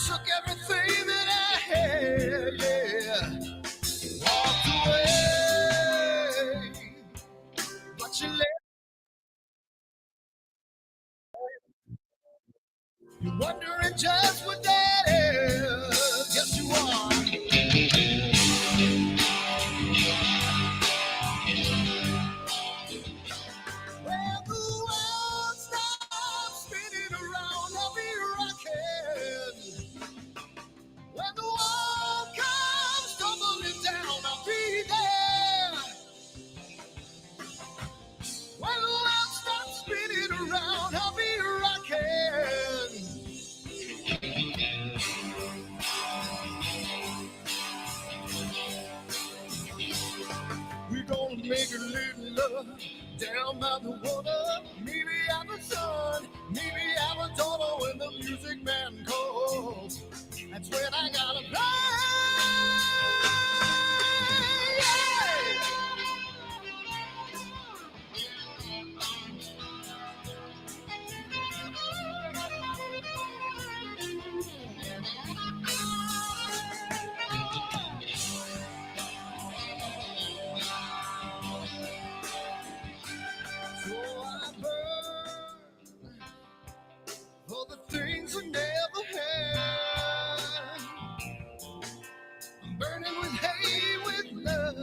took everything that I had, yeah. Walked away, but you left. You're wondering just what that is. Yes, you are. Well, the world stops spinning around, I'll be rocking. When the world comes tumbling down, I'll be there. When the world stops spinning around, I'll be rocking. We're gonna make a little love down by the water. Maybe have a son, maybe have a daughter when the music man calls. That's when I gotta play. So I burn for the things I never had. I'm burning with hate, with love.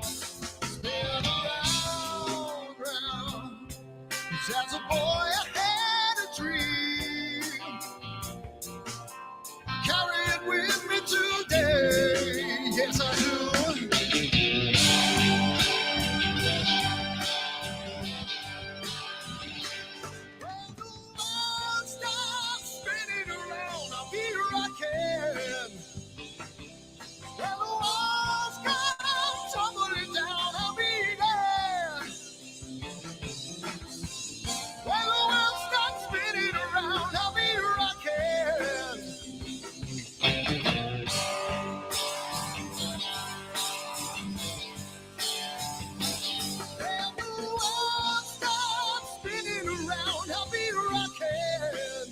Spin around. 'Cause as a boy I had a dream. Carry it with me today. Yes, I do. When the world stops spinning around, I'll be rocking. When the walls come tumbling down, I'll be there. When the world stops spinning around, I'll be rocking. When the world stops spinning around, I'll be rocking.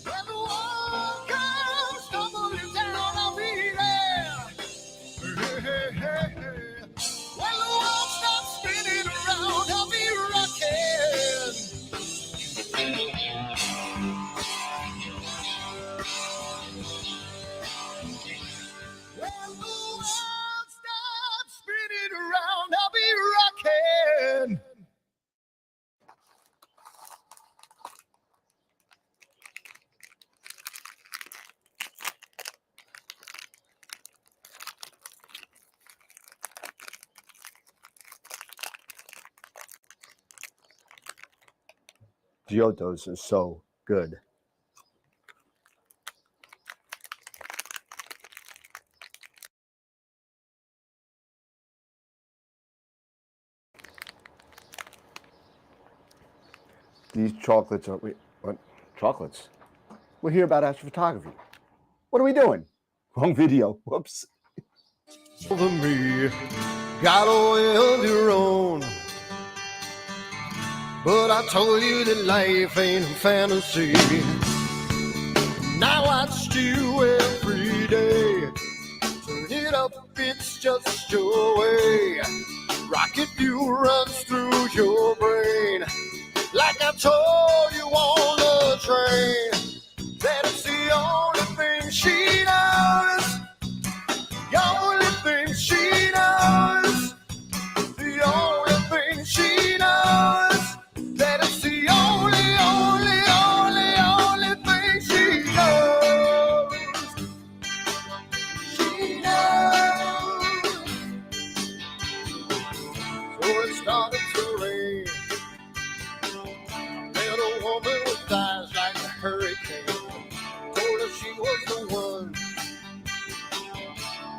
When the world comes tumbling down, I'll be there. Hey, hey, hey, hey. When the world stops spinning around, I'll be rocking. When the world stops spinning around, I'll be rocking. Giottos are so good. These chocolates are, wait, what? Chocolates? We're here about astrophotography. What are we doing? Wrong video. Whoops. Over me, got a way of your own. But I told you that life ain't a fantasy. Now I watch you every day. Turn it up, it's just your way. Rocket fuel runs through your brain. Like I told you on the train, that it's the only thing she knows. The only thing she knows. The only thing she knows. That it's the only, only, only, only thing she knows. She knows. So it started to rain. Met a woman with eyes like a hurricane. Told her she was the one.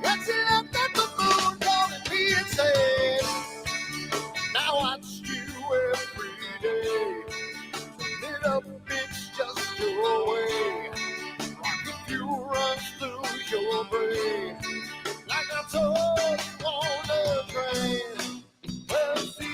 And she looked at the moon, calling me and said, now I watch you every day. Turn it up, it's just your way. Rocket fuel runs through your brain. Like I told you on the train. Well, it's the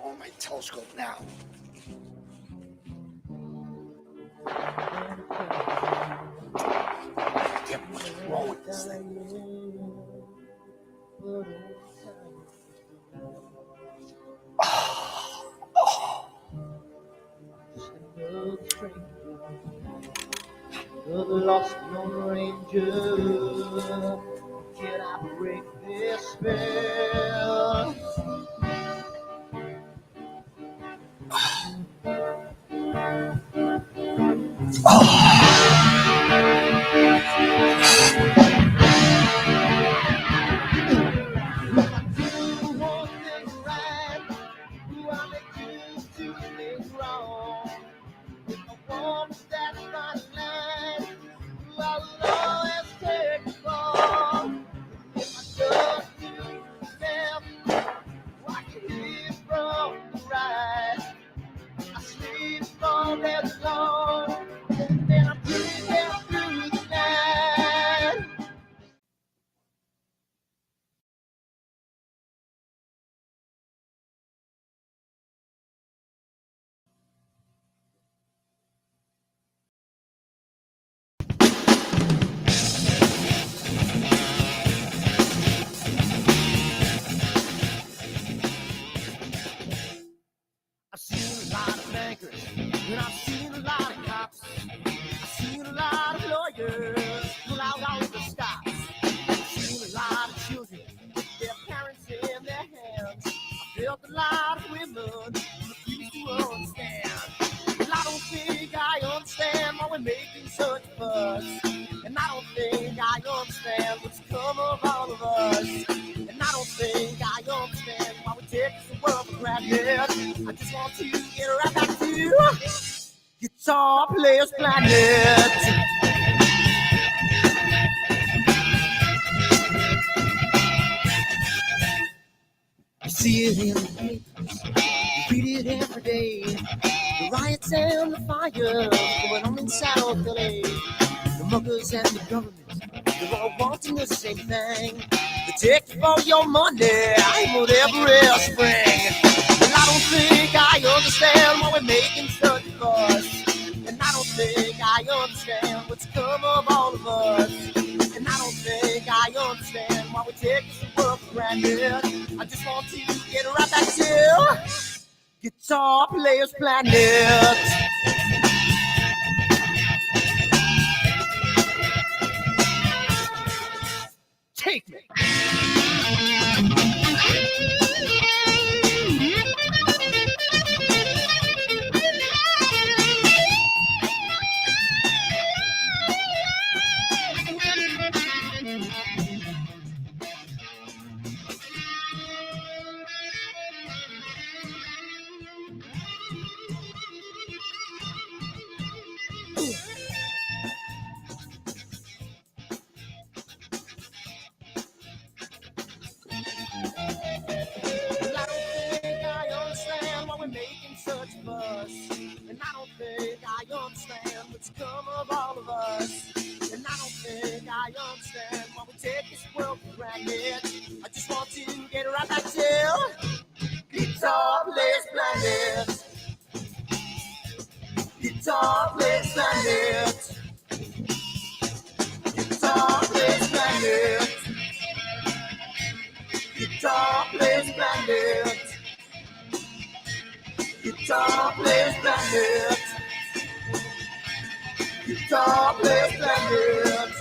on my telescope now. Damn, what's wrong with this thing? The lost Lone Ranger, can I break this spell? One thing right, do I make you two things wrong? If I want that fine line, I will always take the fall. If I just do myself, I can hear from the right. I sleep all day long, then I breathe down through the night. I've seen a lot of bankers, and I've seen a lot of cops. I've seen a lot of lawyers pull out all the stops. I've seen a lot of children with their parents in their hands. I've felt a lot of women who refuse to understand. Well, I don't think I understand why we're making such a fuss. And I don't think I understand what's come of all of us. And I don't think I understand why we take this world for granted. I just want to get right back to Guitar Players Planet. You see it in the papers, you read it every day. The riots and the fires going on in South LA. The muggers and the government, they're all wanting the same thing. They take you for your money, whatever spring. And I don't think I understand why we're making such a fuss. And I don't think I understand what's come of all of us. And I don't think I understand why we take this world for granted. I just want to get right back to Guitar Players Planet. Take me. Well, I don't think I understand why we're making such a fuss. And I don't think I understand what's come of all of us. And I don't think I understand why we take this world for granted. I just want to get right back to Guitar Players Planet. Guitar Players Planet. Guitar Players Planet. Guitar Players Planet. Guitar Players Planet. Guitar Players Planet.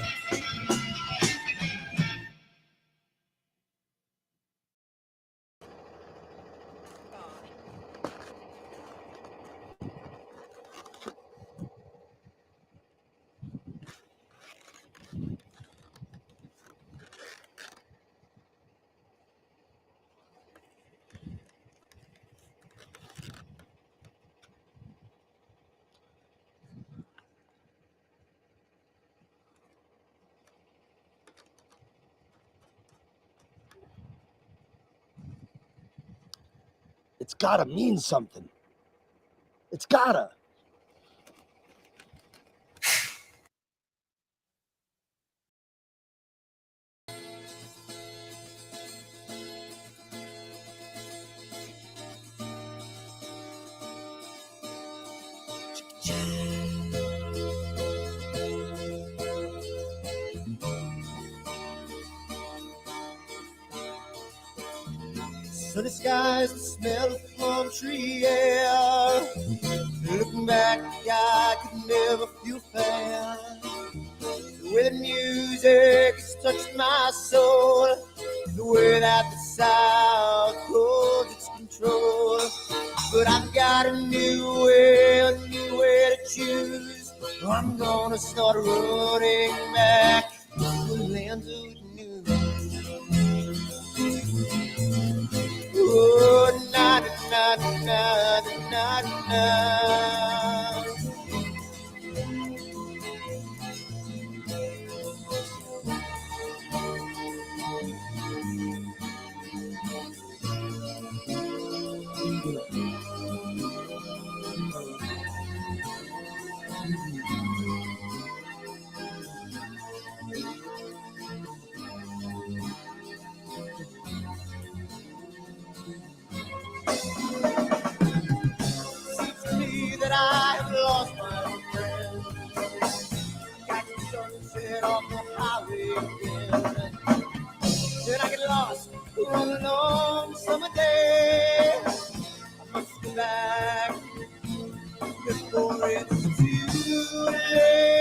It's gotta mean something. It's gotta. Sunny skies, the smell of palm tree air. Looking back, I could never feel fair. The way the music has touched my soul, the way that the South holds its control. But I've got a new way to choose. I'm gonna start running back to the lands of the new. Oh, na na na na na na. That I have lost my friend. Got the sunset off the highway again. Then I get lost on a long summer day. I must go back before it's too late.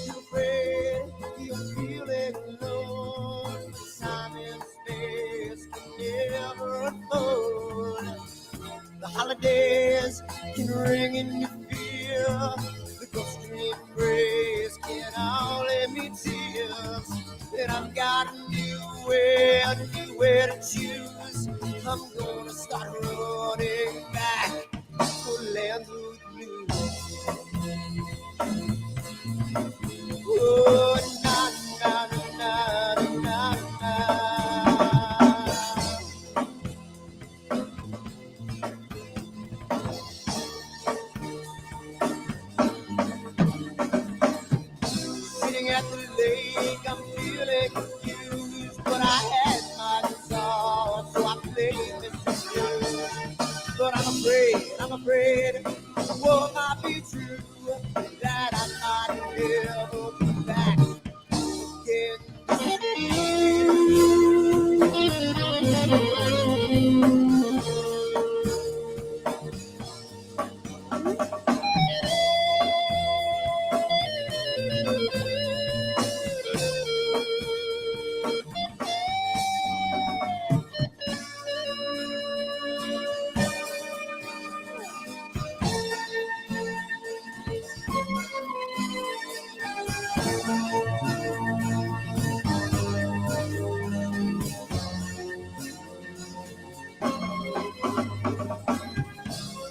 You're afraid, you're feeling alone. Time and space can never unfold. The holidays can ring in your fear. The ghostly embrace can only mean tears. And I've got a new way to choose. I'm gonna start running back for lands of blue. Oh, na na na na na na. Sitting at the lake, I'm feeling confused, but I had my desire, so I played this blues. But I'm afraid, what might be true, that I might never be back again.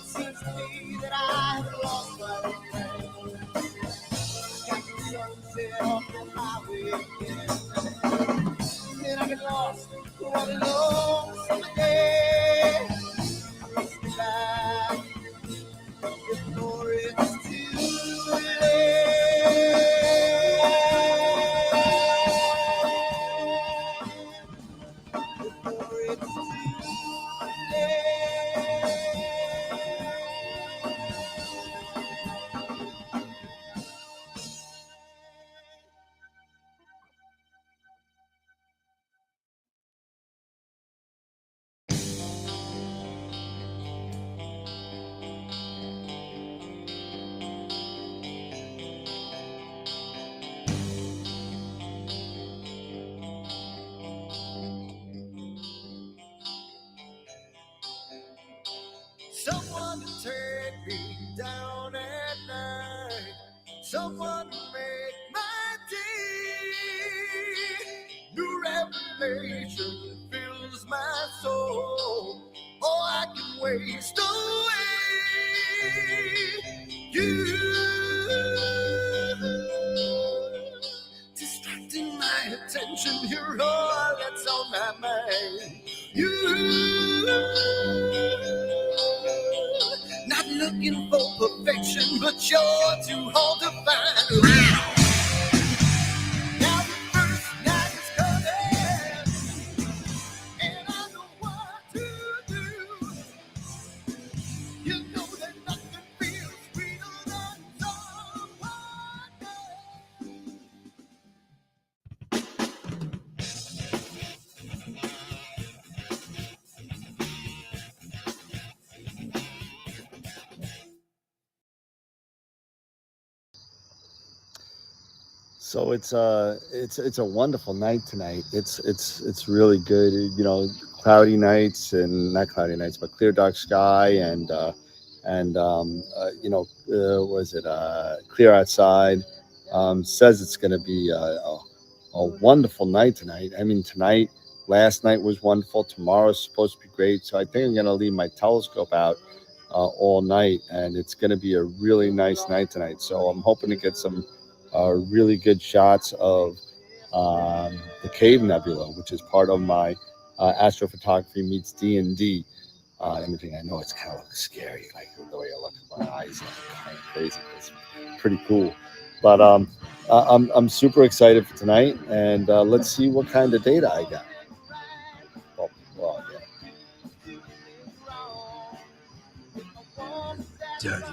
Seems to me that I've lost my friend. Got the sunset off the highway again. Then I get lost on a long summer day. I must be back before it's too late. Before it's too late. Someone to take me down at night. Someone to make my day. New revelation fills my soul. Oh, I can waste away. You distracting my attention. You're all that's on my mind. You not looking for perfection, but you're too hard to find. Now the first night is coming, and I know what to do. You know that nothing feels sweeter than someone else. So it's a wonderful night tonight. It's really good. You know, cloudy nights and not cloudy nights, but clear dark sky and you know, was it clear outside? Says it's going to be a wonderful night tonight. I mean, tonight, last night was wonderful. Tomorrow's supposed to be great. So I think I'm going to leave my telescope out all night, and it's going to be a really nice night tonight. So I'm hoping to get some really good shots of the Cave Nebula, which is part of my astrophotography meets D&D imaging. I know it's kind of looks scary, like the way I look at my eyes, kind of crazy. It's pretty cool, but I'm super excited for tonight, and let's see what kind of data I got. Well, yeah. Dirty.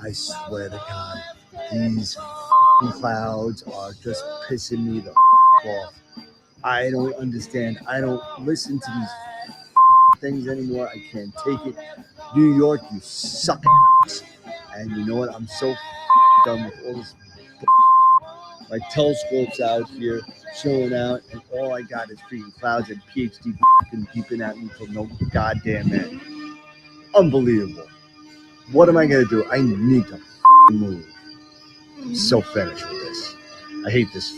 I swear to God, these clouds are just pissing me the off. I don't understand. I don't listen to these things anymore. I can't take it. New York, you suck. And you know what? I'm so done with all this. My telescope's out here chilling out, and all I got is freaking clouds and PhD beeping at me for no goddamn end. Unbelievable. What am I gonna do? I need to move. I'm so finished with this. I hate this.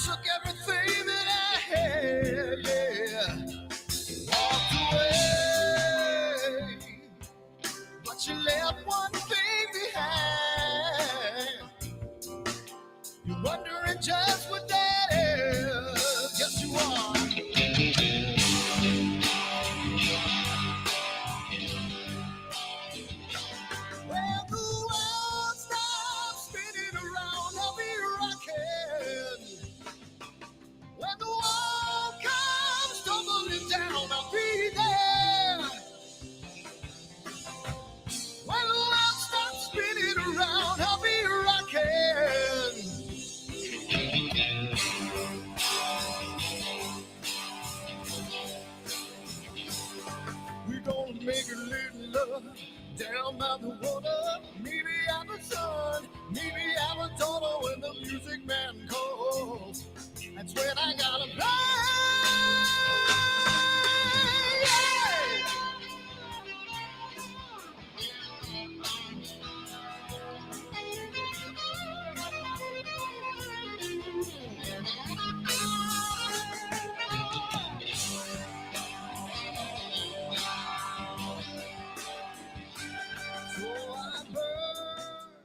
Took everything that I had, yeah. Walked away, but you left one thing behind. You're wondering just what that is. Yes, you are. Well, the world stops spinning around, I'll be rocking. When the wall comes tumbling down, I'll be there. When the world stops spinning around, I'll be rocking. We're gonna make a little love down by the water. Maybe I'm the sun, maybe I'm a daughter when the music man calls. That's when I gotta play. So I burn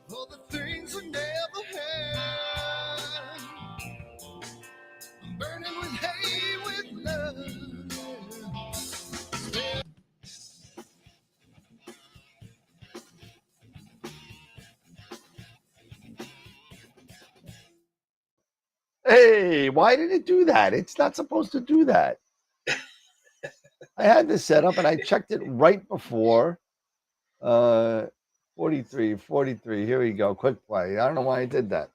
for the things I never had. I'm burning with hate, with love. Hey, why did it do that? It's not supposed to do that. I had this set up and I checked it right before. 43. Here we go. Quick play. I don't know why I did that.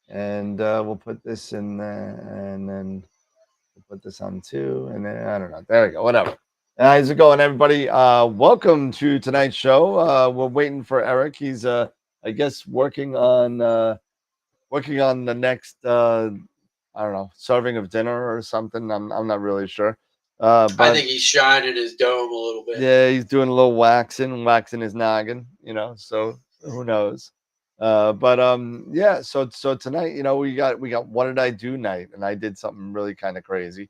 And we'll put this in there, and then we'll put this on too. And then I don't know. There we go. Whatever. How's it going, everybody? Welcome to tonight's show. We're waiting for Eric. He's I guess working on the next I don't know, serving of dinner or something. I'm not really sure. But I think he's shining his dome a little bit. Yeah, he's doing a little waxing his noggin, you know, so who knows. But yeah. So tonight, we got what did I do night, and I did something really kind of crazy.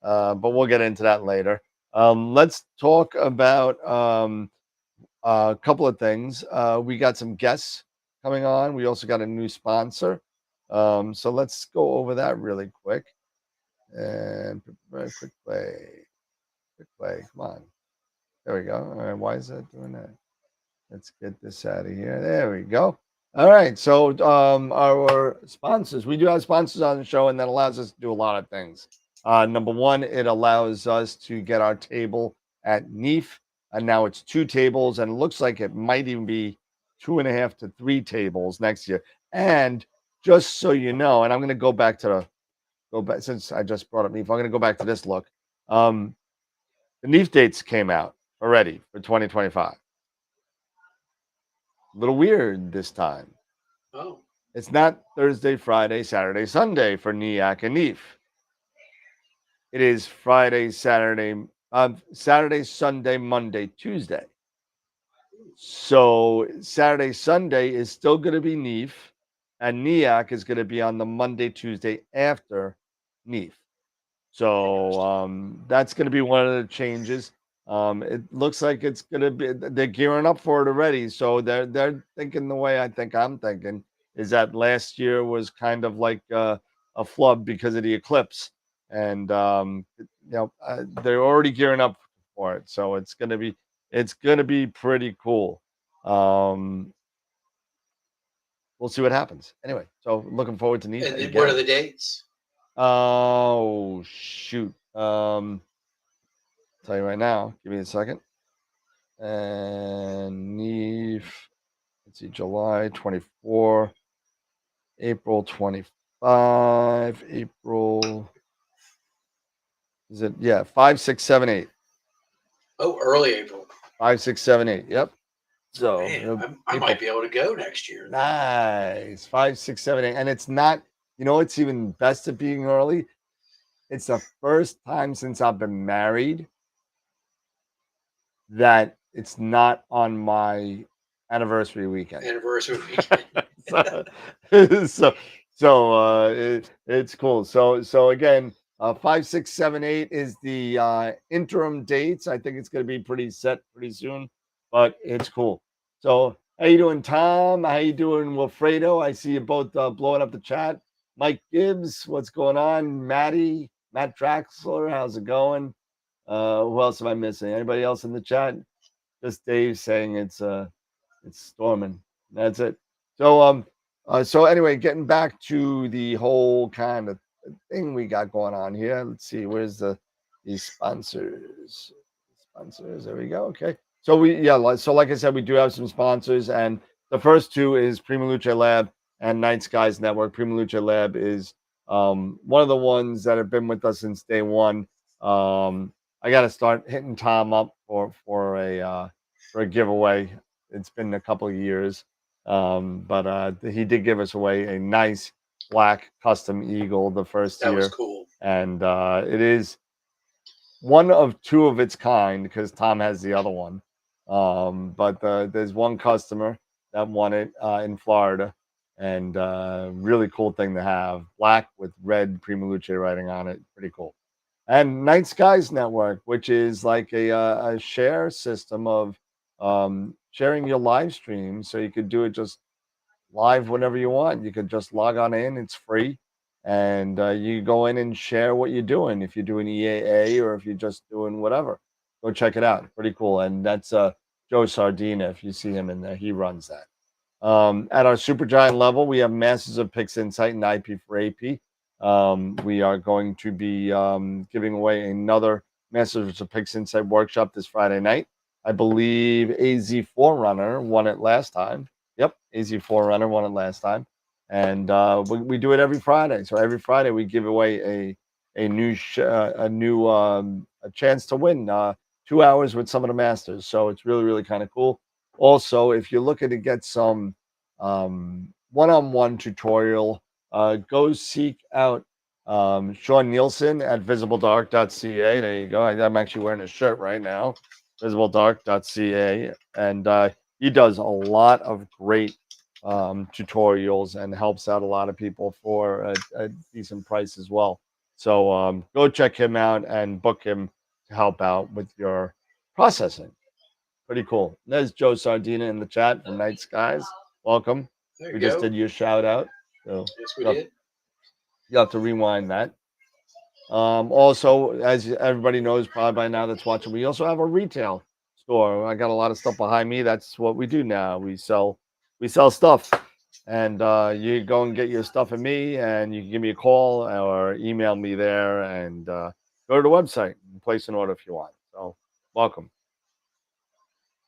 But we'll get into that later. Let's talk about a couple of things. We got some guests coming on. We also got a new sponsor. So let's go over that really quick. And quick play. Quick play. Come on. There we go. All right. Why is that doing that? Let's get this out of here. There we go. All right. So our sponsors, we do have sponsors on the show, and that allows us to do a lot of things. Number one, it allows us to get our table at Neef. And now it's 2 tables, and it looks like it might even be 2.5 to 3 tables next year. And just so you know, and I'm going to go back since I just brought up Neef. I'm going to go back to this look. The Neef dates came out already for 2025. A little weird this time. Oh, It's not Thursday, Friday, Saturday, Sunday for NEAC and Neef. It is Friday, Saturday, Sunday, Monday, Tuesday. So Saturday, Sunday is still going to be Neef, and NEAC is going to be on the Monday, Tuesday after Neef. So that's going to be one of the changes. It looks like it's going to be they're gearing up for it already. So they're thinking the way I think I'm thinking is that last year was kind of like a flub because of the eclipse, and they're already gearing up for it. So it's gonna be pretty cool. Um, we'll see what happens. Anyway, so looking forward to Neef and then again. what are the dates? Oh shoot. Tell you right now. Give me a second. And Neve, let's see, July 24, April 25, April. Is it? Yeah, 5, 6, 7, 8. Oh, early April. 5, 6, 7, 8. Yep. So Man, I might be able to go next year. Nice. 5, 6, 7, 8. And it's not, it's even best at being early. It's the first time since I've been married that it's not on my anniversary weekend. Anniversary weekend. It's cool. So again, 5, 6, 7, 8 is the interim dates. I think it's going to be pretty set pretty soon, but it's cool. So how you doing, Tom? How you doing, Wilfredo? I see you both blowing up the chat. Mike Gibbs, what's going on? Matt Draxler, how's it going? Who else am I missing? Anybody else in the chat? Just Dave saying it's storming. That's it. So anyway, getting back to the whole kind of thing we got going on here. Let's see, where's these sponsors? Sponsors, there we go. Okay. So like I said, we do have some sponsors, and the first two is Prima Luce Lab and Night Skies Network. Prima Luce Lab is one of the ones that have been with us since day one. I got to start hitting Tom up for a giveaway. It's been a couple of years, but he did give us away a nice black custom eagle the first year. That was cool. And it is one of 2 of its kind because Tom has the other one. But there's one customer that won it in Florida, and really cool thing to have, black with red Prima Luce writing on it. Pretty cool. And Night Skies Network, which is like a share system of sharing your live stream. So you could do it just live whenever you want. You could just log on in. It's free. And you go in and share what you're doing. If you're doing EAA or if you're just doing whatever, go check it out. Pretty cool. And that's Joe Sardina. If you see him in there, he runs that. At our Supergiant level, we have Masters of Pix Insight and IP4AP. We are going to be giving away another Masters of Pix Insight workshop this Friday night. I believe AZ Forerunner won it last time. Yep, AZ Forerunner won it last time. And we do it every Friday. So every Friday we give away a chance to win 2 hours with some of the masters. So it's really, really kind of cool. Also, if you're looking to get some one-on-one tutorial, go seek out Sean Nielsen at visibledark.ca. There you go. I'm actually wearing a shirt right now, visibledark.ca. And he does a lot of great tutorials and helps out a lot of people for a decent price as well. So go check him out and book him to help out with your processing. Pretty cool. There's Joe Sardina in the chat from Night Skies. Welcome. There We you just go. did your shout out. So Yes, we you'll, did. you'll have to rewind that. Also, as everybody knows probably by now that's watching, we also have a retail store. I got a lot of stuff behind me. That's what we do now. We sell stuff. And you go and get your stuff at me, and you can give me a call or email me there, and go to the website and place an order if you want. So welcome.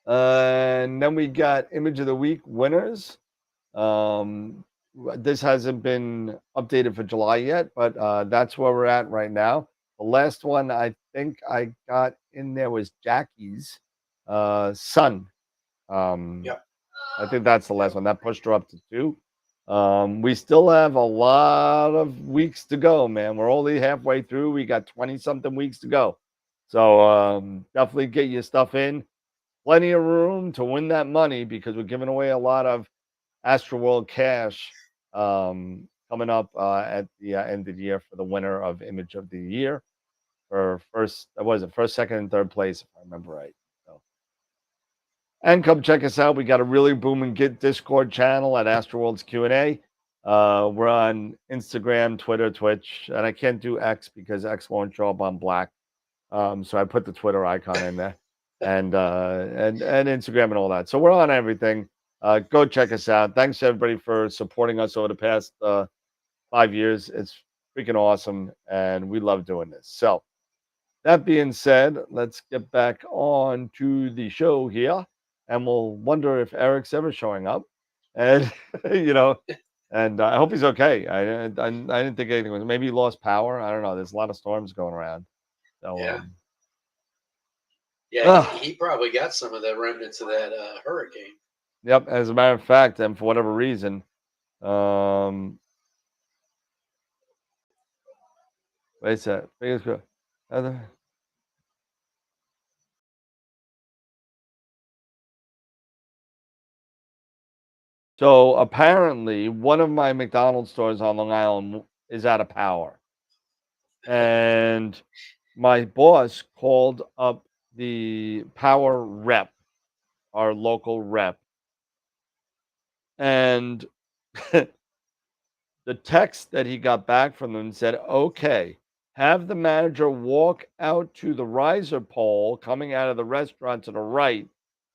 And then we got Image of the Week winners. This hasn't been updated for July yet, but that's where we're at right now. The last one I think I got in there was Jackie's son. Yep. I think that's the last one. That pushed her up to 2. We still have a lot of weeks to go, man. We're only halfway through. We got 20 something weeks to go. So definitely get your stuff in. Plenty of room to win that money because we're giving away a lot of AstroWorld cash coming up at the end of the year for the winner of Image of the Year for first, first, second, and third place, if I remember right. So, and come check us out. We got a really booming Discord channel at AstroWorld's Q&A. We're on Instagram, Twitter, Twitch, and I can't do X because X won't show up on black. So I put the Twitter icon in there, and Instagram and all that. So we're on everything. Go check us out. Thanks everybody for supporting us over the past 5 years. It's freaking awesome, and we love doing this. So that being said, let's get back on to the show here, and we'll wonder if Eric's ever showing up, and and I hope he's okay. I didn't think anything was. Maybe he lost power. I don't know. There's a lot of storms going around. So Yeah. He probably got some of the remnants of that hurricane. Yep. As a matter of fact, and for whatever reason, wait a sec. So apparently, one of my McDonald's stores on Long Island is out of power, and my boss called up the power rep, our local rep, and the text that he got back from them said, "Okay, have the manager walk out to the riser pole coming out of the restaurant to the right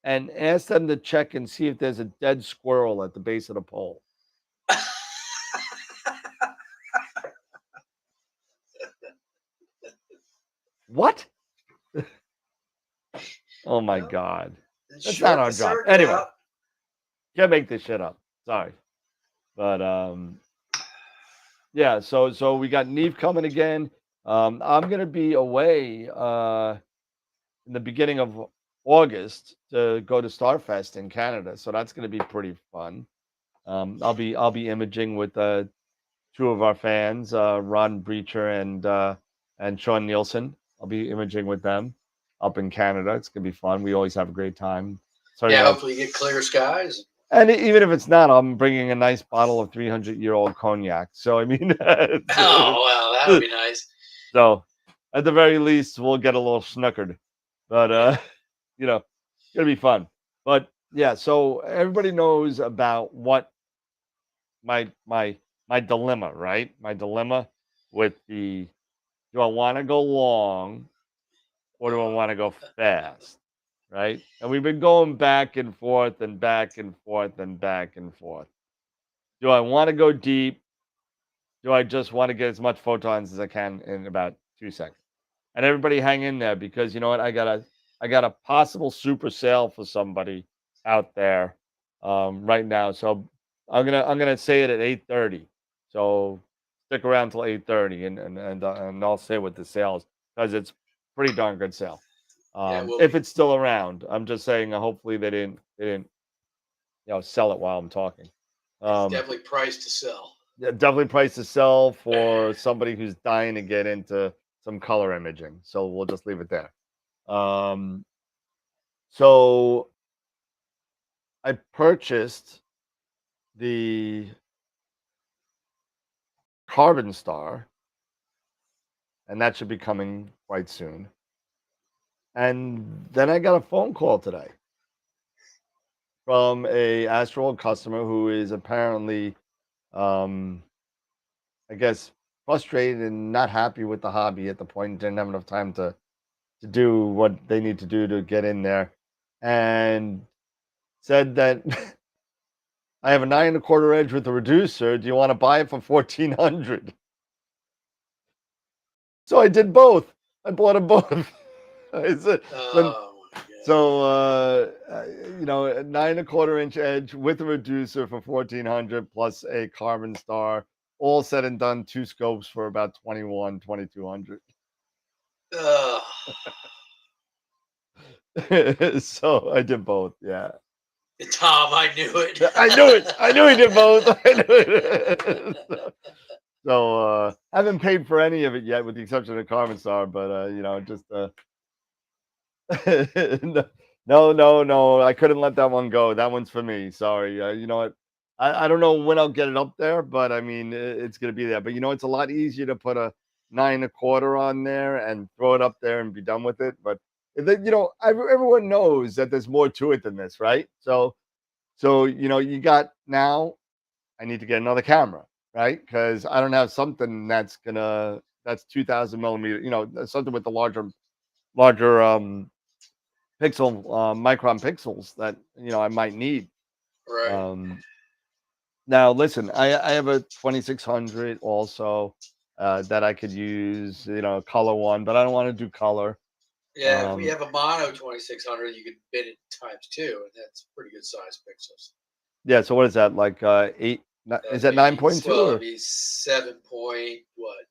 and ask them to check and see if there's a dead squirrel at the base of the pole." What? Oh my God. That's not our job. Anyway, can't make this shit up. Sorry. But yeah, so we got Neve coming again. I'm gonna be away in the beginning of August to go to Starfest in Canada, so that's gonna be pretty fun. I'll be imaging with 2 of our fans, Ron Breacher and Sean Nielsen. I'll be imaging with them up in Canada. It's gonna be fun. We always have a great time. So Hopefully you get clear skies. And even if it's not, I'm bringing a nice bottle of 300-year-old cognac. So I mean, oh well, that would be nice. So at the very least, we'll get a little snookered. But it's gonna be fun. But yeah, so everybody knows about what my dilemma, right? My dilemma with do I want to go long or do I want to go fast? Right? And we've been going back and forth and back and forth and back and forth. Do I want to go deep? Do I just want to get as much photons as I can in about 2 seconds? And everybody hang in there because you know what? I got a possible super sale for somebody out there right now. So I'm gonna say it at 8:30. So stick around till 8:30 and I'll say what the sale is because it's pretty darn good sale. If it's still around, I'm just saying. Hopefully they didn't sell it while I'm talking. It's definitely priced to sell. Yeah, definitely priced to sell for somebody who's dying to get into some color imaging. So we'll just leave it there. So I purchased the Carbon Star, and that should be coming quite soon. And then I got a phone call today from a AstroWorld customer who is apparently, I guess, frustrated and not happy with the hobby at the point. Didn't have enough time to do what they need to do to get in there, and said that I have a 9 1/4 edge with a reducer. Do you want to buy it for 1,400? So I did both. I bought them both. I said, Oh my God. so you know, a 9 1/4 inch edge with a reducer for 1,400 plus a Carbon Star, all said and done, 2 scopes for about 2,200. So I did both. Yeah. Tom, I knew it. I knew it. I knew he did both. I knew it. So haven't paid for any of it yet, with the exception of Carbon Star. But you know, just no. I couldn't let that one go. That one's for me. Sorry. You know what? I don't know when I'll get it up there, but I mean, it's gonna be there. But you know, it's a lot easier to put a 9 1/4 on there and throw it up there and be done with it. But you know, everyone knows that there's more to it than this, right? So you know, you got now. I need to get another camera, right? Because I don't have something that's 2,000 millimeter. You know, something with the larger pixel micron pixels that you know I might need. Right. Now listen, I have a 2600 also that I could use. You know, color one, but I don't want to do color. Yeah, if we have a mono 2600, you could bid it times 2, and that's pretty good size pixels. Yeah. So what is that like? 8? Is that 9.2 Well, or it'd be 7 point what?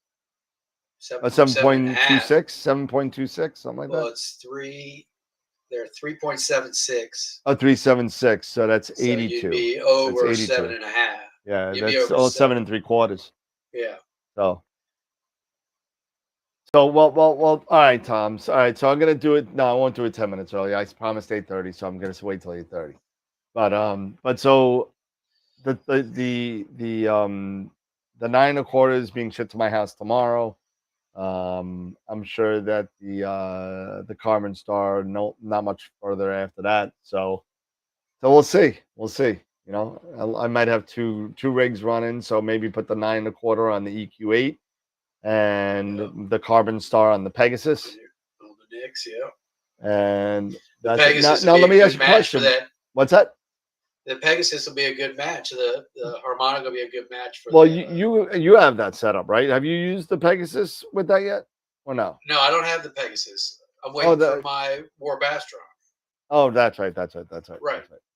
a 7.7.5. 7.26, something like Well, that? it's 3. They're 3.76. Oh, 376. So that's So 82. you'd be That's over 82. 7.5. Yeah, You'd be that's over all 7 7. 3/4. Yeah. So well. All right, Tom. All right, so I'm gonna do it. No, I won't do it 10 minutes early. I promised 8:30, so I'm gonna wait till 8:30. But so the 9 1/4 is being shipped to my house tomorrow. I'm sure that the Carbon Star, no, not much further after that. So we'll see. We'll see. You know, I might have two rigs running, so maybe put the 9 1/4 on the EQ8 and the Carbon Star on the Pegasus. On the Knicks, yeah. And The that's it. Pegasus Now will be let a me ask good you a match for question. that. What's that? The Pegasus will be a good match. The harmonic will be a good match for. Well, the, you have that set up, right? Have you used the Pegasus with that yet, or no? No, I don't have the Pegasus. I'm waiting for my Warp Astron. Oh, that's right. Right. That's right.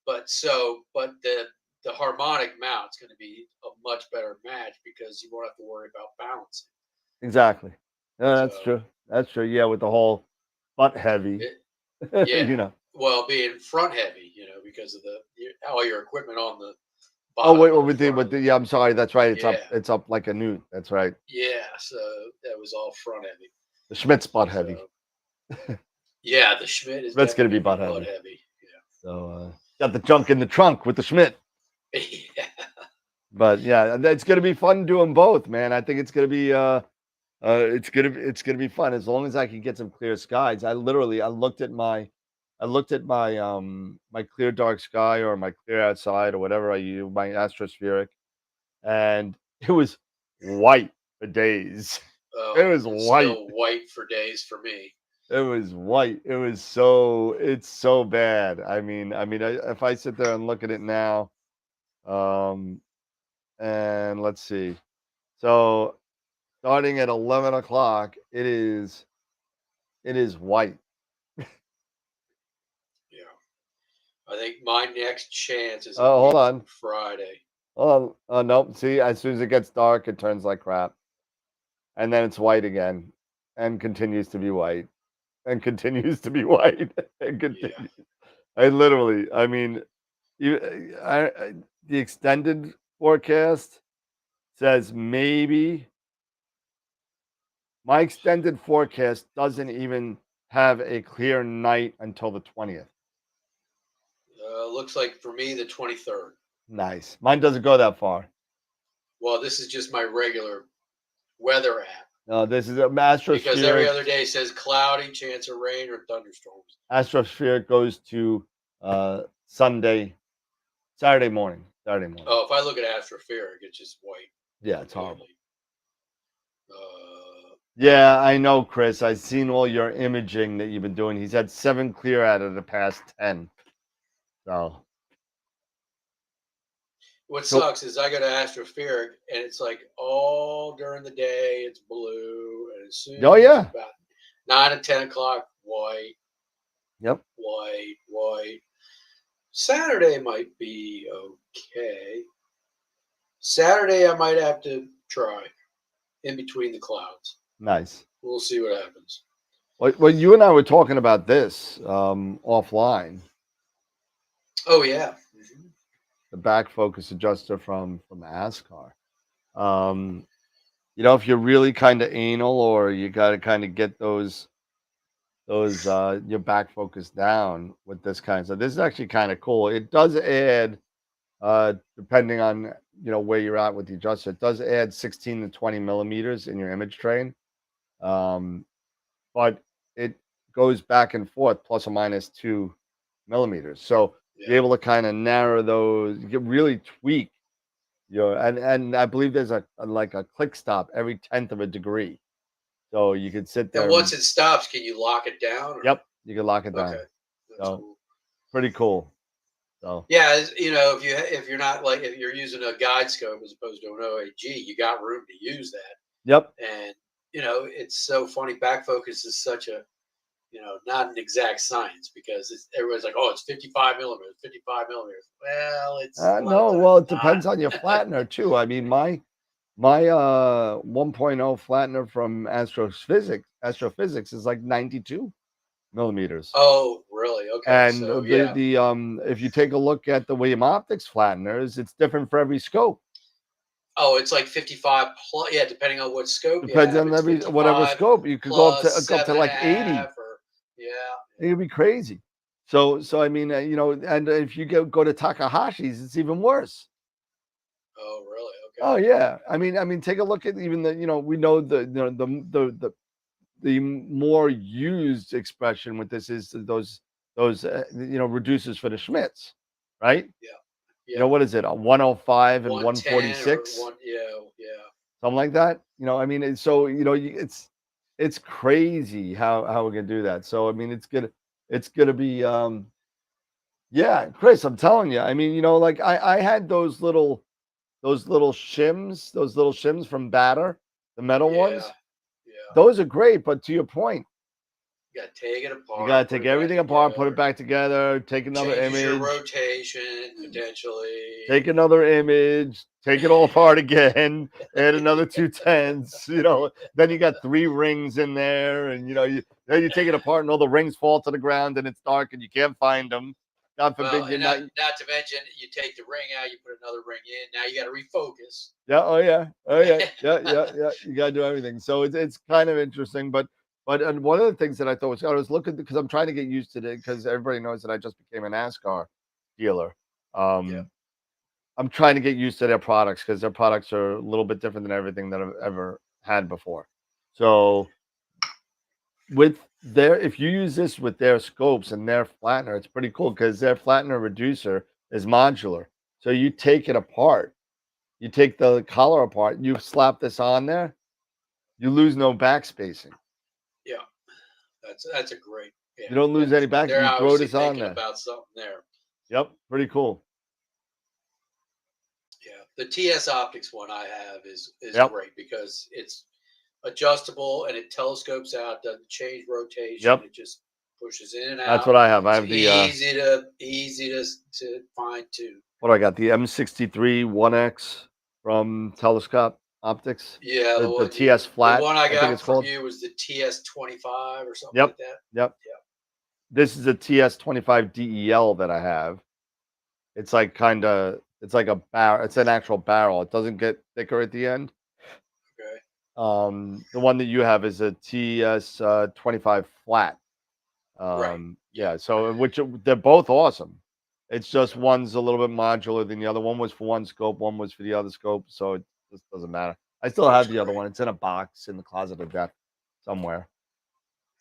But the harmonic mount's going to be a much better match because you won't have to worry about balancing. Exactly. That's true. That's true. Yeah, with the whole butt heavy. Yeah. You know. Well, being front heavy, you know, because of all your equipment on the Oh bottom. wait, with the yeah, I'm sorry. That's right. It's up like a newt. That's right. Yeah, so that was all front heavy. The Schmidt's butt heavy. Yeah, the Schmidt is Schmidt's gonna be butt heavy. Yeah. So got the junk in the trunk with the Schmidt. Yeah. But yeah, it's gonna be fun doing both, man. I think it's gonna be it's gonna be fun as long as I can get some clear skies. I looked at my my clear dark sky or my clear outside or whatever I use, my astrospheric, and it was white for days. It was white. Still white for days for me. It was white. It's so bad. I mean, if I sit there and look at it now, and let's see. So starting at 11 o'clock, it is white. Yeah. I think my next chance is Hold on. Friday. Hold on. Nope. See, as soon as it gets dark, it turns like crap. And then it's white again. And continues to be white. And continues to be white. And continues. Yeah. I mean, the extended forecast says maybe. My extended forecast doesn't even have a clear night until the 20th. Looks like for me the 23rd. Nice. Mine doesn't go that far. Well, this is just my regular weather app No, this is a because every Astrosphere. other day says cloudy, chance of rain or thunderstorms. Astrosphere goes to Saturday morning. Saturday morning. Oh, if I look at Astrosphere, it's just white. Yeah, it's horrible. completely. Uh, Yeah, I know, Chris. I've seen all your imaging that you've been doing. He's had 7 clear out of the past 10. So what So- sucks is I go to Astrosphere and it's like all during the day it's blue, and as soon Oh, as yeah. about 9 and 10 o'clock, white, Yep. white, white. Saturday might be okay. Saturday I might have to try in between the clouds. Nice. We'll see what happens. Well, you and I were talking about this offline. Oh yeah. Mm-hmm. The back focus adjuster from ASCAR. If you're really kind of anal, or you got to kind of get those your back focus down with this kind of stuff. This is actually kind of cool. It does add, depending on where you're at with the adjuster, it does add 16 to 20 millimeters in your image train. But it goes back and forth plus or minus 2 millimeters. So you're able to kind of narrow those, you can really tweak and I believe there's a click stop every 10th of a degree. So you could sit there. And once it stops, can you lock it down? Or? Yep, you can lock it down. Okay. That's So cool. pretty cool. So yeah, if you're not like if you're using a guide scope as opposed to an OMG, you got room to use that. Yep. And it's so funny. Back focus is such a not an exact science because everybody's like, oh, it's 55 millimeters, 55 millimeters. Well, it's no. Well, it depends on your flattener too. I mean, my 1.0 flattener from Astrophysics is like 92 millimeters. Oh, really? Okay. And so, if you take a look at the William Optics flatteners, it's different for every scope. Oh, it's like 55 plus. Yeah, depending on what scope. Depends on whatever scope. You could go up to like 80. Yeah, it'd be crazy. So I mean, and if you go to Takahashi's, it's even worse. Oh, really? Okay. Oh yeah. I mean, take a look at even we know the more used expression with this is those reducers for the Schmitz, right? Yeah. What is it? A 105 and 146? Yeah. Something like that. I mean, so it's crazy how we're gonna do that. So I mean, it's gonna be yeah, Chris, I'm telling you. I mean, like I had those little shims from Batter, the metal ones. Yeah. Those are great, but to your point, you gotta take it apart. You gotta take everything apart, put it back together, take another Changes image, your rotation potentially. take another image, take it all apart again, add another 210s. Then you got 3 rings in there, and then you take it apart, and all the rings fall to the ground, and it's dark, and you can't find them. God forbid you're not to mention, you take the ring out, you put another ring in. Now you got to refocus. Yeah. Oh yeah. Yeah. You got to do everything. So it's kind of interesting, but and one of the things that I thought I was looking because I'm trying to get used to it because everybody knows that I just became a NASCAR dealer. I'm trying to get used to their products because their products are a little bit different than everything that I've ever had before. So if you use this with their scopes and their flattener, it's pretty cool because their flattener reducer is modular. So you take it apart, you take the collar apart, you slap this on there, you lose no back spacing. Yeah, that's a great. Yeah, you don't lose any back. You throw this on there. About something there. Yep, pretty cool. Yeah, the TS Optics one I have is great because it's adjustable and it telescopes out, doesn't change rotation. It just pushes in and out. That's what I have. I have easy to fine tune. What do I got? The M63 1X from Telescope Optics. Yeah, the TS flat. The one I got from you was the TS25 or something like that. Yep. This is a TS25 DEL that I have. It's like it's like a barrel. It's an actual barrel. It doesn't get thicker at the end. Okay. The one that you have is a TS25 flat. Right. Yeah. So they're both awesome. It's just one's a little bit modular than the other. One was for one scope, one was for the other scope, so it just doesn't matter. I still Works have the other great. one. It's in a box in the closet of death somewhere.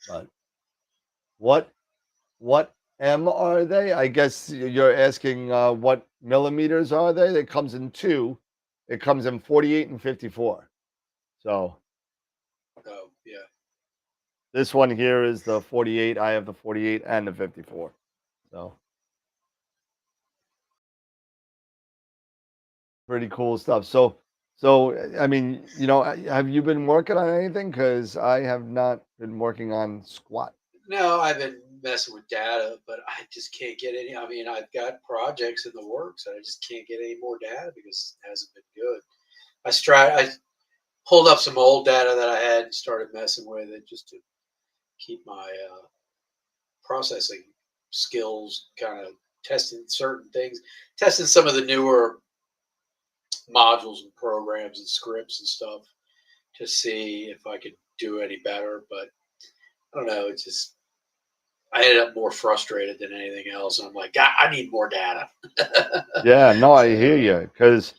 But what M are they? I guess you're asking what millimeters are they? It comes in two. It comes in 48 and 54. So Oh, yeah. this one here is the 48. I have the 48 and the 54. So pretty cool stuff. So I mean, have you been working on anything? Because I have not been working on squat. No, I've been messing with data, but I just can't get any. I mean, I've got projects in the works, and I just can't get any more data because it hasn't been good. I pulled up some old data that I had and started messing with it just to keep my processing skills kind of testing certain things, testing some of the newer modules and programs and scripts and stuff to see if I could do any better. But I don't know. It's just I ended up more frustrated than anything else. And I'm like, God, I need more data. Yeah, no, I hear So you. Because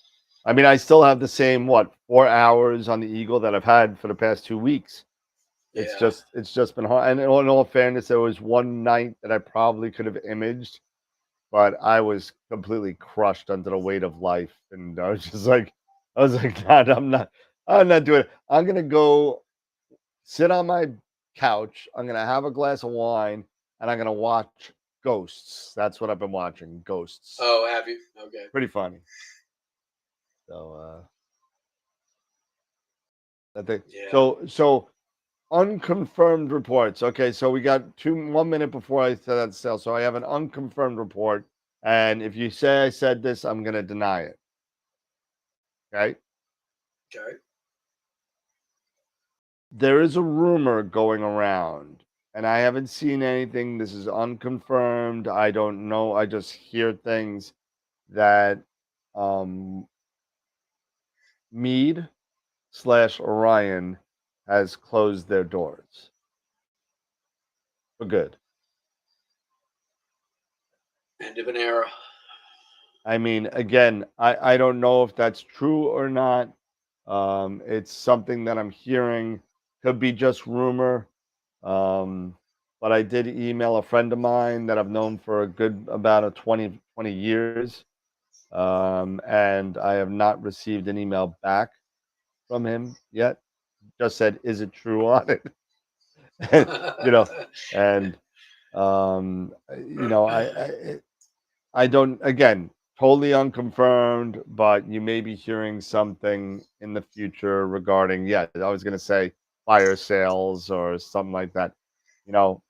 I mean, I still have the same 4 hours on the Eagle that I've had for the past 2 weeks. yeah, It's just been hard. And in all fairness, there was one night that I probably could have imaged, but I was completely crushed under the weight of life, and I was like, God, I'm not doing it. I'm gonna go sit on my couch. I'm gonna have a glass of wine, and I'm gonna watch Ghosts. That's what I've been watching. Ghosts. oh, have you? Okay, Pretty funny. So I think yeah. so. Unconfirmed reports. Okay, so we got 1 minute before I said that sale. So I have an unconfirmed report, and if you say I said this, I'm gonna deny it. Okay. Okay. There is a rumor going around, and I haven't seen anything. This is unconfirmed. I don't know. I just hear things that um, Mead slash Orion has closed their doors for good. End of an era. I mean, again, I don't know if that's true or not. It's something that I'm hearing. Could be just rumor. Um, but I did email a friend of mine that I've known for a good about a 20 years. And I have not received an email back from him yet. Just said, is it true on it? you know, and I don't, again, totally unconfirmed, but you may be hearing something in the future regarding, yeah, I was going to say fire sales or something like that. You know,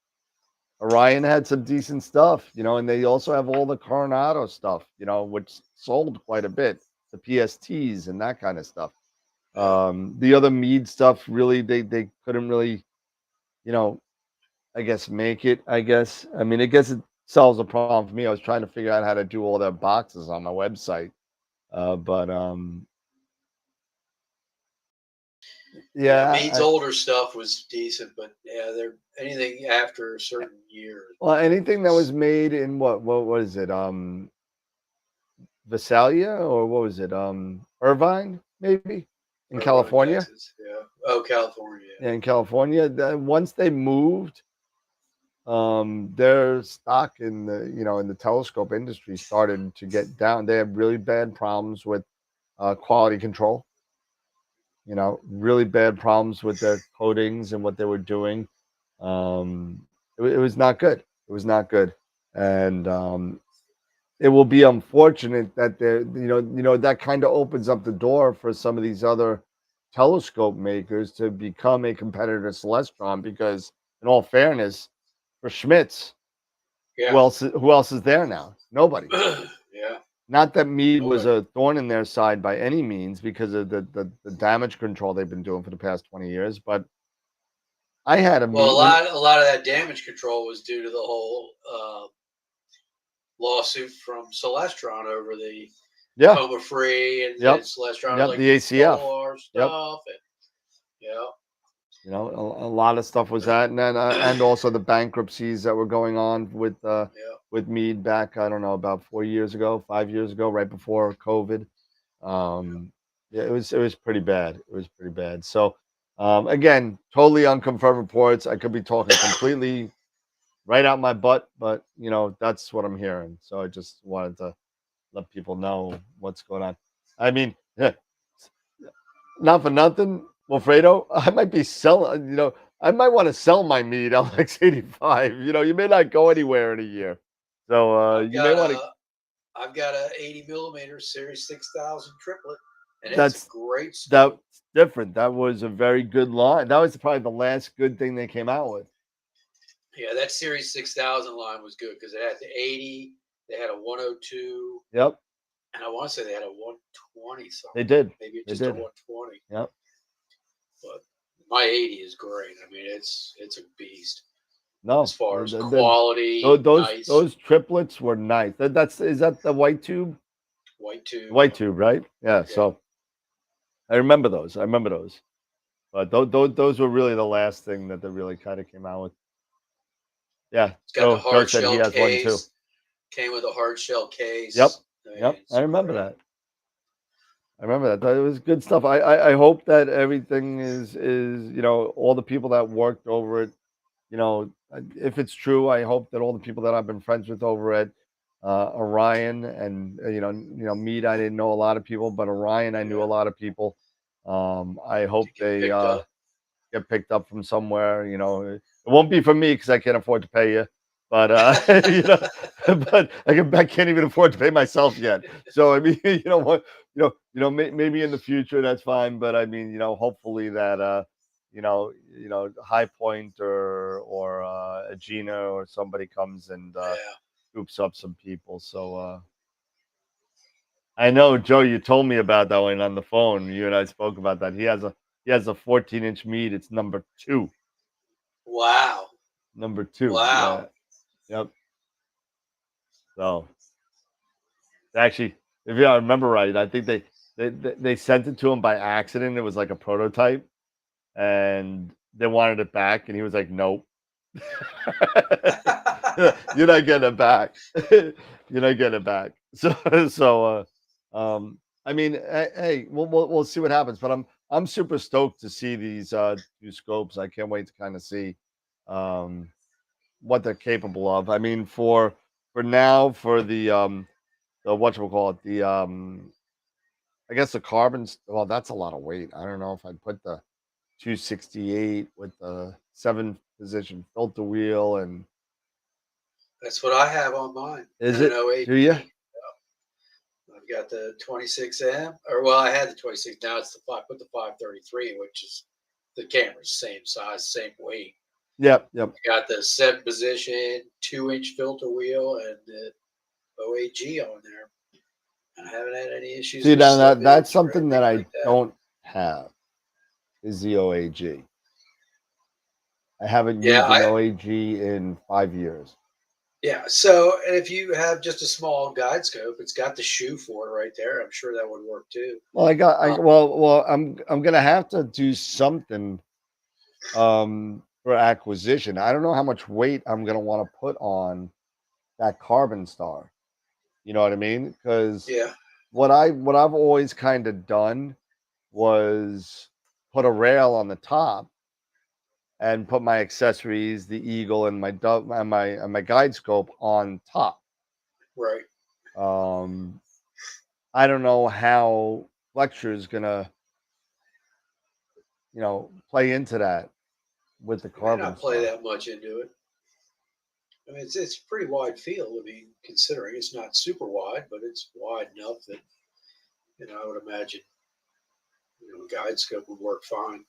Orion had some decent stuff, and they also have all the Coronado stuff, which sold quite a bit, the PSTs and that kind of stuff. Yeah. The other Mead stuff, really, they couldn't really, you know, I guess make it. I guess. I mean, I guess it solves a problem for me. I was trying to figure out how to do all their boxes on my website, but Yeah, yeah. Mead's older stuff was decent, but yeah, they're anything after a certain year. Well, anything that was made in what was it? Visalia, or what was it? Irvine, maybe, in Irvine, California. Texas. Yeah. Oh, California. Yeah, in California. Once they moved, their stock in the telescope industry started to get down. They had really bad problems with quality control. Really bad problems with their coatings and what they were doing. It was not good. It was not good, and it will be unfortunate that that kind of opens up the door for some of these other telescope makers to become a competitor to Celestron. Because, in all fairness, for Schmitz, who Yeah. else is there now? Nobody. Yeah. Not that Mead was Nobody. a thorn in their side by any means, because of the damage control they've been doing for the past 20 years. But I had a Well, Mead when, a lot of that damage control was due to the whole lawsuit from Celestron over the yeah, coma free, and yep, Celestron was yep, like, the you ACF, stole our yep. stuff, and yeah. You know, a lot of stuff was that, and then and also the bankruptcies that were going on Yeah. with Mead back, I don't know, about 4 years ago, 5 years ago, right before COVID. Um, yeah, it was pretty bad. It was pretty bad. So again, totally unconfirmed reports. I could be talking completely right out my butt, but that's what I'm hearing. So I just wanted to let people know what's going on. I mean, not for nothing, Wilfredo. I might be selling. I might want to sell my meat LX85. You may not go anywhere in a year, so I've you may got want to. a I've got a 80 millimeter Series 6000 triplet, and it's a That's great that's scope. different. That was a very good line. That was probably the last good thing they came out with. Yeah, that Series 6000 line was good because it had the 80, they had a 102, Yep, and I want to say they had a 120 they something. did. Maybe They just a did. 120. Yep. But my 80 is great. I mean, it's a beast as No, far as quality, nice those triplets were nice. Is that the white tube? white tube. White Yeah, tube, right? Yeah. yeah. So I remember those. I remember those. But those were really the last thing that they really kind of came out with. Yeah. It's got the Joe hard said he shell has one too. case. Came with a hard shell Yep. case. I mean, Yep. I it's remember great. that. I remember that. It was good stuff. I hope that everything is all the people that worked over it. If it's true, I hope that all the people that I've been friends with over at Orion and Mead, I didn't know a lot of people, but Orion, I knew a Yeah, lot of people. I hope to get they picked up. get picked up from somewhere. It won't be from me because I can't afford to pay you. But but I can't even afford to pay myself yet. So I mean, what, maybe in the future that's fine. But I mean, hopefully that High Point or a Gina or somebody comes and Yeah. scoops up some people. So I know, Joe, you told me about that one on the phone. You and I spoke about that. He has a 14-inch meat. It's number two. Wow. Number two. Wow. Yeah. Yep. So actually, if I remember right, I think they sent it to him by accident. It was like a prototype, and they wanted it back, and he was like, "Nope, you're not getting it back. You're not getting it back." I mean, hey, we'll see what happens. But I'm super stoked to see these two scopes. I can't wait to kind of see um, what they're capable of. I mean, for now, for the whatchamacallit, I guess the carbons. Well, that's a lot of weight. I don't know if I'd put the 268 with the 7-position filter wheel. And That's what I have on mine. is And an it? Do you? OAG. I've got the 26M, or well, I had the 26. Now it's the five. Put the 533, which is the camera's same size, same weight. Yep, yep. I got the 7-position 2-inch filter wheel and the OAG on there. And I haven't had any issues See, with now that's slippage or something anything that I like that. don't have is the OAG. I haven't Yeah, used an OAG in 5 years. yeah. So, and if you have just a small guide scope, it's got the shoe for it right there. I'm sure that would work too. Well, Um, I'm gonna have to do something for acquisition. I don't know how much weight I'm gonna want to put on that carbon star. You know what I mean? Because yeah, what I've always kind of done was put a rail on the top and put my accessories, the eagle and my dove and my guide scope on top. right. Um, I don't know how Fletcher is gonna, play into that with the It may carbon not play star. that much into it. I mean, it's pretty wide field. I mean, considering it's not super wide, but it's wide enough that I would imagine guide scope would work fine.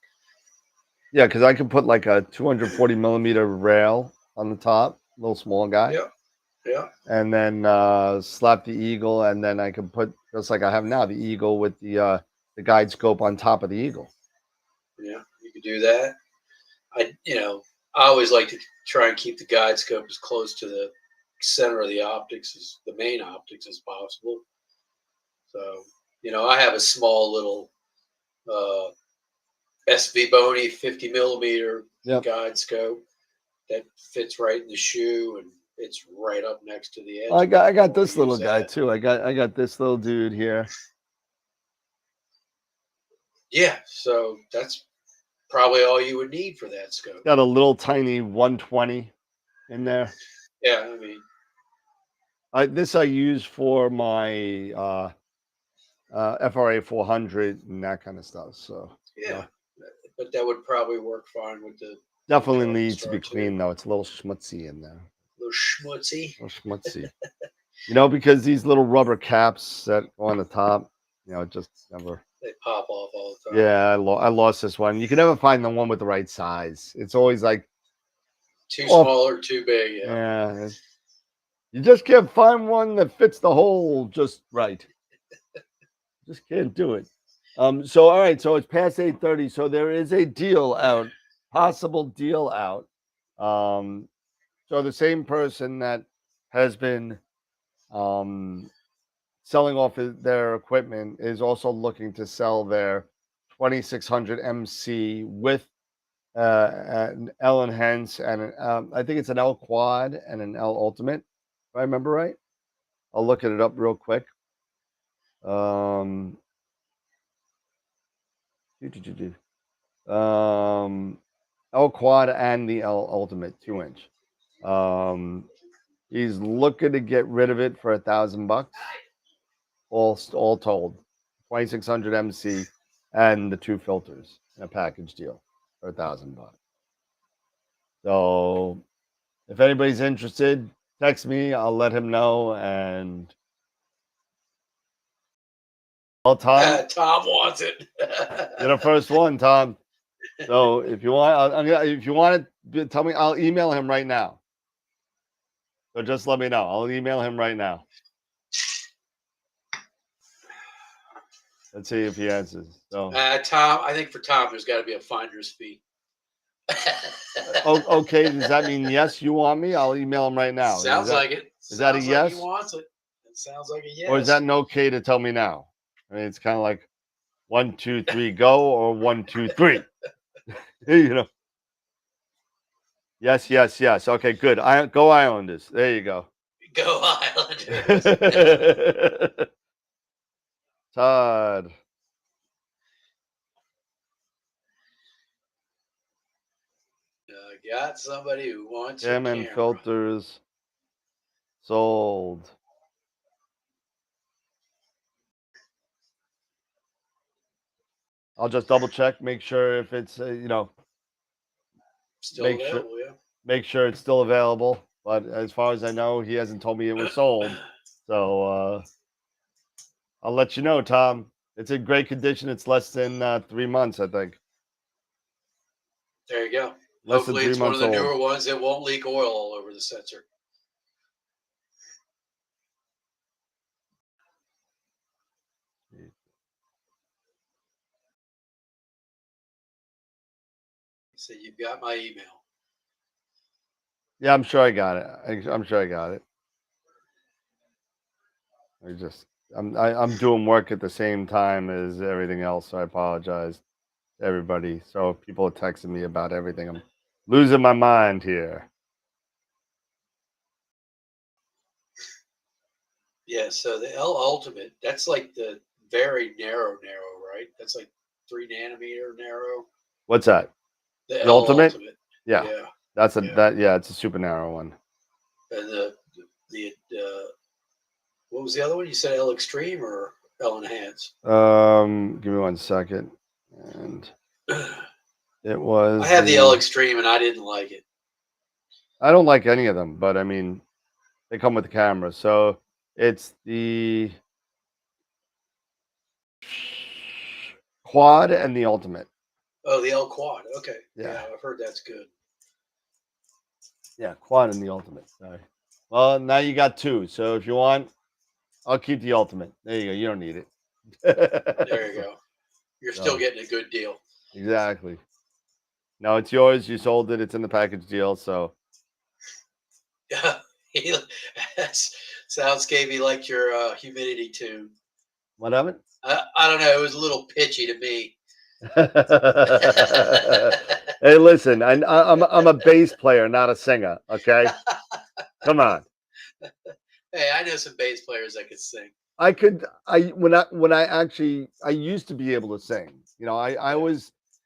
Yeah, because I could put like a 240 millimeter rail on the top, little small guy, Yeah, yeah, and then slap the eagle, and then I can put just like I have now the eagle with the guide scope on top of the eagle. yeah. You could do that. I always like to try and keep the guide scope as close to the center of the optics as the main optics as possible. So, I have a small little AstroWorld 50mm Yep. guide scope that fits right in the shoe, and it's right up next to the edge. I of got it. I got I'll this little use guy that. too. I got this little dude here. Yeah, so that's probably all you would need for that scope. Got a little tiny 120 in there. Yeah, I mean, This I use for my FRA 400 and that kind of stuff. So yeah, but that would probably work fine with the definitely Dragon needs to Star be too. clean though. It's a little schmutzy in there. A little schmutzy. A little schmutzy. Because these little rubber caps that go on the top, just never. They pop off all the time. Yeah, I lost this one. You can never find the one with the right size. It's always like Too small or too big. Yeah. yeah. You just can't find one that fits the hole just right. Just can't do it. So all right, so it's past 8:30. So there is a deal out, possible deal out. So the same person that has been selling off their equipment is also looking to sell their 2600 MC with an L enhance and I think it's an L quad and an L ultimate. If I remember right, I'll look it up real quick. L quad and the L ultimate 2-inch. He's looking to get rid of it for $1,000, all told. 2600 MC and the 2 filters in a package deal for $1,000. So if anybody's interested, text me. I'll let him know. And Tom, Tom wants it. you're the first one, Tom. So if you want, if you want to tell me, I'll email him right now. So just let me know. I'll email him right now. Let's see if he answers. So Tom, I think for Tom, there's got to be a finder's fee. Okay, does that mean yes? You want me? I'll email him right now. Sounds like it. Is that a yes? Like he wants it. It sounds like a yes. Or is that an okay to tell me now? I mean, it's kind of like 1, 2, 3, go, or 1, 2, 3. Yes, yes, yes. Okay, good. Go Islanders. There you go. Go Islanders. Todd. Got somebody who wants Cam your and camera. filters sold. I'll just double check, make sure if it's still make available, sure, yeah. Make sure it's still available. But as far as I know, he hasn't told me it was sold. So I'll let you know, Tom. It's in great condition. It's less than 3 months, I think. There you go. Less Hopefully than 3 it's one of months the old. newer ones that won't leak oil all over the sensor. So you've got my email. Yeah, I'm sure I got it. I'm sure I got it. I'm doing work at the same time as everything else, so I apologize to everybody. So if people are texting me about everything, I'm losing my mind here. Yeah, so the L Ultimate, that's like the very narrow, right? That's like 3 nanometer narrow. What's that? The L Ultimate? Yeah. Yeah. That's it's a super narrow one. And the what was the other one? You said L Extreme or L Enhance? Give me 1 second. And it was I had the L Extreme and I didn't like it. I don't like any of them, but I mean they come with the camera. So it's the quad and the ultimate. Oh, the L Quad. Okay. Yeah, I've heard that's good. Yeah, quad and the ultimate. Sorry. Well, now you got 2. So if you want, I'll keep the ultimate. There you go. You don't need it. There you go. You're still getting a good deal. Exactly. No, it's yours. You sold it. It's in the package deal. So. Soundscapey like your humidity tune. What of it? I don't know. It was a little pitchy to me. Hey, listen, I'm a bass player, not a singer. Okay, come on. Hey, I know some bass players that could sing. I used to be able to sing. You know, Yeah.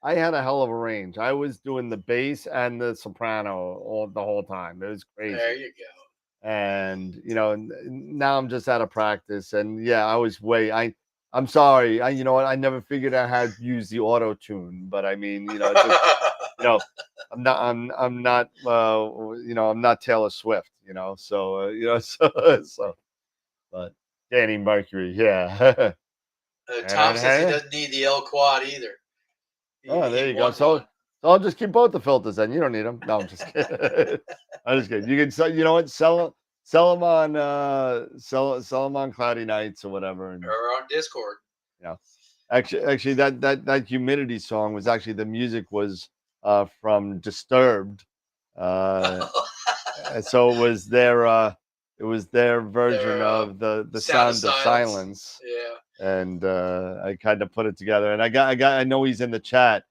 I had a hell of a range. I was doing the bass and the soprano all the whole time. It was There crazy. you go. And now I'm just out of practice. And yeah, I was way I'm sorry. You know what? I never figured out how to use the auto tune. But I mean, just you know, I'm not I'm not Taylor Swift. So so but Danny Mercury, yeah. Tom says he And doesn't need the L quad either. oh, He there you go. won one. So I'll just keep both the filters then. You don't need them. No, I'm just kidding. I'm just kidding. You can sell. You know what? Sell them on sell them on cloudy nights or whatever. And Or on Discord. you know, actually, that humidity song was actually the music was from Disturbed. Uh, so it was their version Their of the Sound of sound of Silence. silence. Yeah. And I kind of put it together. And I know he's in the chat.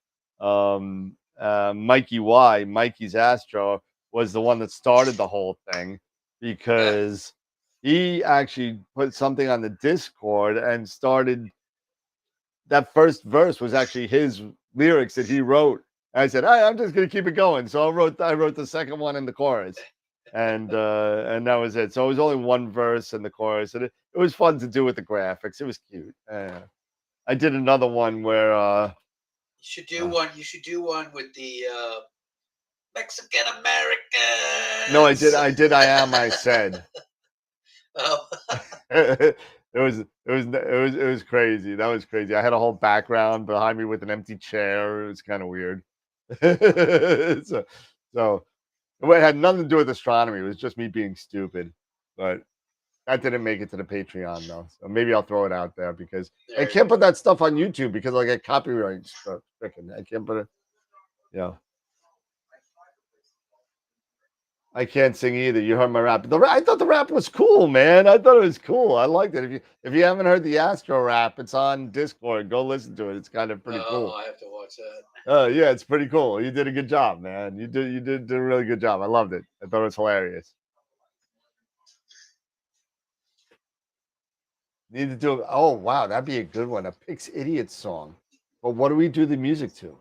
Mikey's Astro was the one that started the whole thing because he actually put something on the Discord and started that first verse was actually his lyrics that he wrote. I said, I'm just gonna keep it going. So I wrote the second one in the chorus. And that was it. So it was only one verse in the chorus, and it was fun to do with the graphics. It was cute. I did another one where You should do one. You should do one with the Mexican Americans. no, I am I said. Oh. It was crazy. That was crazy. I had a whole background behind me with an empty chair. It was kind of weird. So it had nothing to do with astronomy. It was just me being stupid. But that didn't make it to the Patreon though. So maybe I'll throw it out there because I can't put that stuff on YouTube because I get copyright stuff. I can't put it. I can't sing either. You heard my rap. I thought the rap was cool, man. I thought it was cool. I liked it. If you haven't heard the Astro rap, it's on Discord. Go listen to it. It's kind of pretty cool. I have to watch that. Yeah, it's pretty cool. You did a good job, man. You did a really good job. I loved it. I thought it was hilarious. Need to do. Oh wow, that'd be a good one. A Pix Idiot song. But what do we do the music to?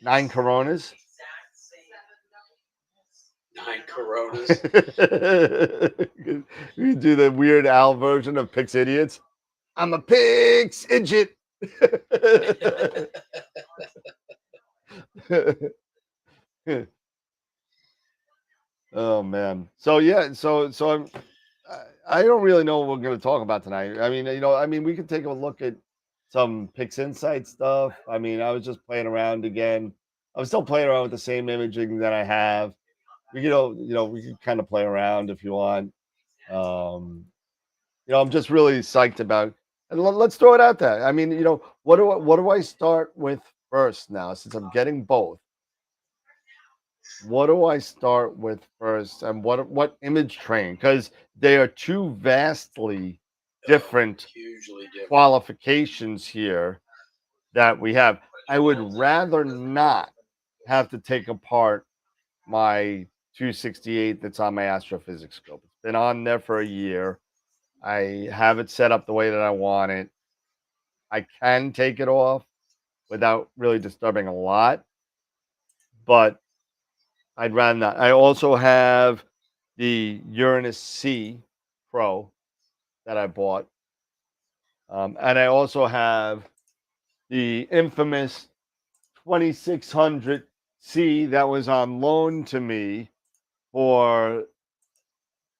9 Coronas. 9 Coronas. We do the Weird Al version of Pix Idiots. I'm a Pix Idiot. Oh man. So yeah. So I don't really know what we're going to talk about tonight. I mean, we could take a look at some Pix Insight stuff. I mean, I was just playing around again. I'm still playing around with the same imaging that I have. We we could kind of play around if you want. I'm just really psyched about. And let's throw it out there. I mean, what do I start with first now since I'm getting both? What do I start with first, and what image train? Because they are two vastly different Hugely different qualifications here that we have. I would rather not have to take apart my 268 that's on my astrophysics scope. It's been on there for a year. I have it set up the way that I want it. I can take it off without really disturbing a lot, but I'd rather not. I also have the Uranus C Pro that I bought. And I also have the infamous 2600C that was on loan to me for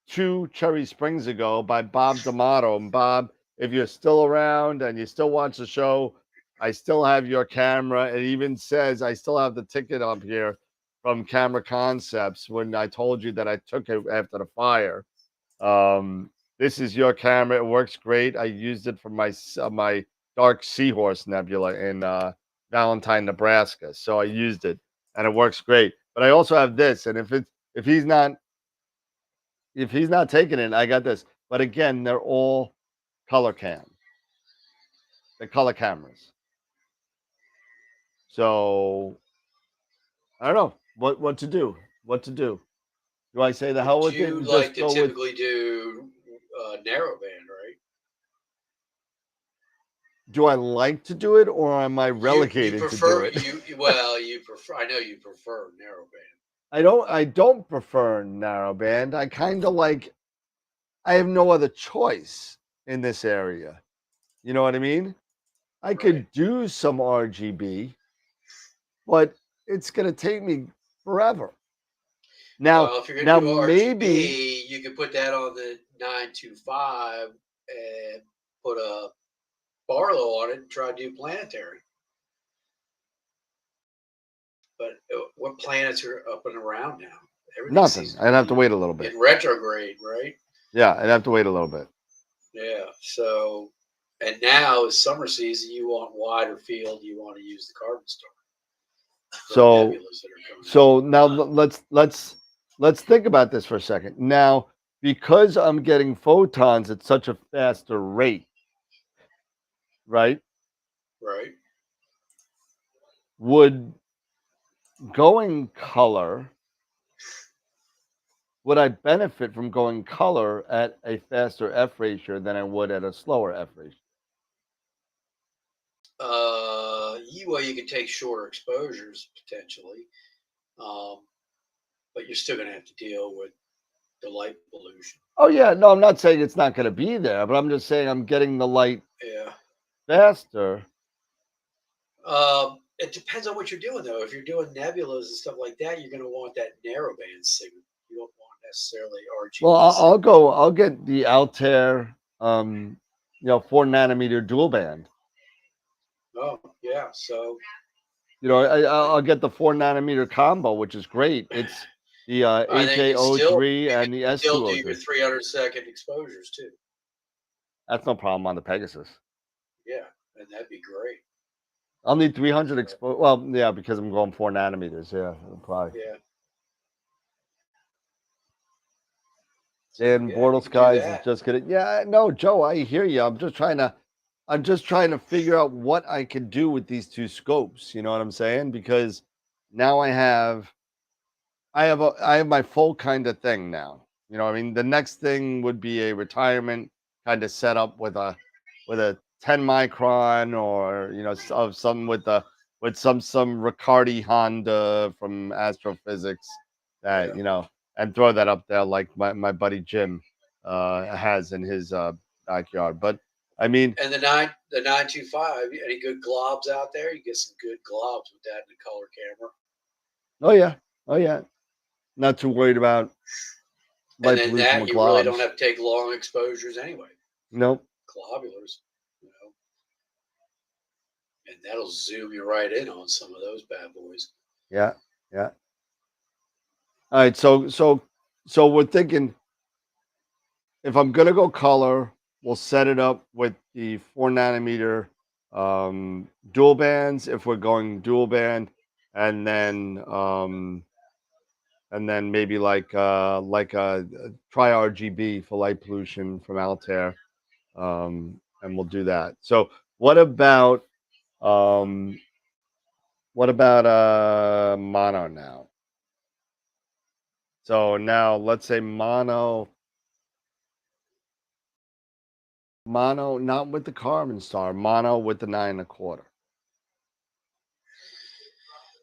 2 Cherry Springs ago by Bob D'Amato. And Bob, if you're still around and you still watch the show, I still have your camera. It even says I still have the ticket up here from Camera Concepts when I told you that I took it after the fire. This is your camera. It works great. I used it for my Dark Seahorse Nebula in Valentine, Nebraska. So I used it, and it works great. But I also have this, and if he's not taking it, I got this. But again, they're all color cam. the color cameras. So I don't know what to do. What to do? Do I say the hell But with it you and like just to go with? typically do narrowband, right? Do I like to do it, or am I You relegated to do prefer it? you prefer. I know you prefer narrowband. I don't prefer narrowband. I kind of like. I have no other choice in this area. You know what I mean? I Right. could do some RGB, but it's gonna take me forever. Now, Well, if you're going to now do maybe RGB, you could put that on the 925 and put a Barlow on it and try to do planetary. But what planets are up and around now? Everything nothing. seems to I'd have to be wait a little bit. in retrograde, right? Yeah, I'd have to wait a little bit. Yeah. So, and now is summer season. You want wider field. You want to use the carbon storm for the So nebulas that are coming up. so now let's think about this for a second. Now, because I'm getting photons at such a faster rate, right? Right. Would going color would I benefit from going color at a faster F ratio than I would at a slower F ratio? Well, you can take shorter exposures potentially, but you're still going to have to deal with the light pollution. Oh yeah, no, I'm not saying it's not going to be there, but I'm just saying I'm getting the light Yeah. faster. It depends on what you're doing, though. If you're doing nebulas and stuff like that, you're going to want that narrowband signal. You don't want necessarily Well, RGB signal. I'll get the Altair, 4 nanometer dual band. Oh, yeah. So I'll get the 4 nanometer combo, which is great. It's the I think HA03 you and can the still do your S203. 300-second exposures too. That's no problem on the Pegasus. Yeah, and that'd be great. I'll need 300 expo. Well, yeah, because I'm going 4 nanometers. Yeah, probably. Yeah. So And yeah, Bortle you can do Skies is that. just gonna. Yeah, no, Joe, I hear you. I'm just trying to figure out what I can do with these two scopes. You know what I'm saying? Because now I have my full kind of thing now. You know, I mean, the next thing would be a retirement kind of setup with a 10 micron, or of some with some Riccardi Honda from Astrophysics that Yeah. and throw that up there like my buddy Jim has in his backyard. But I mean, And the 925, any good globs out there? You get some good globs with that in the color camera. oh yeah, oh yeah, not too worried about And light then pollution that with you really don't globs. have to take long exposures anyway. Nope. Globulars, and that'll zoom you right in on some of those bad boys. Yeah, yeah. All right, so we're thinking if I'm gonna go color, we'll set it up with the 4 nanometer dual bands if we're going dual band, and then maybe try RGB for light pollution from Altair, and we'll do that. So um what about mono now? So now let's say mono, not with the carbon star, mono with the 9 1/4.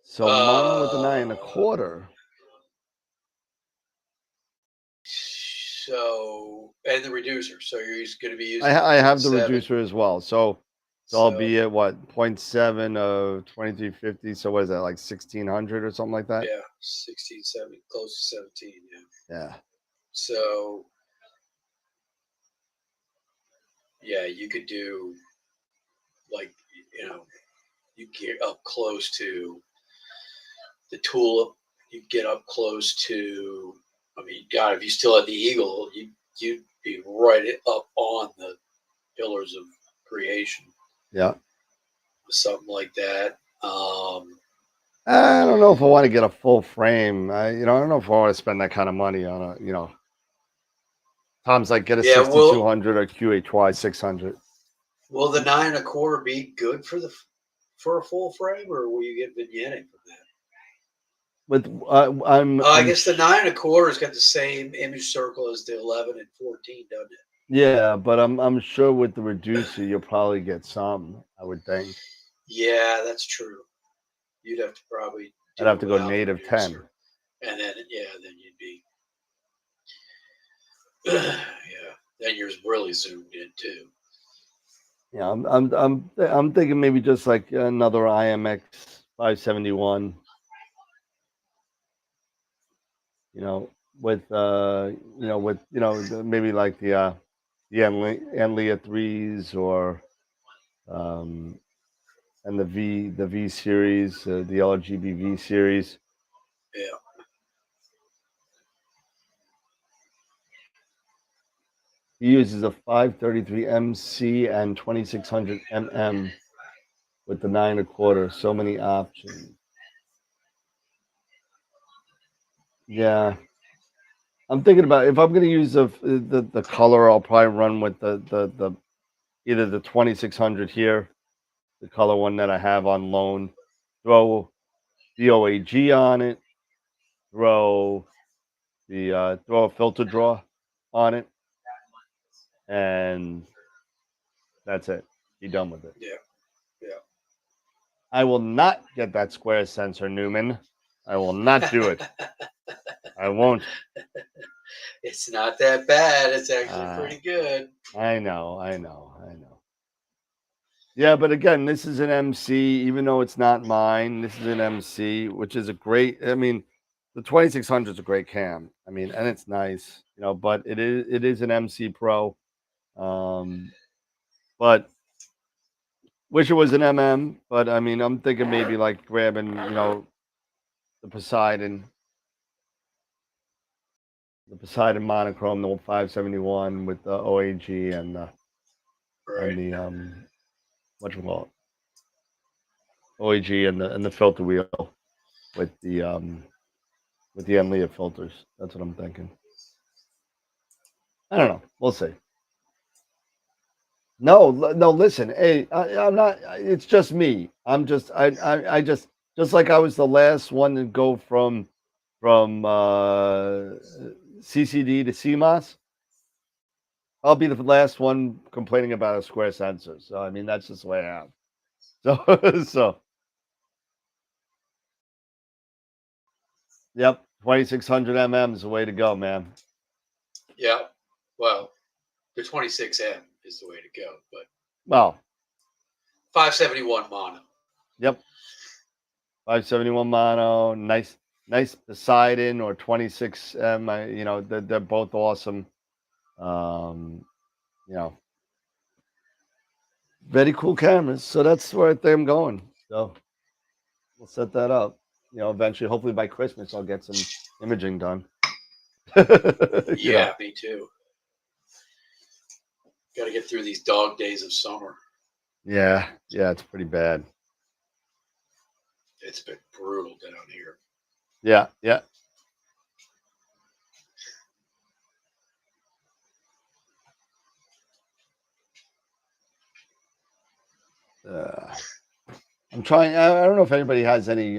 So mono with the 9 1/4. So and the reducer. So you're going to be using I have the 0.7. reducer as well. So I'll So be at what 0.7 of 2350. So what is that, like 1600 or something like that? yeah, 16, 17, close to 17. Yeah. Yeah. So yeah, you could do like you get up close to the tulip. You get up close to. I mean, God, if you still had the eagle, you'd be right up on the pillars of creation. Yeah. Something like that. I don't know if I want to get a full frame. I don't know if I want to spend that kind of money on Tom's like get a Yeah, well, 6200 or QHY 600. Will the 9 1/4 be good for a full frame, or will you get vignetting from that? With I guess the 9 1/4's got the same image circle as the 11 and 14, doesn't it? yeah, but I'm sure with the reducer you'll probably get some. I would think. Yeah, that's true. You'd have to probably I'd do have it to go without the native 10. reducer. And then then you'd be yeah. Then you're really zoomed in too. Yeah, I'm thinking maybe just like another IMX 571. You know, with maybe like the Enlia threes or um and the V series, the LGB V series. Yeah. He uses a 533 MC and 2600 MM with the 9 1/4. So many options. Yeah, I'm thinking about if I'm going to use the color, I'll probably run with the either the 2600 here, the color one that I have on loan. Throw the OAG on it. Throw throw a filter draw on it, and that's it. Be done with it. Yeah. Yeah. I will not get that square sensor, Newman. I will not do it. I won't. It's not that bad. It's actually Uh, pretty good. I know. Yeah, but again, this is an MC, even though it's not mine. This is an MC, which is a great. I mean, the 2600 is a great cam. I mean, and it's nice, but it is an MC Pro. But wish it was an MM. But I mean, I'm thinking maybe like grabbing, the Poseidon monochrome, the 571 with the OAG and Right. the whatchamacallit, OAG and the filter wheel with the Enlia filters. That's what I'm thinking. I don't know. We'll see. No, no. Listen, hey, I'm not. It's just me. I just like I was the last one to go from CCD to CMOS. I'll be the last one complaining about a square sensor. So I mean, that's just the way I am. So yep, 2600 mm is the way to go, man. Yeah. Well, the 26M is the way to go, but Well, 571 mono. yep, 571 mono, nice Poseidon or 26M. They're both awesome. Um, you know, very cool cameras. So that's where I think I'm going. So we'll set that up. Eventually, hopefully by Christmas, I'll get some imaging done. Yeah, me too. Got to get through these dog days of summer. Yeah, it's pretty bad. It's been brutal down here. Yeah. I'm trying. I don't know if anybody has any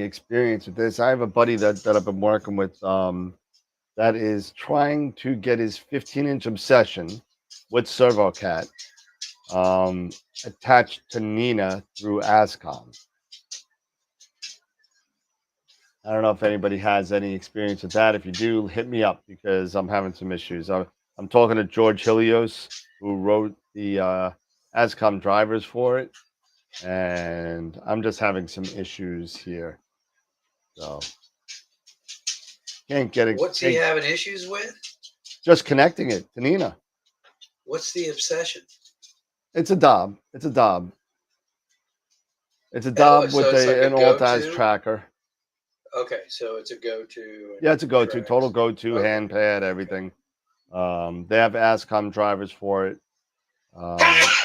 experience with this. I have a buddy that I've been working with that is trying to get his 15-inch obsession with ServoCat attached to Nina through ASCOM. I don't know if anybody has any experience with that. If you do, hit me up because I'm having some issues. I'm talking to George Helios, who wrote the ASCOM drivers for it, and I'm just having some issues here. So can't get it. What's he having issues with? Just connecting it to Nina. What's the obsession? It's a Dob. It's a Dob with an Altiz tracker. Okay, so it's a go-to. Yeah, it's a go-to. Total go-to, hand pad, everything. They have ASCOM drivers for it.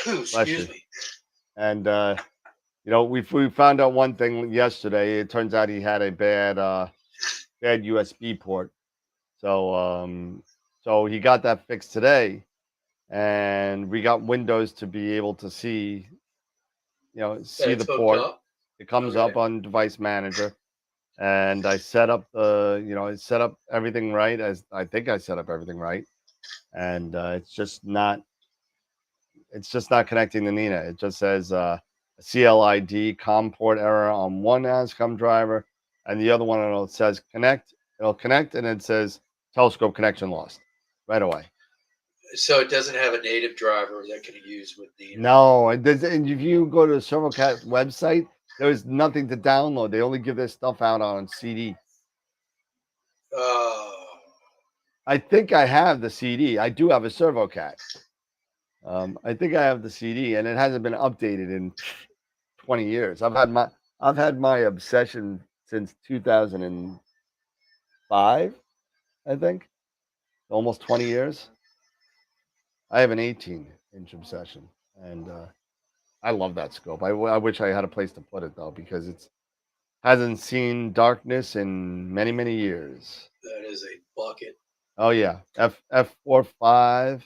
Excuse me. And we found out one thing yesterday. It turns out he had a bad USB port. So he got that fixed today, and we got windows to be able to see, see It's the hooked port. up. It comes Okay. up on Device Manager, and I set up I set up everything right. As I think I set up everything right, and it's just not connecting to Nina. It just says CLID COM port error on one ASCOM driver, and the other one it says connect. It'll connect, and it says telescope connection lost right away. So it doesn't have a native driver that can use with the. No, and if you go to the Servocat website, there's nothing to download. They only give this stuff out on CD. I think I have the CD. I do have a Servocat. I think I have the CD, and it hasn't been updated in 20 years. I've had my obsession since 2005, I think. Almost 20 years. I have an 18-inch obsession, and I love that scope. I wish I had a place to put it though, because it's hasn't seen darkness in many, many years. That is a bucket. Oh yeah, f4.5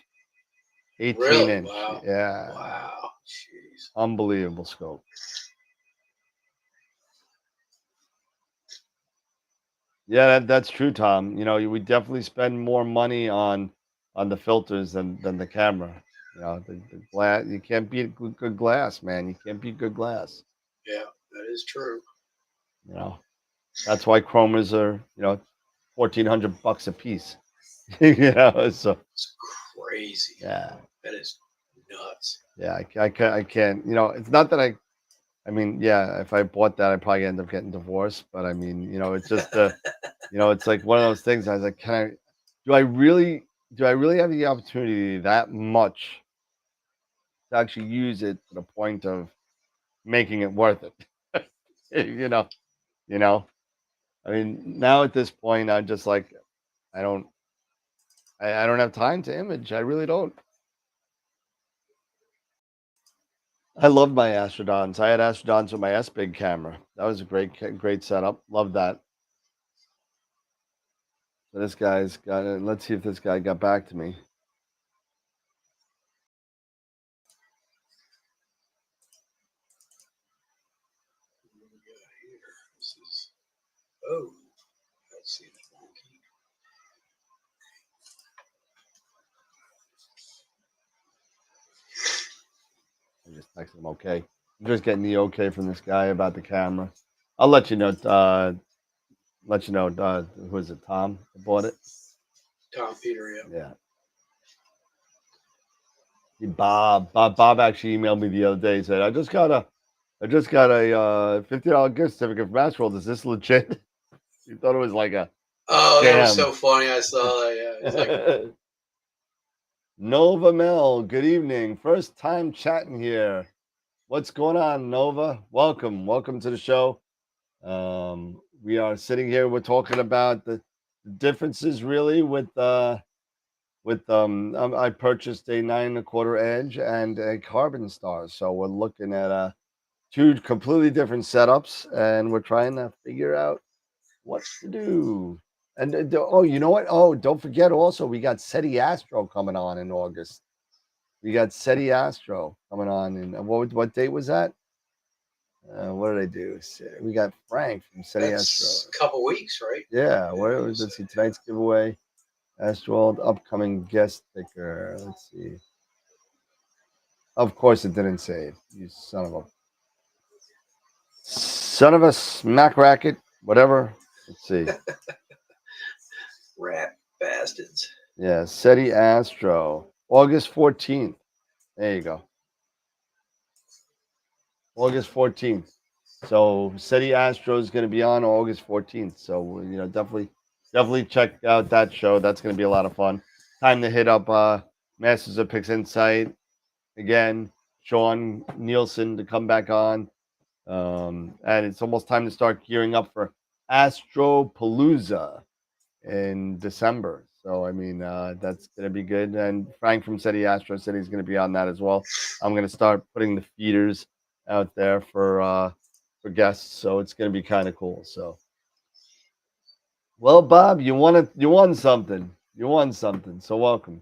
18 Really? inch. Wow. Yeah. Wow. Jeez. Unbelievable scope. Yeah, that's true, Tom. We definitely spend more money on the filters than the camera. The glass, you can't beat good glass, man. You can't beat good glass. Yeah, that is true. That's why chromas are, $1,400 a piece. So It's crazy. yeah, That is nuts. yeah, I can't. It's not that I mean, yeah, if I bought that, I'd probably end up getting divorced. But I mean, it's just it's like one of those things. I was like, do I really have the opportunity that much to actually use it to the point of making it worth it? you know, you know. I mean, now at this point, I'm just like, I don't, I don't have time to image. I really don't. I loved my Astrodons. I had Astrodons with my S-Big camera. That was a great setup. Love that. So this guy's got it. Let's see if this guy got back to me. This is, oh, let's see. I just texted him okay. I'm just getting the okay from this guy about the camera. I'll let you know. Who is it? Tom that bought it. Tom Peter, yeah. Yeah. Bob actually emailed me the other day. He said, I just got a $50 gift certificate from AstroWorld. Is this legit? He thought it was like a That was scam. so funny. I saw that. Yeah, it's like Nova Mel, good evening. First time chatting here. What's going on, Nova? Welcome to the show. We are sitting here. We're talking about the differences really with I purchased a 9 1/4 Edge and a Carbon Star, so we're looking at two completely different setups, and we're trying to figure out what to do. And you know what? Oh, don't forget also, we got SETI Astro coming on in August. We got SETI Astro coming on, and what date was that? What did I do? We got Frank from SETI Astro. that's a couple weeks, right? Yeah, let's see tonight's giveaway. AstroWorld upcoming guest sticker. Let's see. Of course, it didn't save. You son of a smack racket. Whatever. Let's see. Rat bastards. Yeah, SETI Astro, August 14th. There you go. August 14th. So SETI Astro is going to be on August 14th. So definitely check out that show. That's going to be a lot of fun. Time to hit up Masters of Pix Insight again. Sean Nielsen to come back on. And it's almost time to start gearing up for Astropalooza in December. So, I mean, that's going to be good. And Frank from SETI Astro said he's going to be on that as well. I'm going to start putting the feeders out there for guests. So it's going to be kind of cool. So, well, Bob, you won something. You won something. So welcome.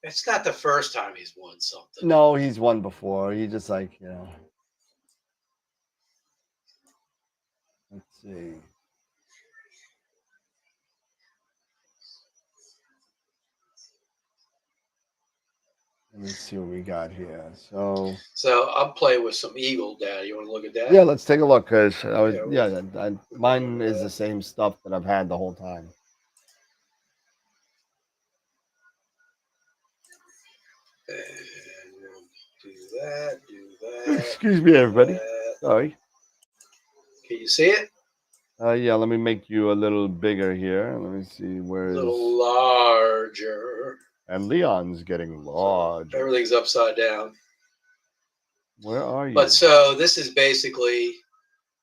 It's not the first time he's won something. No, he's won before. He just like, let's see. Let me see what we got here. So I'm playing with some Eagle data. You want to look at that? yeah, let's take a look because I was Yeah, mine is the same stuff that I've had the whole time. And we'll do that, do that. Excuse me, everybody. That. Sorry. Can you see it? Yeah, let me make you a little bigger here. Let me see A where little larger. and Leon's getting large. So everything's upside down. Where are you? But so this is basically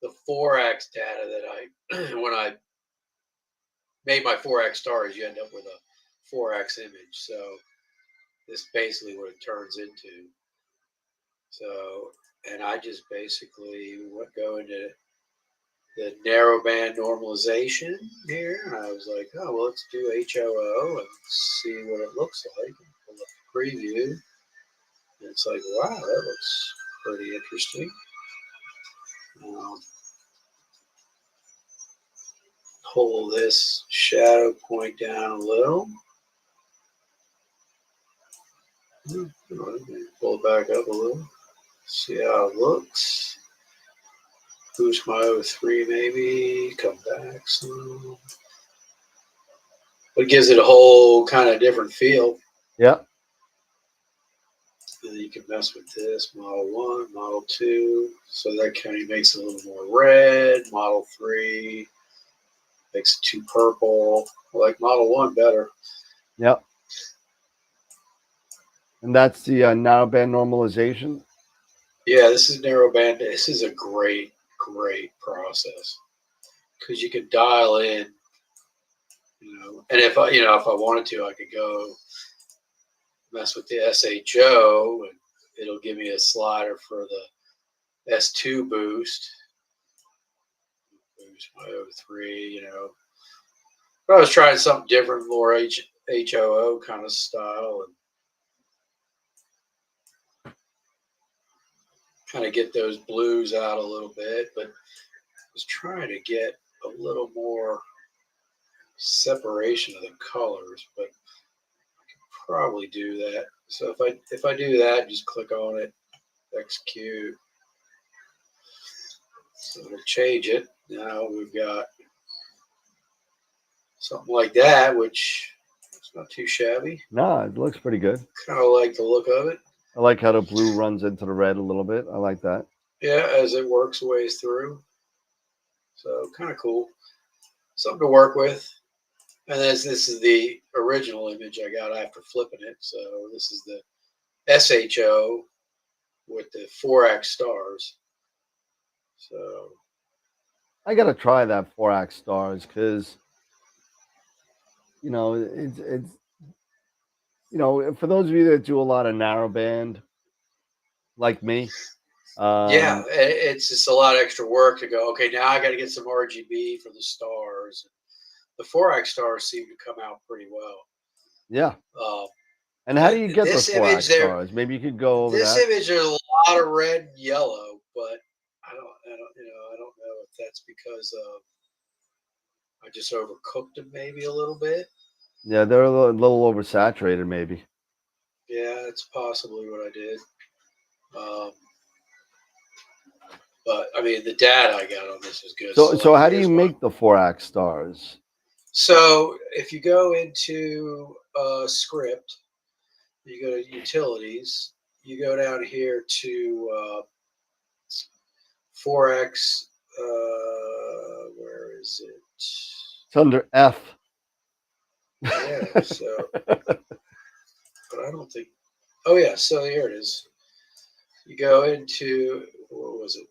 the 4x data that I, when I made my 4x stars, you end up with a 4x image. So this is basically what it turns into. So, and I just basically go into the narrowband normalization here. And I was like, oh, well, let's do HOO and see what it looks like. Pull up the preview. And it's like, wow, that looks pretty interesting. Pull this shadow point down a little. Pull it back up a little. See how it looks. Boost my O3 maybe. Come back some. It gives it a whole kind of different feel. Yeah. And then you can mess with this. Model 1, Model 2. So that kind of makes it a little more red. Model 3 makes it too purple. I like Model 1 better. Yep. And that's the narrowband normalization. Yeah, this is narrowband. This is a great process because you can dial in, and if I wanted to, I could go mess with the SHO and it'll give me a slider for the S2 boost my O3, But I was trying something different, more HOO kind of style, and kind of get those blues out a little bit, but I was trying to get a little more separation of the colors, but I could probably do that. So if I do that, just click on it, execute. So it'll change it. Now we've got something like that, which is not too shabby. No, it looks pretty good. Kind of like the look of it. I like how the blue runs into the red a little bit. I like that. Yeah, as it works ways through. So kind of cool. Something to work with. And this is the original image I got after flipping it. So this is the SHO with the 4x stars. So I got to try that 4x stars because, it's for those of you that do a lot of narrowband, like me. yeah, it's just a lot of extra work to go, okay, now I got to get some RGB for the stars. The 4x stars seem to come out pretty well. Yeah. And how do you get the 4x stars? Maybe you could go over this image, there's a lot of red and yellow, but I don't know if that's because I just overcooked them maybe a little bit. Yeah, they're a little oversaturated, maybe. Yeah, that's possibly what I did. But I mean, the data I got on this is good. So how do you make the 4x stars? So if you go into script, you go to utilities, you go down here to 4x. Where is it? It's under F. Yeah. So, but I don't think. Oh yeah. So here it is. You go into, what was it?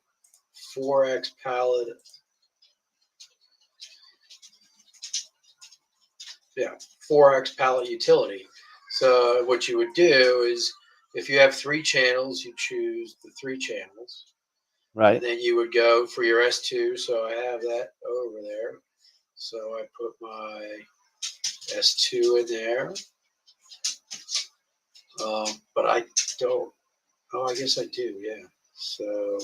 4x palette. Yeah, 4x palette utility. So what you would do is, if you have 3 channels, you choose the 3 channels. Right. And then you would go for your S2. So I have that over there. So I put my S2 in there. But I don't. Oh, I guess I do. Yeah. So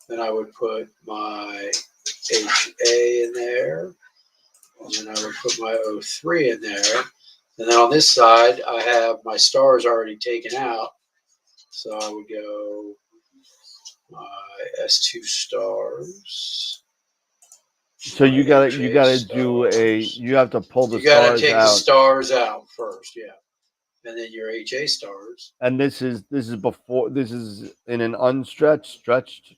then I would put my HA in there, and then I would put my O3 in there. And then on this side, I have my stars already taken out. So I would go my S2 stars. So you gotta stars. you have to pull the You got to stars take the out. stars out first, yeah, and then your HA stars. And this is before, this is in an unstretched, stretched.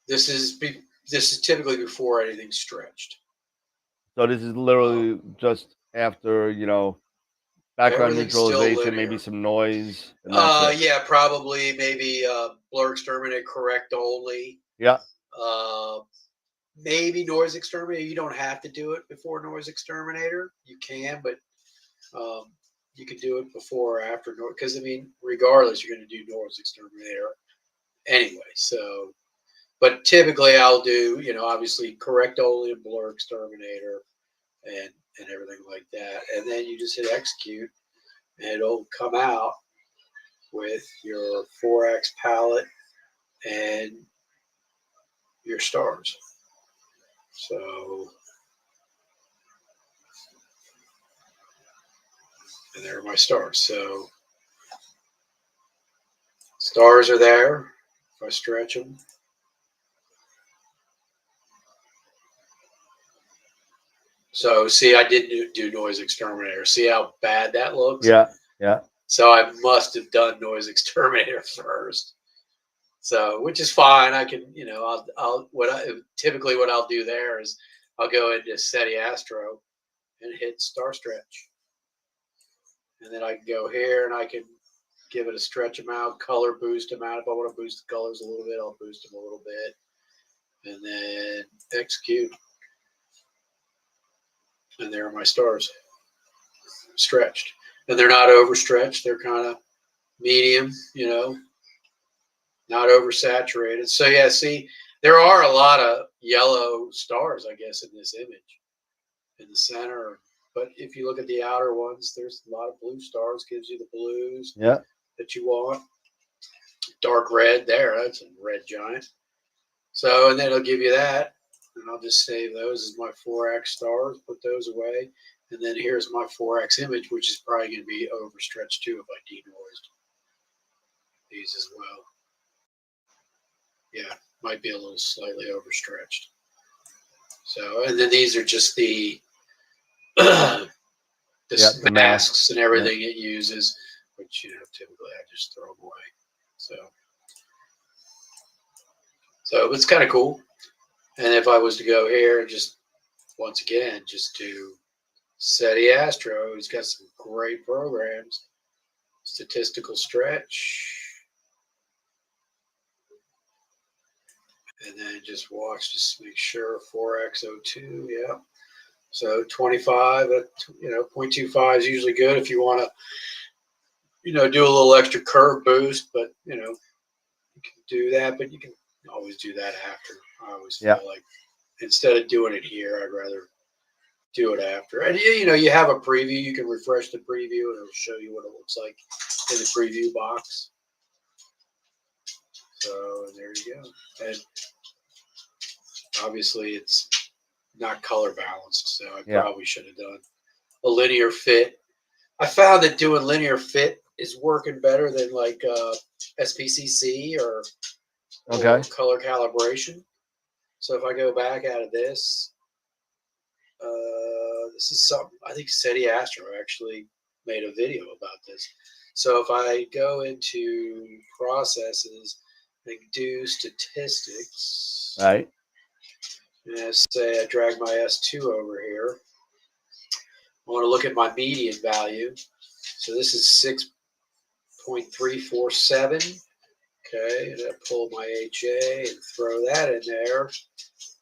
This is typically before anything's stretched. So this is literally just after, you know, background Everything's still neutralization, maybe linear. some noise. And that's it. Yeah, probably maybe blur exterminate correct only. Yeah. Maybe noise exterminator. You don't have to do it before noise exterminator. You can, but you can do it before or after noise. Because I mean, regardless, you're going to do noise exterminator anyway. So, but typically I'll do, you know, obviously correct only and blur exterminator and everything like that, and then you just hit execute, and it'll come out with your 4X palette and your stars. So, and there are my stars. So, stars are there. If I stretch them, so see, I didn't do noise exterminator. See how bad that looks? Yeah. Yeah. So I must have done noise exterminator first. So, which is fine. I can, you know, typically what I'll do there is I'll go into SETI Astro and hit star stretch. And then I can go here and I can give it a stretch amount, color boost amount. If I want to boost the colors a little bit, I'll boost them a little bit. And then execute. And there are my stars stretched. And they're not overstretched. They're kind of medium, you know, not oversaturated. So yeah, see, there are a lot of yellow stars, I guess, in this image in the center. But if you look at the outer ones, there's a lot of blue stars, gives you the blues that you want. Dark red there, that's a red giant. So, and then it'll give you that. And I'll just save those as my 4X stars, put those away. And then here's my 4X image, which is probably going to be overstretched too if I denoised these as well. Yeah, might be a little slightly overstretched. So, and then these are just the the masks and everything it uses, which, you know, typically I just throw them away. So it's kind of cool. And if I was to go here and just, once again, just do SETI Astro, he's got some great programs. Statistical stretch. And then just watch, just make sure 4X02, yeah. So 25, you know, 0.25 is usually good if you want to, you know, do a little extra curve boost, but, you know, you can do that, but you can always do that after. I always feel like instead of doing it here, I'd rather do it after. And, you know, you have a preview. You can refresh the preview, and it'll show you what it looks like in the preview box. So there you go. And obviously it's not color balanced, so I probably should have done a linear fit. I found that doing linear fit is working better than like SPCC or color calibration. So if I go back out of this, this is something, I think SETI Astro actually made a video about this. So if I go into processes and do statistics, right, and say I drag my S2 over here, I want to look at my median value. So this is 6.347. Okay, and I pull my HA and throw that in there.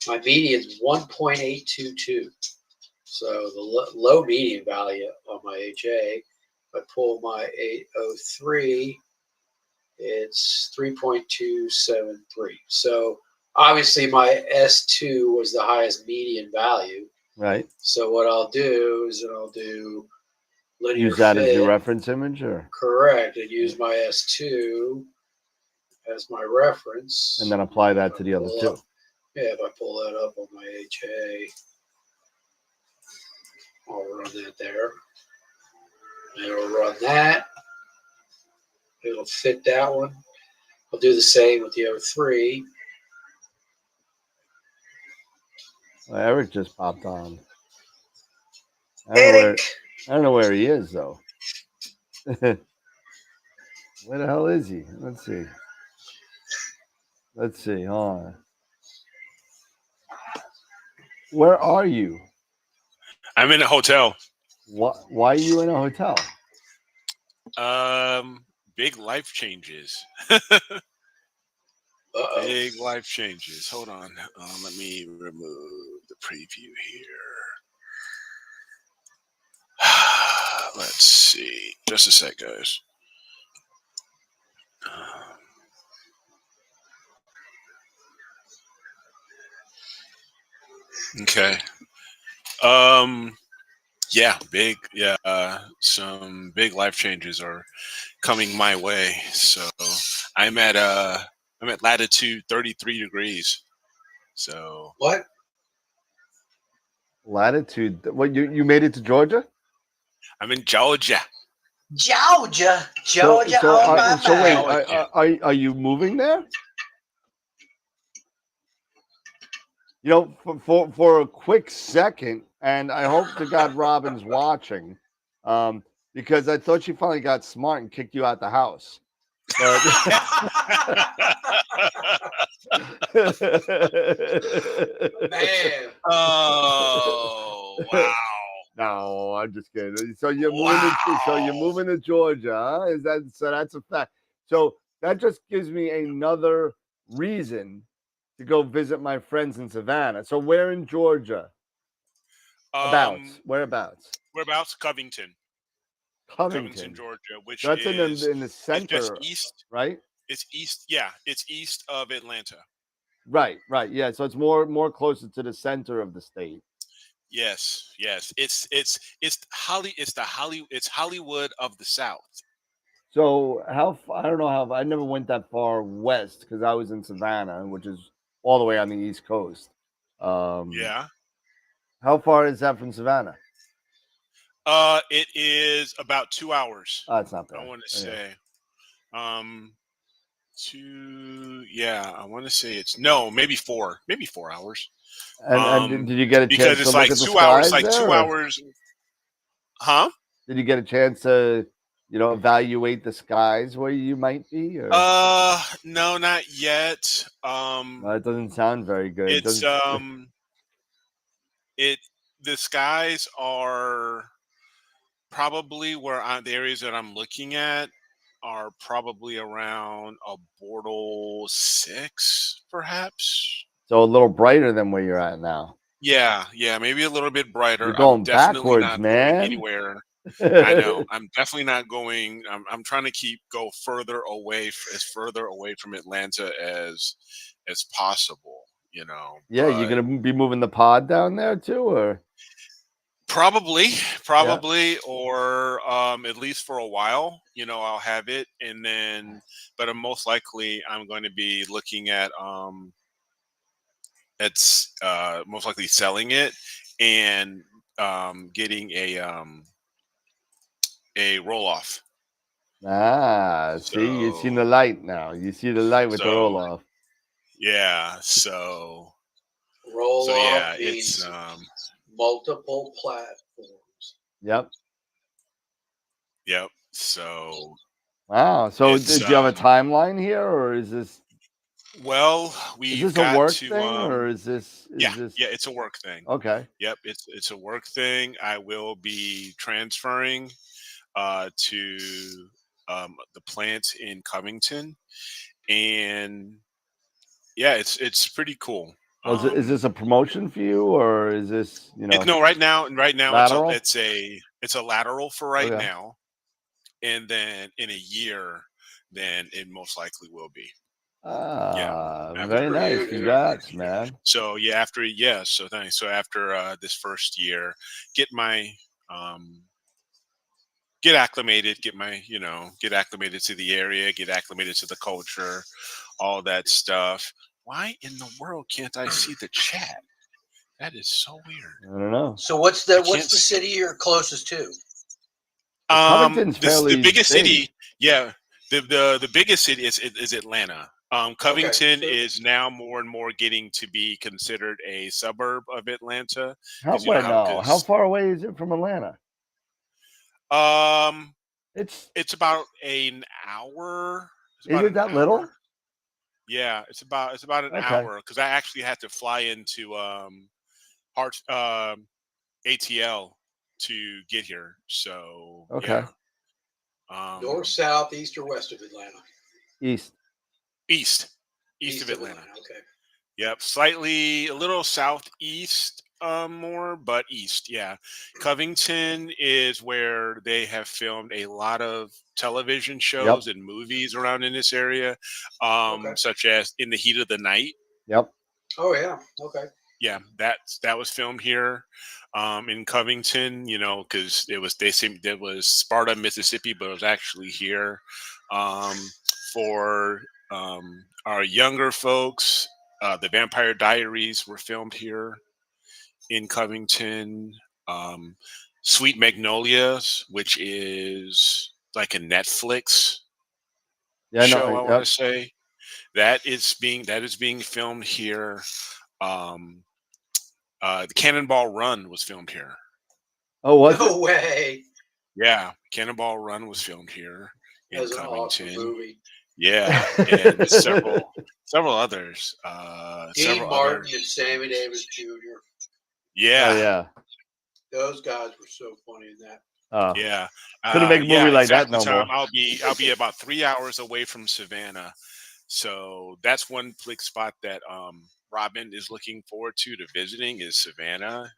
My median is 1.822. So the low median value on my HA, if I pull my 803, it's 3.273. So obviously my S2 was the highest median value. Right. So what I'll do is I'll do linear Use that as your fit. reference image, or Correct. And use my S2 as my reference. and then apply that If to I the other pull two. up- Yeah, if I pull that up on my HA, I'll run that there. It'll run that. It'll fit that one. I'll do the same with the other three. Well, Eric just popped on. Eric! I don't know where he is though. Where the hell is he? Let's see. Hold on. Where are you? I'm in a hotel. Why are you in a hotel? Big life changes. Uh-oh. Big life changes. Hold on. Let me remove the preview here. Let's see. Just a sec, guys. Okay. Yeah, some big life changes are coming my way. So I'm at latitude 33 degrees. So What? Latitude. What, you made it to Georgia? I'm in Georgia. Georgia. So Georgia so on my so wait, mind. are you moving there? You know, for a quick second, and I hope to God Robin's watching, because I thought she finally got smart and kicked you out the house. But Man. Oh wow. No, I'm just kidding. So you're moving to Georgia, huh? Is that so? That's a fact. So that just gives me another reason to go visit my friends in Savannah. So where in Georgia? Whereabouts? Whereabouts? Covington, Covington, Georgia, which that's in the it's center, just east. right? It's east. Yeah, it's east of Atlanta. Right. Yeah. So it's more closer to the center of the state. Yes. It's Hollywood of the South. So I don't know how, I never went that far west because I was in Savannah, which is all the way on the East Coast. Yeah. How far is that from Savannah? It is about 2 hours. Oh, it's not bad. I want to say, I want to say maybe 4 hours. And did you get a chance because to it's look like at the 2 hours, skies there, 2 hours. Huh? Did you get a chance to, evaluate the skies where you might be? Or? No, not yet. No, it doesn't sound very good. It's the skies are probably the areas that I'm looking at are probably around a Bortle 6, perhaps. So a little brighter than where you're at now. Yeah, maybe a little bit brighter. You're going I'm definitely backwards, not man. going anywhere. I know. I'm definitely not going. I'm trying to go further away from Atlanta as possible. Yeah, you're gonna be moving the pod down there too, or probably, or at least for a while. I'll have it, and then, but most likely I'm going to be looking at it's most likely selling it and getting a roll off. See, you've seen the light now. You see the light with the roll off. Yeah, so roll off it's multiple platforms. Yep. So wow. So do you have a timeline here, or is this? Well, is this a work thing, or is this? Yeah, it's a work thing. Okay. Yep, it's a work thing. I will be transferring to the plant in Covington, and yeah, it's pretty cool. Well, is this a promotion for you, or is this no? Right now, lateral? it's a lateral for right now, and then in a year, then it most likely will be. Very nice. Congrats, man. So so thanks. So after this first year, get my get acclimated, get acclimated to the area, get acclimated to the culture, all that stuff. Why in the world can't I see the chat? That is so weird. I don't know. So what's I the can't what's the city you're closest to? Covington's the fairly biggest big. city, yeah, the biggest city is Atlanta. Covington so- is now more and more getting to be considered a suburb of Atlanta. How 'Cause you know how far away is it from Atlanta? It's about an hour. It's Is about it an that hour. little? Yeah, it's about an Okay. hour because I actually had to fly into Hart ATL to get here. So Okay. yeah. North, south, east, or west of Atlanta? East. East of Atlanta. Okay. Yep, slightly a little southeast more, but east. Yeah, Covington is where they have filmed a lot of television shows and movies around in this area, Okay. such as In the Heat of the Night. Yep. Oh yeah. Okay. Yeah, that was filmed here in Covington. You know, because it was Sparta, Mississippi, but it was actually here for our younger folks. The Vampire Diaries were filmed here in Covington. Sweet Magnolias, which is like a Netflix show, I want to say that is being filmed here. The Cannonball Run was filmed here. Oh, was No it? way. Yeah, Cannonball Run was filmed here in That's an Covington. awesome movie. Yeah, and several others. Dean Martin and Sammy Davis Jr. Yeah. Oh yeah. Those guys were so funny in that. Oh. Yeah. Couldn't make a movie like that no more. I'll be about 3 hours away from Savannah. So that's one flick spot that Robin is looking forward to visiting is Savannah.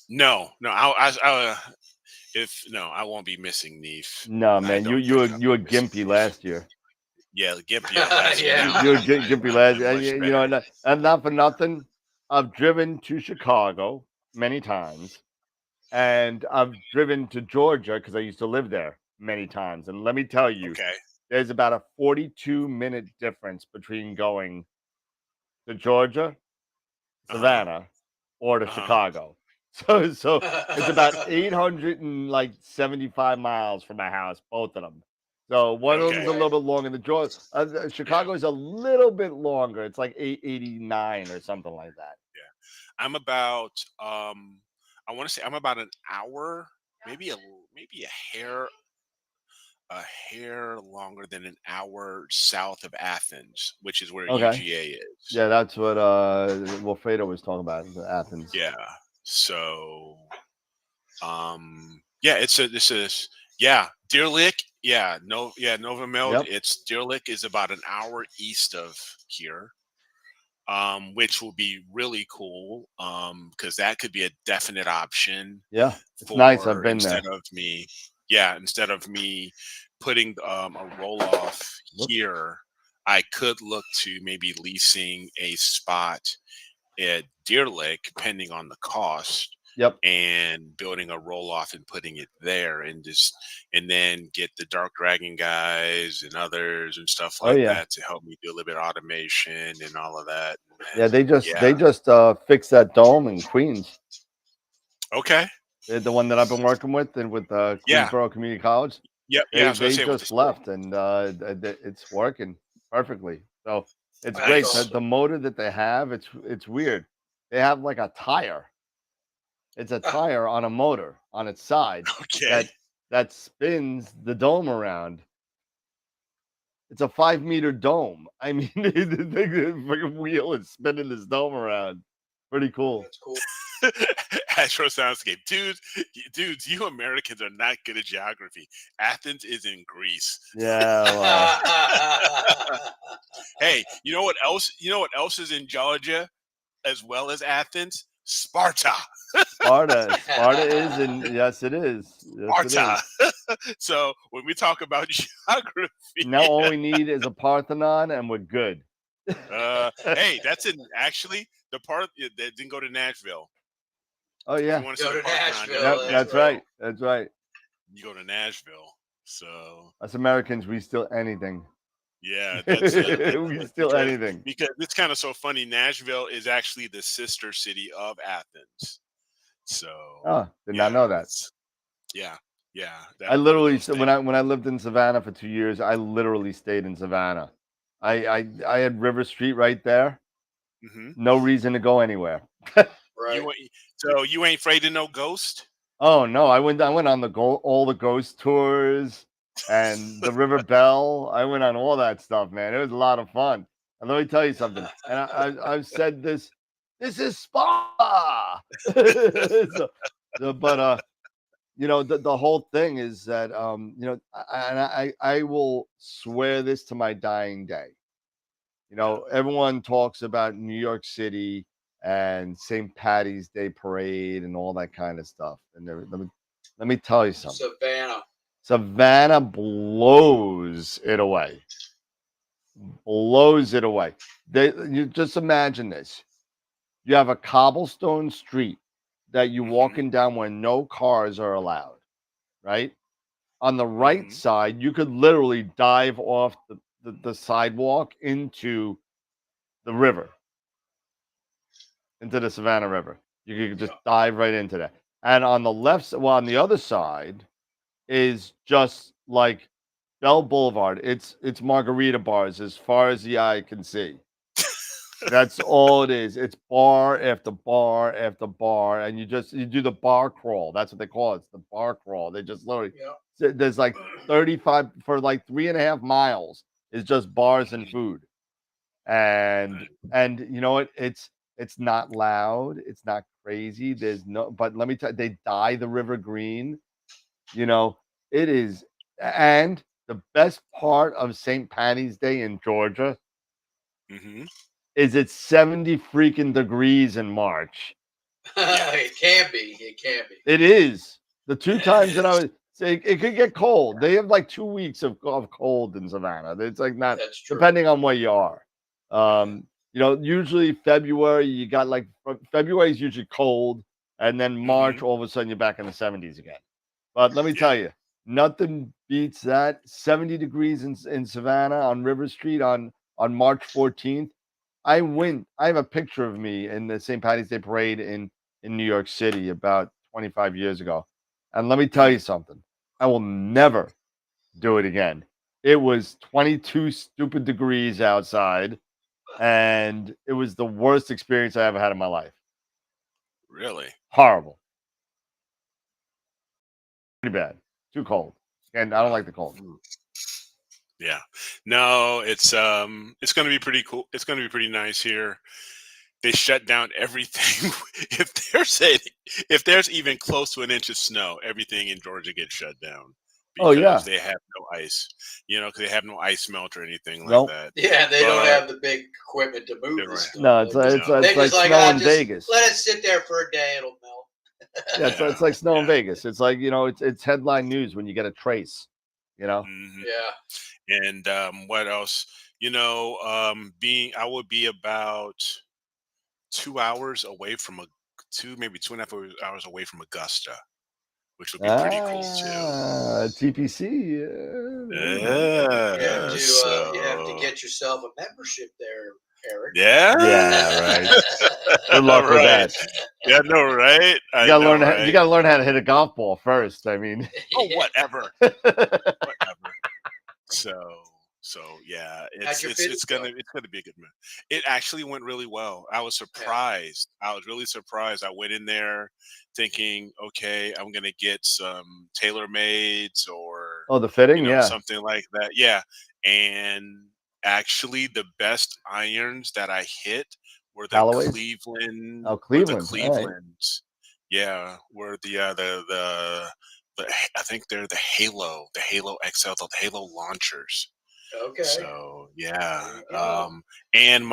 No, I won't be missing Neef. No, man, you were gimpy last year. Yeah, the gimpy last year. Yeah. You were gimpy last year. You know, and not for nothing, I've driven to Chicago many times, and I've driven to Georgia because I used to live there many times. And let me tell you, Okay. there's about a 42-minute difference between going to Georgia, Savannah, or to Chicago. So it's about 875 miles from my house, both of them. So one of them's a little bit longer than Georgia. Chicago is a little bit longer. It's like 889 or something like that. Yeah, I'm about I want to say I'm about an hour, maybe a hair longer than an hour south of Athens, which is where UGA is. Yeah, that's what Wilfredo was talking about, Athens. Yeah. So Deer Lick. Yeah, Nova Meld. It's Deer Lick is about an hour east of here. Which will be really cool. Because that could be a definite option. Yeah, it's nice. I've been instead of me putting a roll off here, I could look to maybe leasing a spot at Deer Lick, depending on the cost. Yep. And building a roll off and putting it there, and then get the Dark Dragon guys and others and stuff like that to help me do a little bit of automation and all of that. And they just fixed that dome in Queens. Okay. The one that I've been working with and with Queensboro Community College. Yep. They just left, and it's working perfectly. So it's great. The motor that they have, it's weird. They have like a tire. It's a tire on a motor on its side that spins the dome around. It's a 5-meter dome. I mean, the freaking wheel is spinning this dome around. Pretty cool. That's cool. Astro Soundscape. Dudes, you Americans are not good at geography. Athens is in Greece. Yeah. Well. Hey, you know what else? You know what else is in Georgia as well as Athens? Sparta. Sparta is, and yes, it is. Yes, Sparta. So when we talk about geography, now all we need is a Parthenon, and we're good. Hey, that's actually the part that didn't go to Nashville. Oh If you yeah. want to Go see the to Parthenon, you Nashville. go to Yep, That's that's Nashville. right. That's right. You go to Nashville. So Us Americans, we steal anything. yeah, that's We steal anything. because it's kind of so funny. Nashville is actually the sister city of Athens. So Oh, did not yeah, know that. that's yeah, yeah. I That one of literally those when things. I lived in Savannah for 2 years, I literally stayed in Savannah. I had River Street right there. Hmm. No reason to go anywhere. right. So you ain't afraid of no ghost? Oh no, I went on all the ghost tours and the River Bell. I went on all that stuff, man. It was a lot of fun. And let me tell you something. And I've said this. This is spa. But the whole thing is that I will swear this to my dying day. Everyone talks about New York City and St. Patty's Day parade and all that kind of stuff. And let me tell you something. Savannah. Savannah blows it away. Blows it away. You just imagine this. You have a cobblestone street that you Hmm. walking down where no cars are allowed, right? On the right Hmm. side, you could literally dive off the sidewalk into the river, into the Savannah River. You could just Yeah. dive right into that. And on the on the other side is just like Bell Boulevard. It's margarita bars as far as the eye can see. That's all it is. It's bar after bar after bar, and you do the bar crawl. That's what they call it. It's the bar crawl. They just literally Yeah. there's like 35 for like 3.5 miles is just bars and food. And you know what? It's not loud. It's not crazy. There's no. But let me tell you, they dye the river green. You know, it is. And the best part of St. Patty's Day in Georgia Hmm. is it's 70 freaking degrees in March. Yeah. It can be. It can be. It is. The two It times that I is. was say it could get cold. They have like 2 weeks of cold in Savannah. It's like not That's true. depending on where you are. Usually February you got like February is usually cold, and then March Hmm. all of a sudden you're back in the 70s again. But let me Yeah. tell you, nothing beats that 70 degrees in Savannah on River Street on March 14th. I have a picture of me in the St. Patty's Day parade in New York City about 25 years ago. And let me tell you something. I will never do it again. It was 22 stupid degrees outside, and it was the worst experience I ever had in my life. Really. Horrible. Pretty bad. Too cold. And I don't Wow. like the cold. Yeah. No, it's going to be pretty cool. It's going to be pretty nice here. They shut down everything. if if there's even close to an inch of snow, everything in Georgia gets shut down Oh because yeah. they have no ice. Because they have no ice melt or anything like Nope. that. Yeah, they don't But have the big equipment to move you're the right. stuff. No, it's They it's No. it's like just like, snow in just Vegas. let it sit there for a day, it'll melt. Yeah, Yeah. it's like snow in Yeah. Vegas. It's like, it's headline news when you get a trace, you know? Hmm. Yeah. And what else? I would be about 2 hours away from maybe 2.5 hours away from Augusta, which would be pretty cool too. TPC. Yeah. You have to So get yourself a membership there, Eric. yeah. Yeah, right. Good luck with Right. that. Yeah. No. Right. You I gotta know. learn. You Right. gotta learn how to hit a golf ball first. I mean, Oh, Yeah. whatever. Whatever. So yeah, How'd your fitness go? it's gonna be a good move. It actually went really well. I was Yeah. surprised. I was really surprised. I went in there thinking, okay, I'm gonna get some tailor mades or oh, the fitting, yeah. something like that. Yeah, and actually, the best irons that I hit were the Callaway's? Cleveland. Oh, Were the Cleveland. All right. Clevelands. Yeah, were the I think they're the Halo XL, the Halo launchers. Okay. So yeah, There you go. and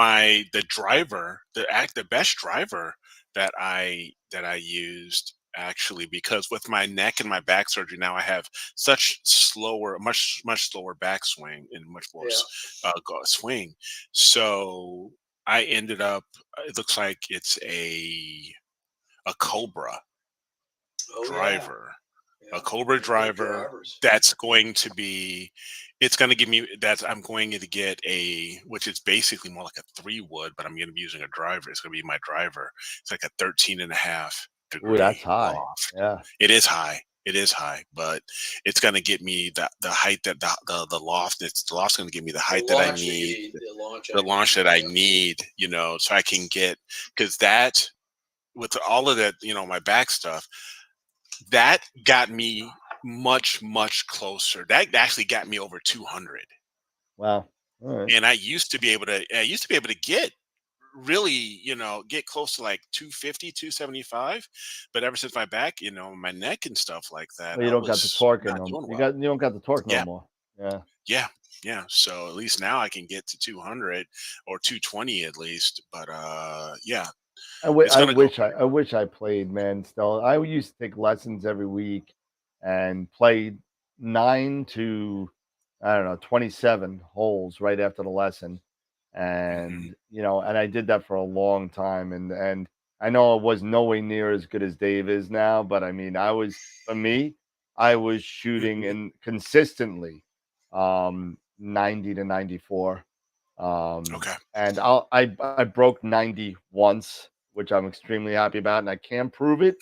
the best driver that I used actually, because with my neck and my back surgery now I have much slower backswing and much more Yeah. swing. So I ended up. It looks like it's a Cobra Oh, driver. yeah. A Cobra Good driver drivers. that's going to be, it's going to give me that. I'm going to get which is basically more like a 3-wood, but I'm going to be using a driver. It's going to be my driver. It's like a 13.5 Ooh, that's degree high. loft. Yeah. It is high. It is high, but it's going to get me the height that the loft. The loft's going to give me the height that I need. The launch that I need, so I can get, because that, with all of that, my back stuff, that got me much, much closer. That actually got me over 200. Wow. All right. And I used to be able to get really, get close to like 250, 275. But ever since my back, my neck and stuff like that, Well, you I don't got the was torque in not them. doing You well. don't got the torque no Yeah. more. Yeah. Yeah. Yeah. So at least now I can get to 200 or 220 at least. But yeah, it's gonna go. I wish I played, man. Still, I used to take lessons every week and play 9 to, I don't know, 27 holes right after the lesson, Mhm. and and I did that for a long time, and I know I was nowhere near as good as Dave is now, but I mean, for me, I was shooting Mhm. and consistently 90 to 94. Okay. And I broke 90 once, which I'm extremely happy about, and I can't prove it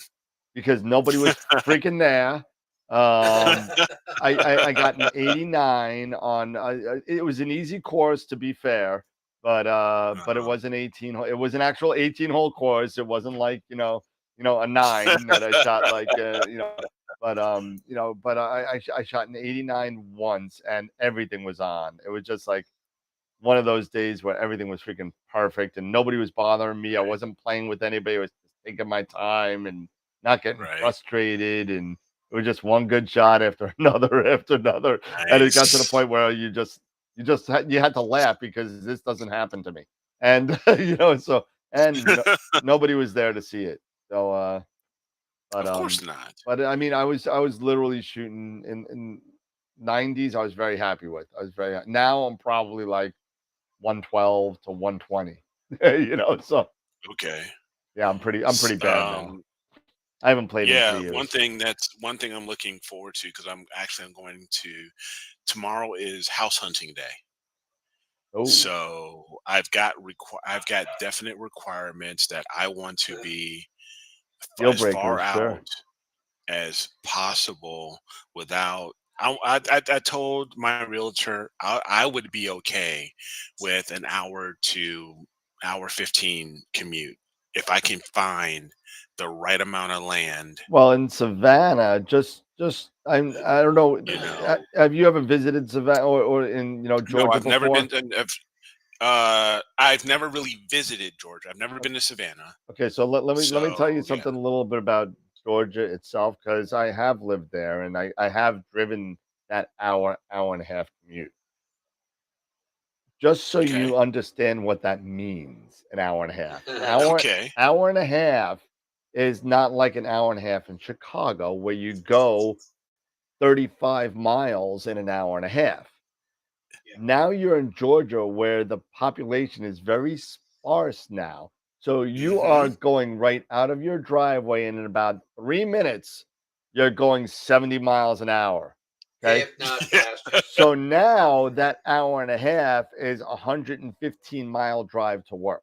because nobody was freaking there. I got an 89 on. It was an easy course, to be fair, but it Uh-huh. was an 18. It was an actual 18-hole course. It wasn't like a 9 that I shot like but I shot an 89 once, and everything was on. It was just like one of those days where everything was freaking perfect and nobody was bothering me. I Right. wasn't playing with anybody. I was just taking my time and not getting Right. frustrated. And it was just one good shot after another after another. And it got to the Nice. point where you had to laugh because this doesn't happen to me. And nobody was there to see it. So but Of course not. I mean I was literally shooting in 90s. I was very happy with. Now I'm probably like 112 to 120. So Okay. yeah, I'm pretty bad now. Um, I haven't played in yeah, 3 years. one thing I'm looking forward to, because I'm going to, tomorrow is house hunting day. Oh, So I've got definite requirements that I want to be deal as far breakers, sure. out as possible without. I told my realtor I would be okay with an hour to hour 15 commute if I can find the right amount of land. Well, in Savannah, I don't know. You know, Have you ever visited Savannah or in no, Georgia I've never been. before? I've never really visited Georgia. I've never been to Savannah. Okay, so let me tell you So yeah. something a little bit about Georgia itself because I have lived there and I have driven that hour and a half commute. Just so Okay. you understand what that means, an hour and a half. An hour Okay. hour and a half is not like an hour and a half in Chicago where you go 35 miles in an hour and a half. Yeah. Now you're in Georgia where the population is very sparse now. So you are Hmm. going right out of your driveway, and in about 3 minutes, you're going 70 miles an hour. Okay. If not Yeah. faster. So now that hour and a half is a 115-mile drive to work.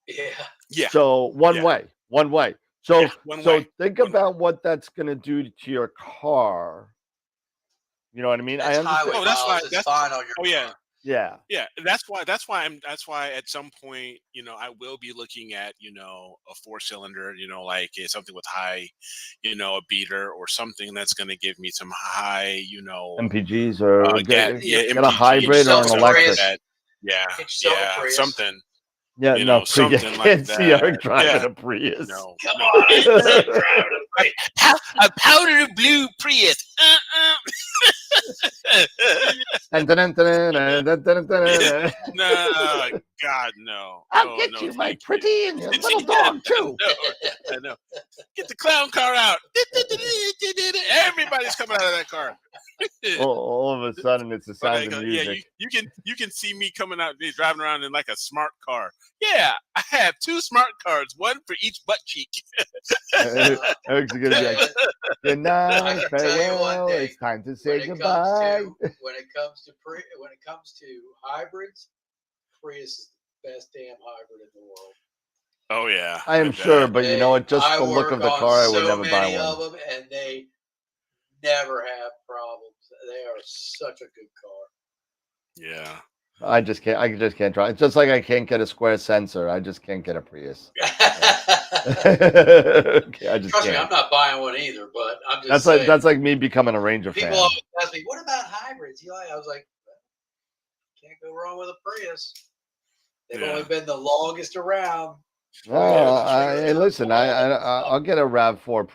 Yeah. Yeah. So one Yeah. way, one way. Yeah. So One so way. think One way. about what that's going to do to your car. You know what I mean? I That's highway understand. Oh, that's why. miles. It's That's. fine on your Oh yeah. car. Yeah. Yeah, that's why at some point, I will be looking at, a 4-cylinder, like something with high, a beater or something that's going to give me some high, MPGs or get, Yeah. get a MPG Get hybrid or yourself an a stuff like electric. Prius. that. Yeah, Get yourself a yeah, Prius. something, Yeah, no, I something like can't see that. Eric driving Yeah, a Prius. no, Come no, on, I, I see him driving a Prius. a powder blue Prius. Dun, dun, dun, dun, dun, dun, dun, dun, dun. No, God, no, I'll no, get no, you, my thank you. pretty, and your little Yeah, dog too. no, I know. Get the clown car out. Everybody's coming out of that car. All of a sudden, it's the But sound I of go, yeah, music. you can see me coming out driving around in like a smart car. Yeah, I have 2 smart cars, one for each butt cheek. Eric's gonna be like, good night, I can tell you one farewell. thing, It's time to when say it goodbye. when it comes to hybrids, Prius is the best damn hybrid in the world. Oh yeah, I am sure, but you know what? Just I the look work of the on car, I would so never buy many one. of them, and they never have problems. They are such a good car. Yeah. I just can't try. It's just like I can't get a square sensor. I just can't get a Prius. Okay, I just Trust me, can't. I'm not buying one either. But I'm just saying. That's like me becoming a Ranger People fan. always ask me, "What about hybrids?" I was like, "Can't go wrong with a Prius. They've only been the longest around." Hey, listen, I'll get a Rav4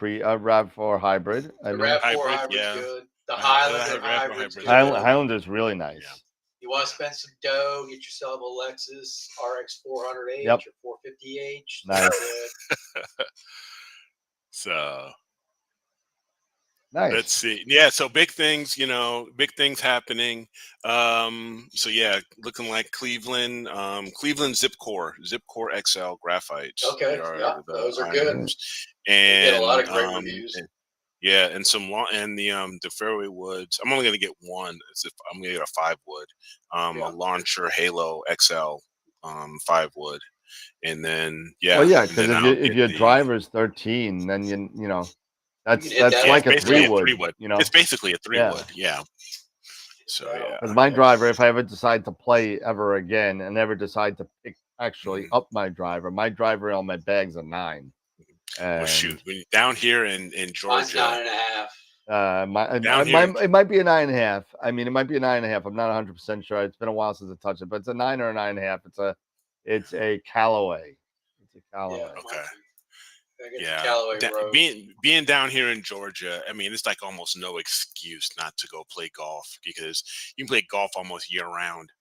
hybrid. The RAV4 hybrid's good. The Highlander hybrid's good. Highlander's really nice. Yeah. You want to spend some dough? Get yourself a Lexus RX 400H Yep. or 450H. Nice. So nice. let's see. Yeah, so big things happening. So yeah, looking like Cleveland Zipcore XL graphites. Okay, yeah, those are good. And get a lot of great reviews. Yeah, and the fairway woods. I'm only gonna get one. I'm gonna get a 5 wood, a Launcher Halo XL 5 wood, and then Well, yeah, because if your driver's 13, then you know that's like a 3 wood. You know, it's basically a 3 wood. Yeah. So yeah, because my driver, if I ever decide to play ever again and ever decide to pick up my driver on my bag's a 9. Well, shoot, down here in Georgia, 9.5. It might be a 9.5. I mean, it might be a 9.5. I'm not 100% sure. It's been a while since I touched it, but it's a 9 or a 9.5. It's a Callaway. It's a Callaway. Okay. Yeah, being down here in Georgia, I mean, it's like almost no excuse not to go play golf because you can play golf almost year round.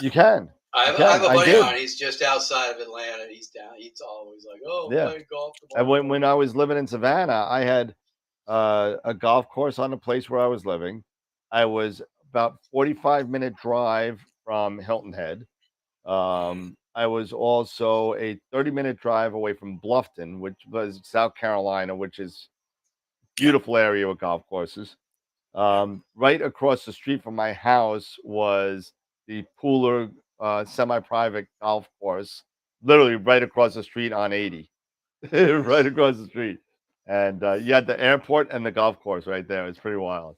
You can. I have a buddy of mine. He's just outside of Atlanta. He's down. He's always like, "Oh, playing golf tomorrow." And when I was living in Savannah, I had a golf course on the place where I was living. I was about 45-minute drive from Hilton Head. I was also a 30-minute drive away from Bluffton, which was South Carolina, which is a beautiful area with golf courses. Right across the street from my house was the Pooler semi-private golf course, literally right across the street on 80, right across the street. And you had the airport and the golf course right there. It's pretty wild.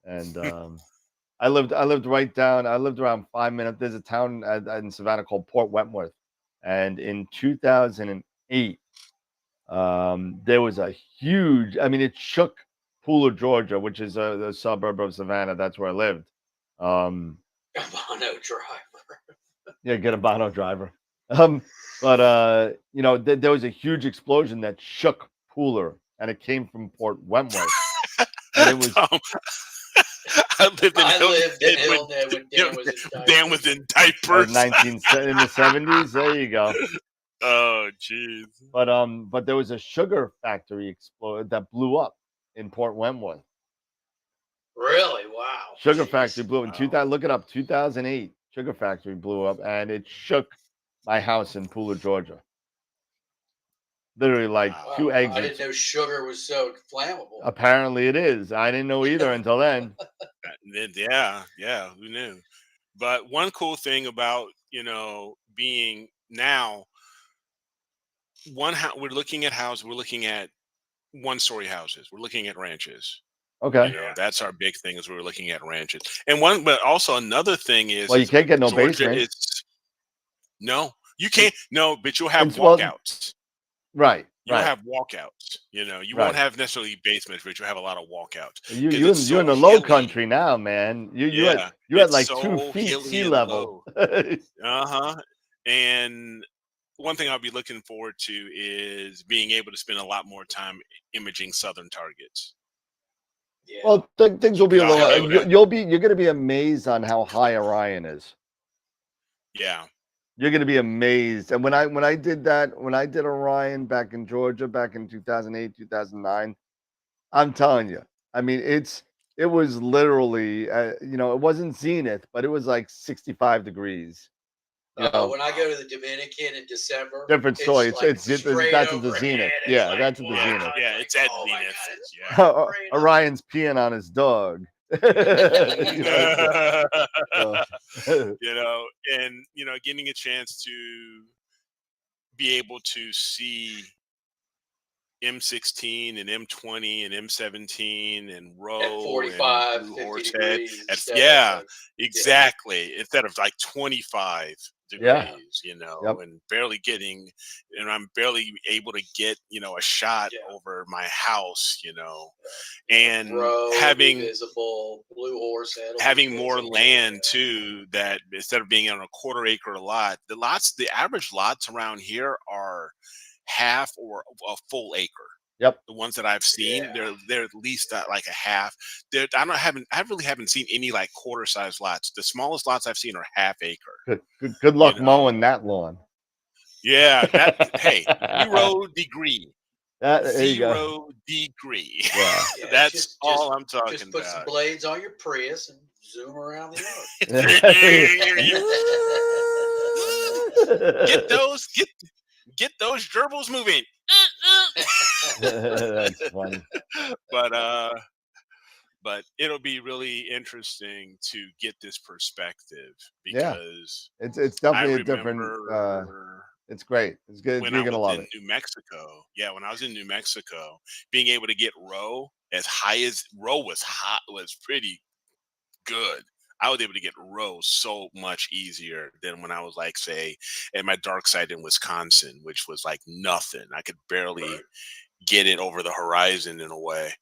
And I lived around 5 minutes. There's a town in Savannah called Port Wentworth, and in 2008, there was a huge. I mean, it shook Pooler, Georgia, which is a suburb of Savannah. That's where I lived. Bono driver. Yeah, get a Bono driver. But there was a huge explosion that shook Pooler, and it came from Port Wentworth, and it was. I lived in Hilton Head when Dan was in diapers. 19 in the 70s. There you go. Oh, jeez. But there was a sugar factory that blew up in Port Wentworth. Really? Wow. Sugar factory blew up in 2000. Look it up. 2008. Sugar factory blew up, and it shook my house in Pooler, Georgia. Literally, like 2 exits. I didn't know sugar was so flammable. Apparently, it is. I didn't know either until then. Yeah. Who knew? But one cool thing about being now. We're looking at houses. We're looking at 1-story houses. We're looking at ranches. Okay, that's our big thing is we're looking at ranches. And but also another thing is, well, you can't get no Georgia basement. No, you can't. No, but you'll have walkouts. Right. You'll have walkouts. You won't have necessarily basements, but you'll have a lot in the low country now, man. You had like 2 feet sea level. And one thing I'll be looking forward to is being able to spend a lot more time imaging southern targets. Yeah. Well, things will be a little. You're going to be amazed on how high Orion is. Yeah, you're going to be amazed. And when I did Orion back in Georgia back in 2008, 2009, I'm telling you, I mean, it was literally, it wasn't zenith, but it was like 65 degrees. You know, When I go to the Dominican in December, different story. It's like that's at straight the overhead. zenith. It's Yeah, like, that's at the wow, zenith. Yeah, like, it's at oh my zenith. God, it's Yeah. so great. Orion's peeing on his dog. You know, You know, and you know, getting a chance to be able to see M16 and M20 and M17 and At row 45, and blue 50 horsehead. degrees. At, instead of, yeah, like, exactly. Instead of like 25 Yeah. degrees, you know, Yep. and barely getting, and I'm barely able to get, you know, a shot Yeah. over my house, you know, and row, having visible, blue horsehead. having more land too, that instead of being on a quarter acre lot, the average lots around here are half or a full acre. Yep. The ones that I've seen, Yeah. they're at least like a half. I really haven't seen any like quarter size lots. The smallest lots I've seen are half acre. Good luck You know. mowing that lawn. Yeah, that hey, 0 degree. There you go. 0 degree. Yeah. Yeah, That's all I'm talking Just put some about. blades on your Prius and zoom around the yard. Get those gerbils moving. That's funny. But it'll be really interesting to get this perspective Yeah. because It's I definitely a different. remember It's great. It's good. when You're I gonna was love in it. New Mexico. Yeah, when I was in New Mexico, being able to get row as high as row was hot was pretty good. I was able to get row so much easier than when I was like, say, at my dark side in Wisconsin, which was like nothing. I could barely get it over the horizon in a way.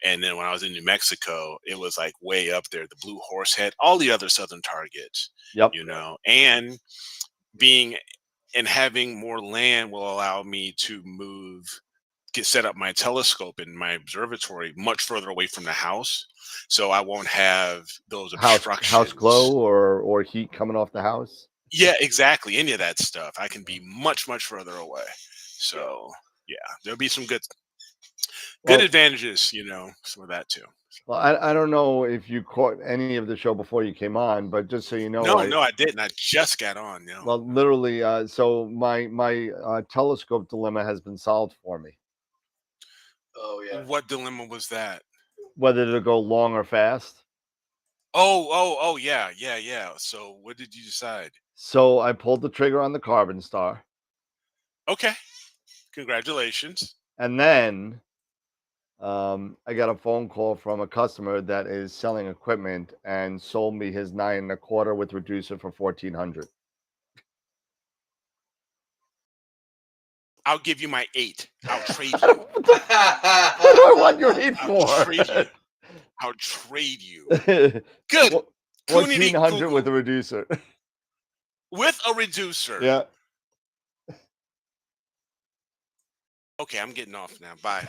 And then when I was in New Mexico, it was like way up there, the blue horsehead, all the other southern targets, Yep. you know, and having more land will allow me to set up my telescope in my observatory much further away from the house, so I won't have those obstructions. House glow or heat coming off the house. Yeah, exactly. Any of that stuff, I can be much further away. So yeah, there'll be some good advantages, you know, some of that too. Well, I don't know if you caught any of the show before you came on, but just so you know, No, I didn't. I just got on. No. Well, literally, so my telescope dilemma has been solved for me. Oh yeah. What dilemma was that? Whether to go long or fast. Oh, yeah. So what did you decide? So I pulled the trigger on the Carbon Star. Okay. Congratulations. And then I got a phone call from a customer that is selling equipment and sold me his 9 1/4 with reducer for $1,400. I'll give you my 8. I'll trade you. What do I want your 8 for? I'll trade you. Good. 1,400 with a reducer. With a reducer. Yeah. Okay, I'm getting off now. Bye.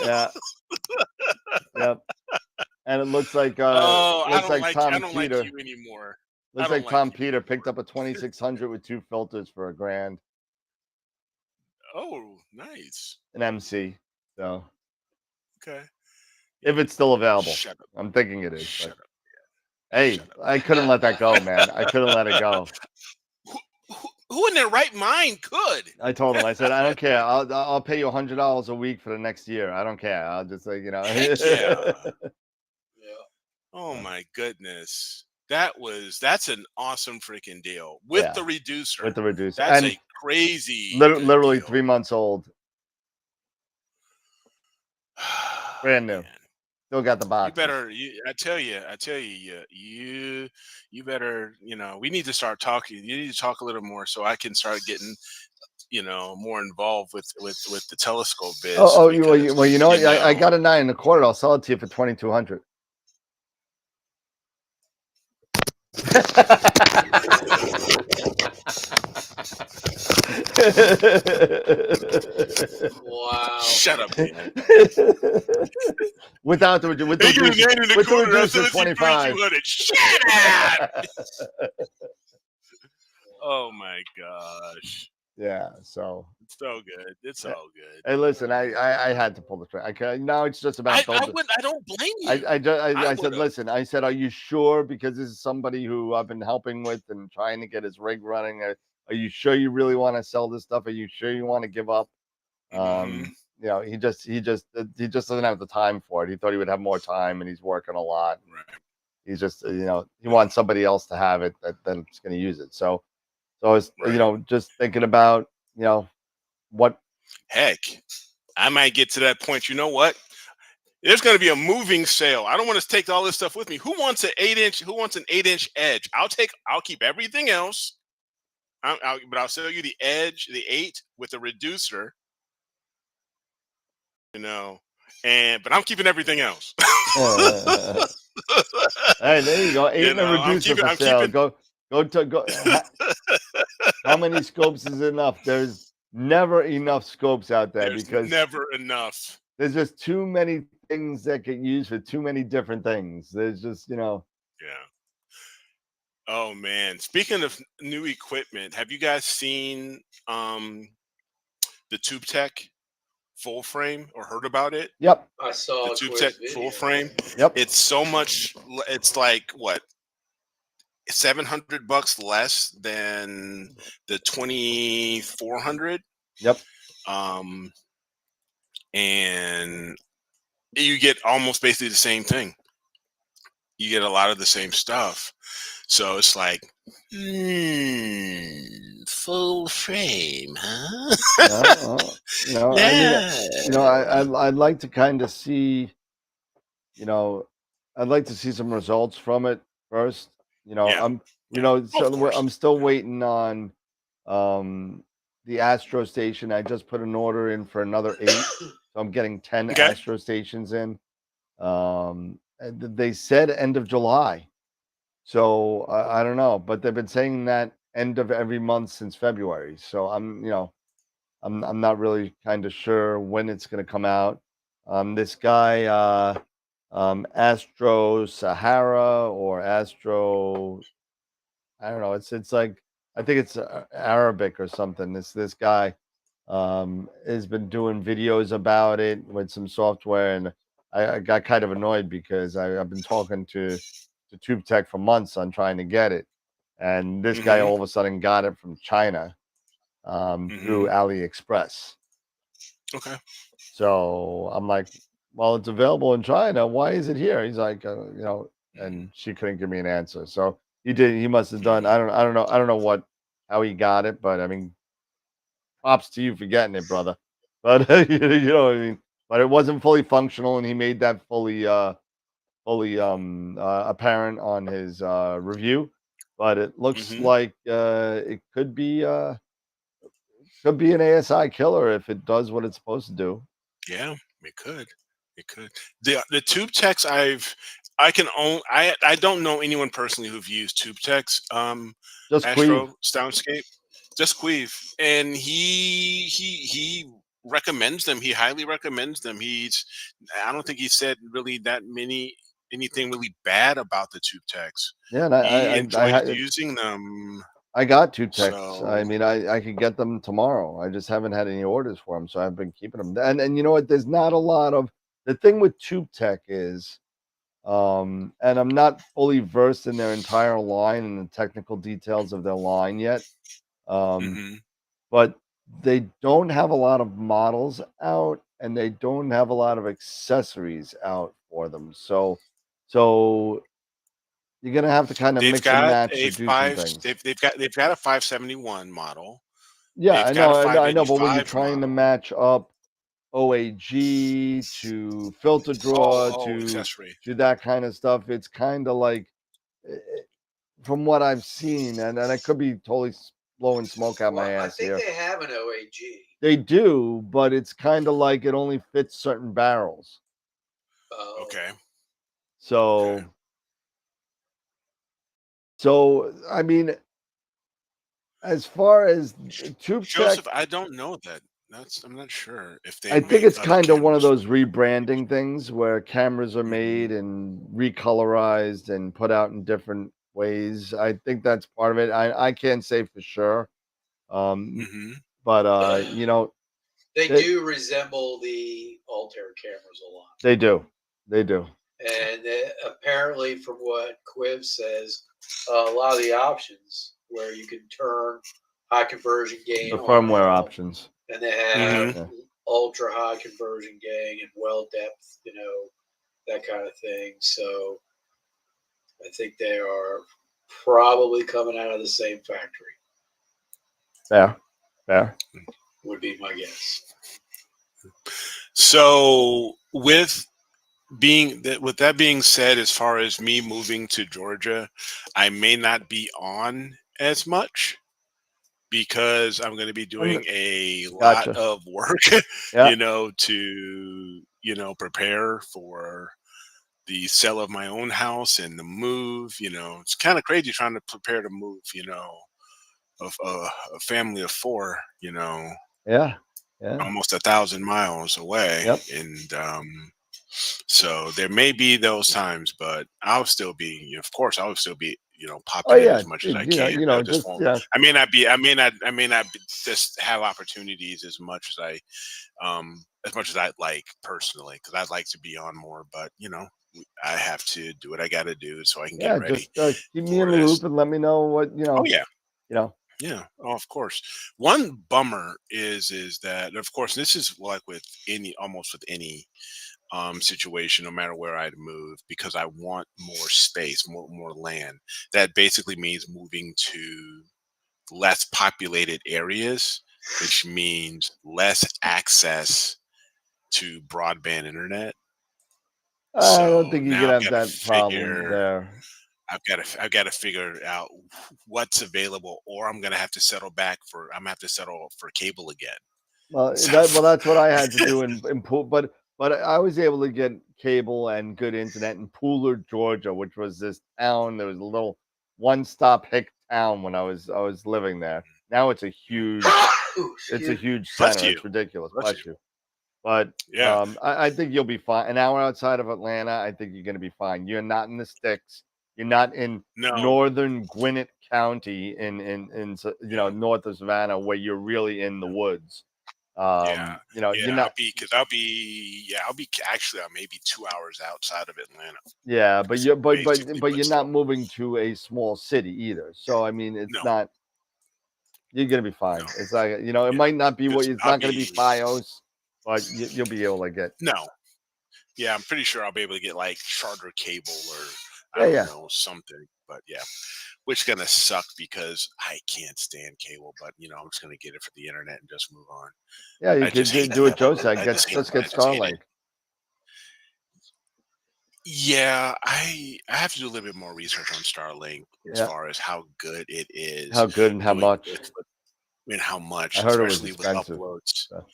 Yeah. Yep. And it looks like I don't Peter. like you anymore. Looks like Tom Peter picked up a 2600 with 2 filters for $1,000. Oh, nice. An MC. So okay. If it's still available. Shut up. I'm thinking it is. Shut up. Hey, I couldn't let that go, man. I couldn't let it go. Who in their right mind could? I told him, I said, I don't care. I'll pay you $100 a week for the next year. I don't care. I'll just like, you know. Heck yeah. Oh my goodness. That's an awesome freaking deal. With the reducer. With the reducer. That's and a crazy literally deal. 3 months old. Brand new. Man. Still got the box. I tell you, you better, you know, we need to start talking. You need to talk a little more so I can start getting, you know, more involved with the telescope biz. Well, you know what? I got a 9 1/4. I'll sell it to you for $2,200. Wow. Shut up, man. With the reducer 25. Shut up. Oh my gosh. Yeah. So It's so good. It's eh, all good. hey, listen, I had to pull the trigger. Now it's just about I don't. would. I don't blame you. I I would said, have. listen, I said, are you sure? Because this is somebody who I've been helping with and trying to get his rig running. Are you sure you really want to sell this stuff? Are you sure you want to give up? Hmm. You know, he just doesn't have the time for it. He thought he would have more time, and he's working a lot. Right. He's just, you know, he Yeah. wants somebody else to have it that's going to use it. So I was, you Right. know, just thinking about, you know, what. Heck, I might get to that point. You know what? There's going to be a moving sale. I don't want to take all this stuff with me. Who wants an 8 inch? Who wants an 8 inch edge? I'll keep everything else. But I'll sell you the edge, the 8 with a reducer. You know, but I'm keeping everything else. Hey, there you go. Eight You and a know, I'm reducer keeping. for I'm sale. keeping. Go. How many scopes is enough? There's never enough scopes out there There's because never enough. there's just too many things that get used for too many different things. There's just, you know, Yeah. Oh man. Speaking of new equipment, have you guys seen the Tube Tech full frame or heard about it? yep, I The saw a Tube Tech quiz full video. frame. yep, It's so much. It's like what, $700 less than the 2400. yep. Um, and you get almost basically the same thing. You get a lot of the same stuff. So it's like, full frame, huh? No, I mean, Yeah. you know, I'd like to kind of see, you know, I'd like to see some results from it first. You know, Yeah. you Yeah. know, Of so course. I'm still Yeah. waiting on the Astro station. I just put an order in for another 8, so I'm getting 10 Okay. Astro stations in. And they said end of July, so I don't know, but they've been saying that end of every month since February. So I'm, you know, I'm not really kind of sure when it's going to come out. This guy, Astro Sahara or Astro, I don't know. It's like I think it's Arabic or something. This guy has been doing videos about it with some software, and I got kind of annoyed because I've been talking to Tube Tech for months on trying to get it, and this guy Mm-hmm. all of a sudden got it from China through Mm-hmm. AliExpress. Okay. So I'm like, well, it's available in China. Why is it here? He's like, you know, Mm-hmm. and she couldn't give me an answer. So he did. He must have done. Mm-hmm. I don't know what how he got it, but I mean, props to you for getting it, brother. But you know what I mean. But it wasn't fully functional, and he made that fully apparent on his review. But it looks Mm-hmm. like it could be an ASI killer if it does what it's supposed to do. Yeah, it could. It could. The tube techs I can own. I don't know anyone personally who've used tube techs. Just Queeve. Astro Soundscape, just Queeve, and he recommends them. He highly recommends them. I don't think he said really that many anything really bad about the tube techs. Yeah, and He enjoys using them. I got 2 texts. I So mean, I could get them tomorrow. I just haven't had any orders for them, so I've been keeping them. And you know what? There's not a lot of the thing with Tube Tech is, and I'm not fully versed in their entire line and the technical details of their line yet. Um, hmm but they don't have a lot of models out, and they don't have a lot of accessories out for them. So you're gonna have to kind of they've mix and got match a or do some five. things. They've got a 571 model. Yeah, They've got a I know, but when you're 585 trying to model. match up OAG to filter draw Oh, accessory. to that kind of stuff, it's kind of like eh, from what I've seen, and I could be totally blowing smoke out my Well, I ass think here. they have an OAG. They do, but it's kind of like it only fits certain barrels. Oh, Okay. Okay. So, so I mean, as far as Tube Tech, Joseph, I don't know that. I'm not sure if they I think make it's other kind of one of cameras. those rebranding things where cameras are Hmm. made and recolorized and put out in different ways. I think that's part of it. I can't say for sure. Mm-hmm. But you know, They do resemble the Altair cameras a lot. They do. They do. And apparently, from what Quiv says, a lot of the options where you can turn high conversion gain The on firmware and off, options. and they have Mhm. ultra high conversion gain and well depth, that kind of thing. So I think they are probably coming out of the same factory, Fair. would be my guess. So with that being said, as far as me moving to Georgia, I may not be on as much because I'm going to be doing a lot Gotcha. of work, Yeah. to prepare for the sale of my own house and the move. It's kind of crazy trying to prepare to move. Of a family of four. Yeah. Yeah. Almost 1,000 miles away, Yep. and so there may be those times, but I'll still be, of course, I will still be, Oh popping in yeah. as much as I You know. can. You know. I just Just won't. yeah. I may not just have opportunities as much as I'd like personally, because I'd like to be on more, but I have to do what I got to do so I can get Yeah. ready Just keep me in for the this. loop and let me know what you Oh know. yeah. You know. Yeah. Oh, of course. One bummer is that, of course, this is like almost with any situation, no matter where I'd move, because I want more space, more land. That basically means moving to less populated areas, which means less access to broadband internet. I don't So think you now could have that problem there. I've got to figure out what's available, or I'm gonna have to settle for cable again. Well, So that's what I had to do in Pool, but I was able to get cable and good internet in Pooler, Georgia, which was this town. There was a little one-stop hick town when I was living there. Now it's a huge bless center. you, It's ridiculous. bless you. Bless you. But Yeah, I think you'll be fine. An hour outside of Atlanta, I think you're going to be fine. You're not in the sticks. You're not in no, northern Gwinnett County yeah. north of Savannah where you're really in the woods. Yeah, You're yeah, not. I'll be actually, I may be 2 hours outside of Atlanta. Yeah, but Is you're basically but you're what's not still moving to a small city either. So I mean, it's no, not. You're gonna be fine. no, It's like it yeah, might not be what because it's I'll not gonna be be FiOS, but you'll be able to get. no, yeah, I'm pretty sure I'll be able to get like charter cable or I Yeah, don't yeah, know something, but yeah, which gonna suck because I can't stand cable, but I'm just gonna get it for the internet and just move on. yeah. You I could just hate do what that. Joe said. I Get just hate, Just get I just hate it. Starlink. Yeah, I have to do a little bit more research on Starlink as Yeah, far as how good it is how good and how doing much. how I much, heard it was especially with expensive. uploads, So,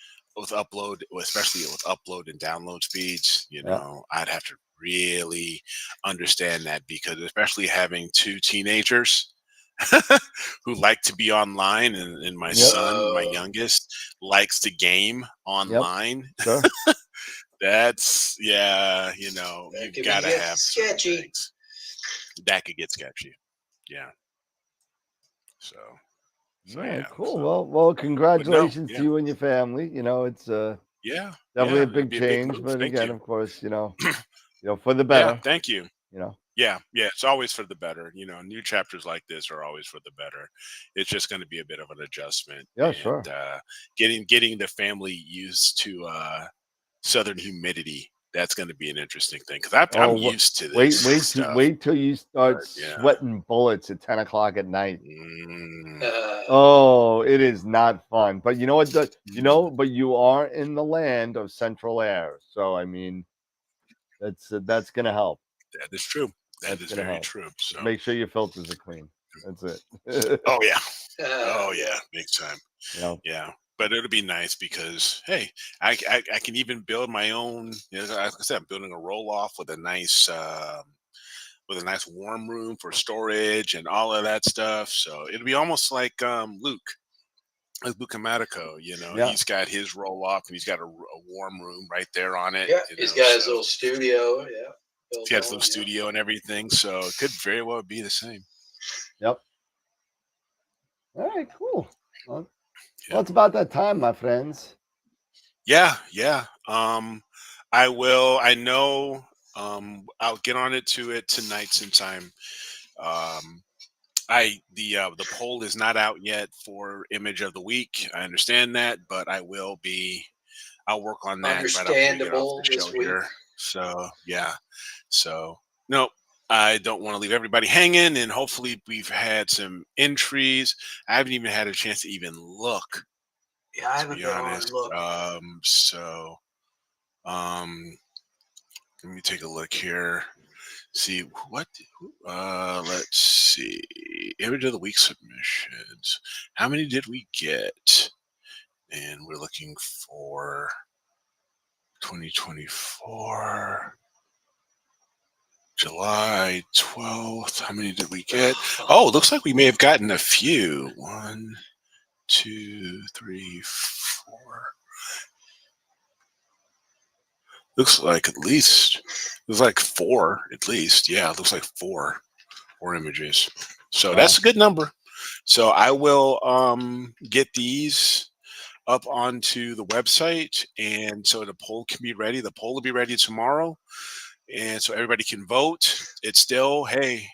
especially with upload and download speeds. yeah, I'd have to really understand that because especially having two teenagers who like to be online, and my yep, son, my youngest, likes to game yep, online. sure. That's yeah, That you've could got be to get have certain sketchy. things that could get sketchy. Yeah. So All right, yeah. cool. So Well, but no, congratulations to yeah. you and your family. It's Yeah. definitely a Yeah. It'll big be a big change, move. but Thank again, you. of course, for the Yeah. better. Thank you. You know, Yeah. Yeah. It's always for the better. New chapters like this are always for the better. It's just going to be a bit of an adjustment yeah, and sure. getting the family used to southern humidity. That's going to be an interesting thing because I'm Oh, used to this stuff. wait till you But start yeah. sweating bullets at 10 o'clock at night. Mm, Oh, it is not fun. But you know what? mm, But you are in the land of central air, so I mean, that's gonna help. that is true. That That's is gonna very help. true. Just So, make sure your filters are clean. That's it. oh yeah, oh Yeah. yeah, big time. you know. Yeah, but it'll be nice because hey, I can even build my own. Like I said, I'm building a roll off with a nice warm room for storage and all of that stuff. So it'll be almost like Luke and Matiko. Yeah. He's got his roll off and he's got a warm room right there on it. Yeah, he's got his So little studio. Yeah, he's built got his on. little Yeah. studio and everything. So it could very well be the same. Yep. All right. Cool. Well, it's about that time, my friends. Yeah. I will. I know. I'll get on it tonight sometime. The poll is not out yet for image of the week. I understand that, but I will be. I'll work on that right after we get off Understandable the show this week. here. So yeah. So no, I don't want to leave everybody hanging, and hopefully we've had some entries. I haven't even had a chance to even look. Yeah, I To haven't be been on honest. look. Let me take a look here. See what let's see. Image of the week submissions. How many did we get? And we're looking for 2024 July 12th. How many did we get? Oh, looks like we may have gotten a few. 1, 2, 3, 4. Looks like at least there's like 4 at least. Yeah, it looks like 4 images. So that's a good number. So I will get these up onto the website, and so the poll can be ready. The poll will be ready tomorrow, and so everybody can vote. It's still, hey,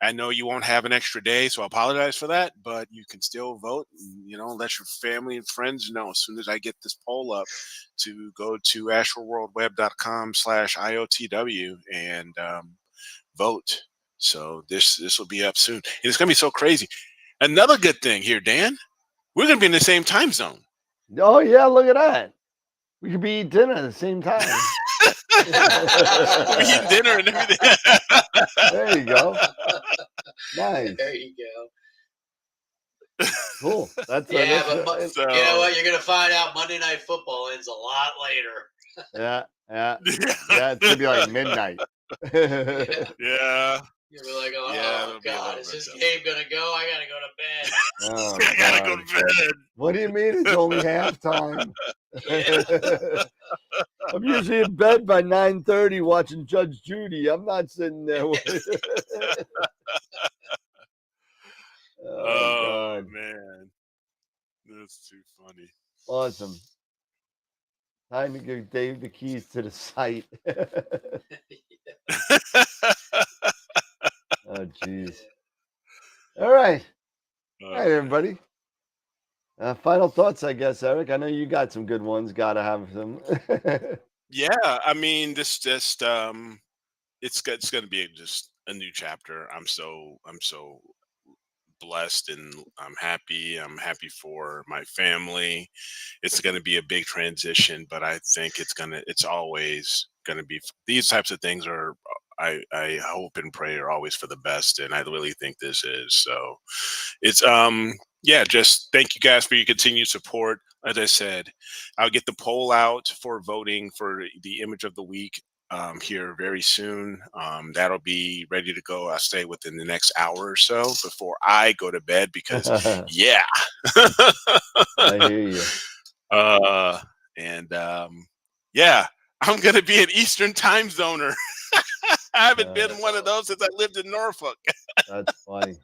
I know you won't have an extra day, so I apologize for that, but you can still vote. Let your family and friends know as soon as I get this poll up to go to astroworldweb.com/IOTW and vote. So this will be up soon. And it's gonna be so crazy. Another good thing here, Dan, we're gonna be in the same time zone. Oh yeah, look at that. We could be eating dinner at the same time. We'll be eating dinner and everything. There you go. Nice. There you go. Cool. That's Yeah, that's, but So, you know what? You're gonna find out Monday Night Football ends a lot later. yeah. It's gonna be like midnight. Yeah. You'll be like, Yeah, oh it'll be a God, little is bit this tough. game gonna go? I gotta go to bed. Oh, I gotta go God. to bed. What do you mean it's only halftime? Yeah. I'm usually in bed by 9:30 watching Judge Judy. I'm not sitting there with Oh, God. Man. That's too funny. Awesome. Time to give Dave the keys to the site. Oh, jeez. All right. All right, everybody. Final thoughts, I guess, Eric. I know you got some good ones. Gotta have some. Yeah, I mean, this just it's going to be just a new chapter. I'm so blessed, and I'm happy. I'm happy for my family. It's going to be a big transition, but I think it's always going to be, these types of things are, I hope and pray are always for the best, and I really think this is. So it's yeah, just thank you guys for your continued support. As I said, I'll get the poll out for voting for the image of the week here very soon. That'll be ready to go. I'll stay within the next hour or so before I go to bed because, yeah. I hear you. And yeah, I'm gonna be an Eastern time zoner. I haven't been one of those since I lived in Norfolk. That's funny.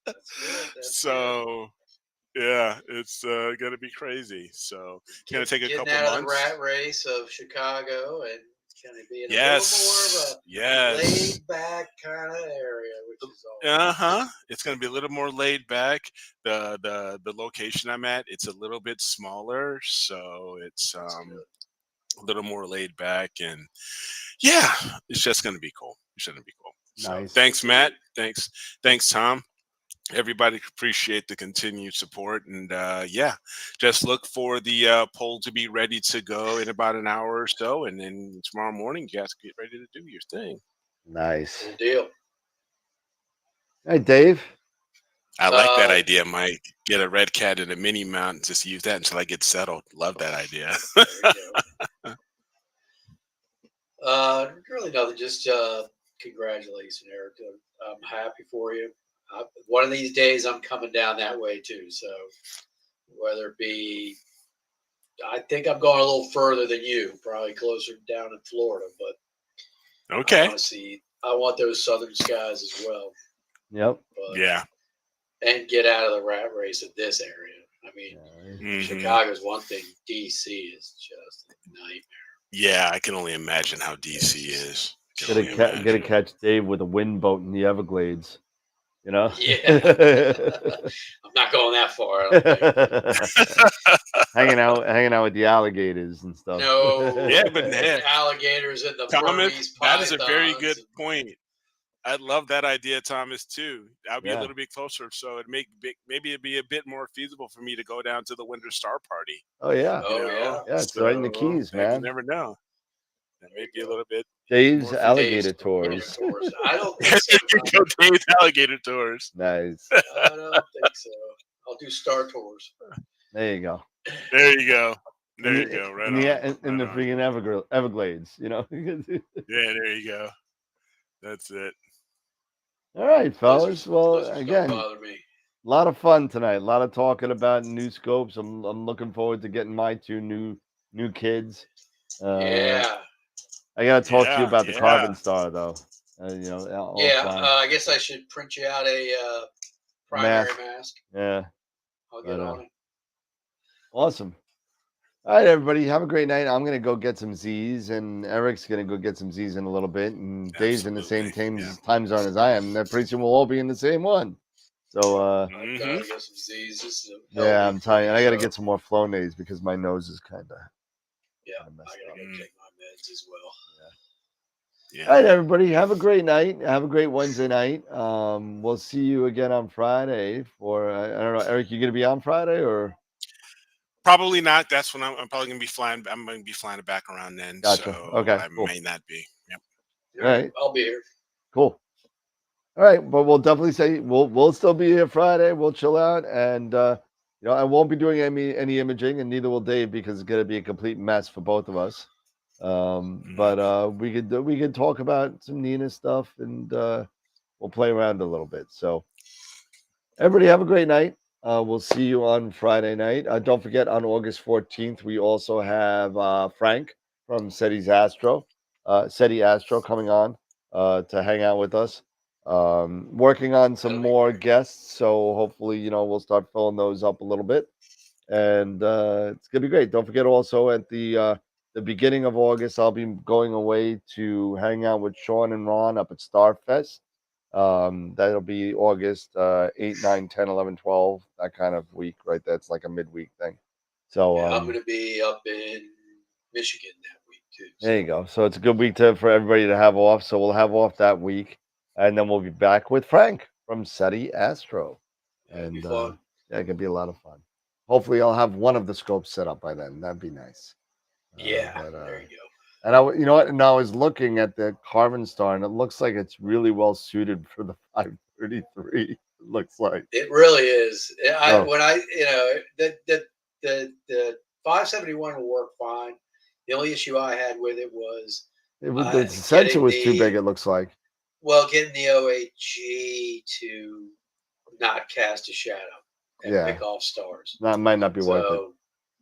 That's so yeah, it's gonna be crazy. So it's gonna take a couple out months. of the rat race of Chicago and kind of be in a Yes, little more of a laid back kind of area, which is all. It's gonna be a little more laid back. The location I'm at, it's a little bit smaller, so it's a little more laid back, and yeah, it's just gonna be cool. It's gonna be cool. Nice. So thanks, Matt. Thanks, Tom. Everybody appreciate the continued support, and yeah, just look for the poll to be ready to go in about an hour or so, and then tomorrow morning you guys get ready to do your thing. Nice. Good deal. Hey, Dave. I like that idea, Mike. Get a red cat and a mini mount and just use that until I get settled. Love that idea. Really nothing. Just congratulations, Eric. I'm happy for you. One of these days, I'm coming down that way too. So whether it be, I think I'm going a little further than you, probably closer down in Florida, but okay. I want those southern skies as well. Yep. But, yeah. And get out of the rat race of this area. I mean, Mhm. Chicago's one thing. DC is just a nightmare. Yeah, I can only imagine how DC is. Can Get only a imagine. get a catch Dave with a wind boat in the Everglades. You know. Yeah. I'm not going that far. I don't think. hanging out with the alligators and stuff. No. Yeah, but yeah, Alligators and the Thomas, Burmese that is a very good pythons. point. I love that idea, Thomas, too. I'll be a Yeah. little bit closer, so maybe it'd be a bit more feasible for me to go down to the Winter Star Party. Oh yeah. Oh, yeah. Yeah, it's right in the So, Keys, man. You man. never know. That may be a little bit. Dave's more alligator Dave's tours. tours. I don't think so. Go Dave's alligator tours. Nice. I don't think so. I'll do Star Tours. There you go. There you go. There In you the, go. Right in on. the, in the Right on. freaking Everglades, you know. Yeah, there you go. That's it. All right, fellas. Well, Blizzards again, don't bother me. a lot of fun tonight. A lot of talking about new scopes. I'm looking forward to getting my two new kids. Yeah. I gotta talk to you Yeah, about the yeah. Carbon Star though. You know, Yeah. offline. I guess I should print you out a primary mask. Yeah. I'll get on it. Awesome. All right, everybody. Have a great night. I'm gonna go get some Z's, and Eric's gonna go get some Z's in a little bit, and Dave's in the same Absolutely, time zone as I am. And then pretty soon we'll all be in the same one. So I've got to get some Z's. This is a yeah, I'm telling you, I got to show. get some more Flonase because my nose is kind of. Yeah, I got to go take my meds as well. All right, everybody. Have a great night. Have a great Wednesday night. We'll see you again on Friday for I don't know, Eric. You gonna be on Friday or? Probably not. That's when I'm probably gonna be flying. I'm gonna be flying back around then. Gotcha. So Okay, I cool. may not be. Yep. All right. I'll be here. Cool. All right, but we'll definitely say we'll still be here Friday. We'll chill out, and you know, I won't be doing any imaging, and neither will Dave because it's gonna be a complete mess for both of us. But we could talk about some Nina stuff, and we'll play around a little bit. So everybody have a great night. We'll see you on Friday night. Don't forget on August 14th, we also have Frank from SETI Astro coming on to hang out with us. Working on some more guests, so hopefully, you know, we'll start filling those up a little bit, and it's gonna be great. Don't forget also at the beginning of August, I'll be going away to hang out with Sean and Ron up at Starfest. That'll be August 8, 9, 10, 11, 12, that kind of week, right? That's like a midweek thing. So I'm going to be up in Michigan that week too. So. There you go. So it's a good week for everybody to have off. So we'll have off that week, and then we'll be back with Frank from SETI Astro. It'll be fun. Yeah, it could be a lot of fun. Hopefully, I'll have one of the scopes set up by then. That'd be nice. Yeah, there you go. And you know what? And I was looking at the Carbon Star, and it looks like it's really well suited for the 533. It looks like it really is. When I, you know, the 571 will work fine. The only issue I had with it was the sensor was too big. It looks like. Well, getting the OMG to not cast a shadow and pick off stars. That might not be worth it.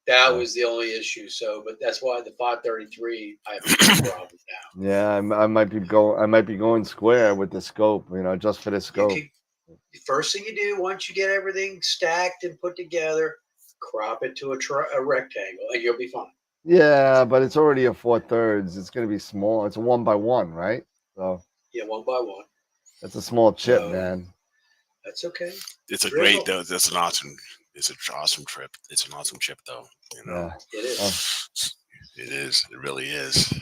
That was the only issue. So, but that's why the 533 I have no problem now. Yeah, I might be going square with the scope. You know, just for the scope. The first thing you do once you get everything stacked and put together, crop it to a rectangle, and you'll be fine. Yeah, but it's already a 4/3. It's going to be small. It's a 1x1, right? So yeah, 1x1. That's a small chip, man. That's okay. It's a great though. That's an awesome. It's an awesome trip. It's an awesome chip, though. You know, it is. It is. It really is.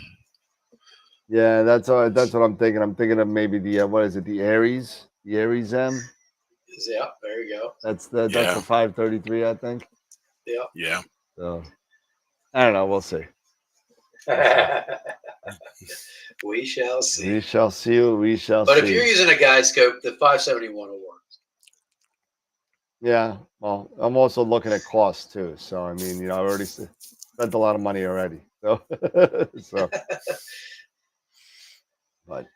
Yeah, that's what I'm thinking. I'm thinking of maybe the what is it? The Aries, the Aries M. Yeah, there you go. That's the 533, I think. Yeah. Yeah. So I don't know. We'll see. We shall see. We shall see. We shall see. But if see. you're using a guide scope, the 571 will work. Yeah, well, I'm also looking at costs too. So I mean, you know, I already spent a lot of money already. So, but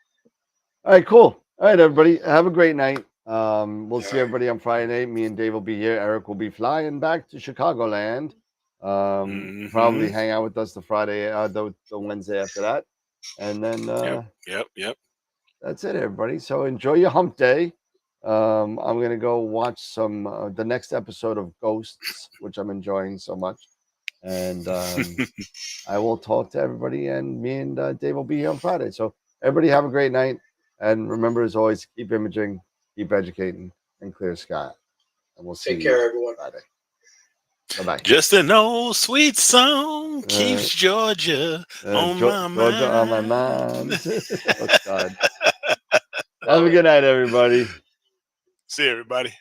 all right, cool. All right, everybody, have a great night. We'll see everybody on Friday night. Me and Dave will be here. Eric will be flying back to Chicagoland. Probably hang out with us the Friday, the Wednesday after that, and then yep. That's it, everybody. So enjoy your hump day. I'm gonna go watch some the next episode of Ghosts, which I'm enjoying so much, and I will talk to everybody. And me and Dave will be here on Friday. So everybody have a great night, and remember, as always, keep imaging, keep educating, and clear sky. And we'll see Take you care, everyone. Friday. Bye-bye. Just an old sweet song keeps Georgia on my mind. Georgia on my mind. Oh, God. Have a good night, everybody. See you, everybody.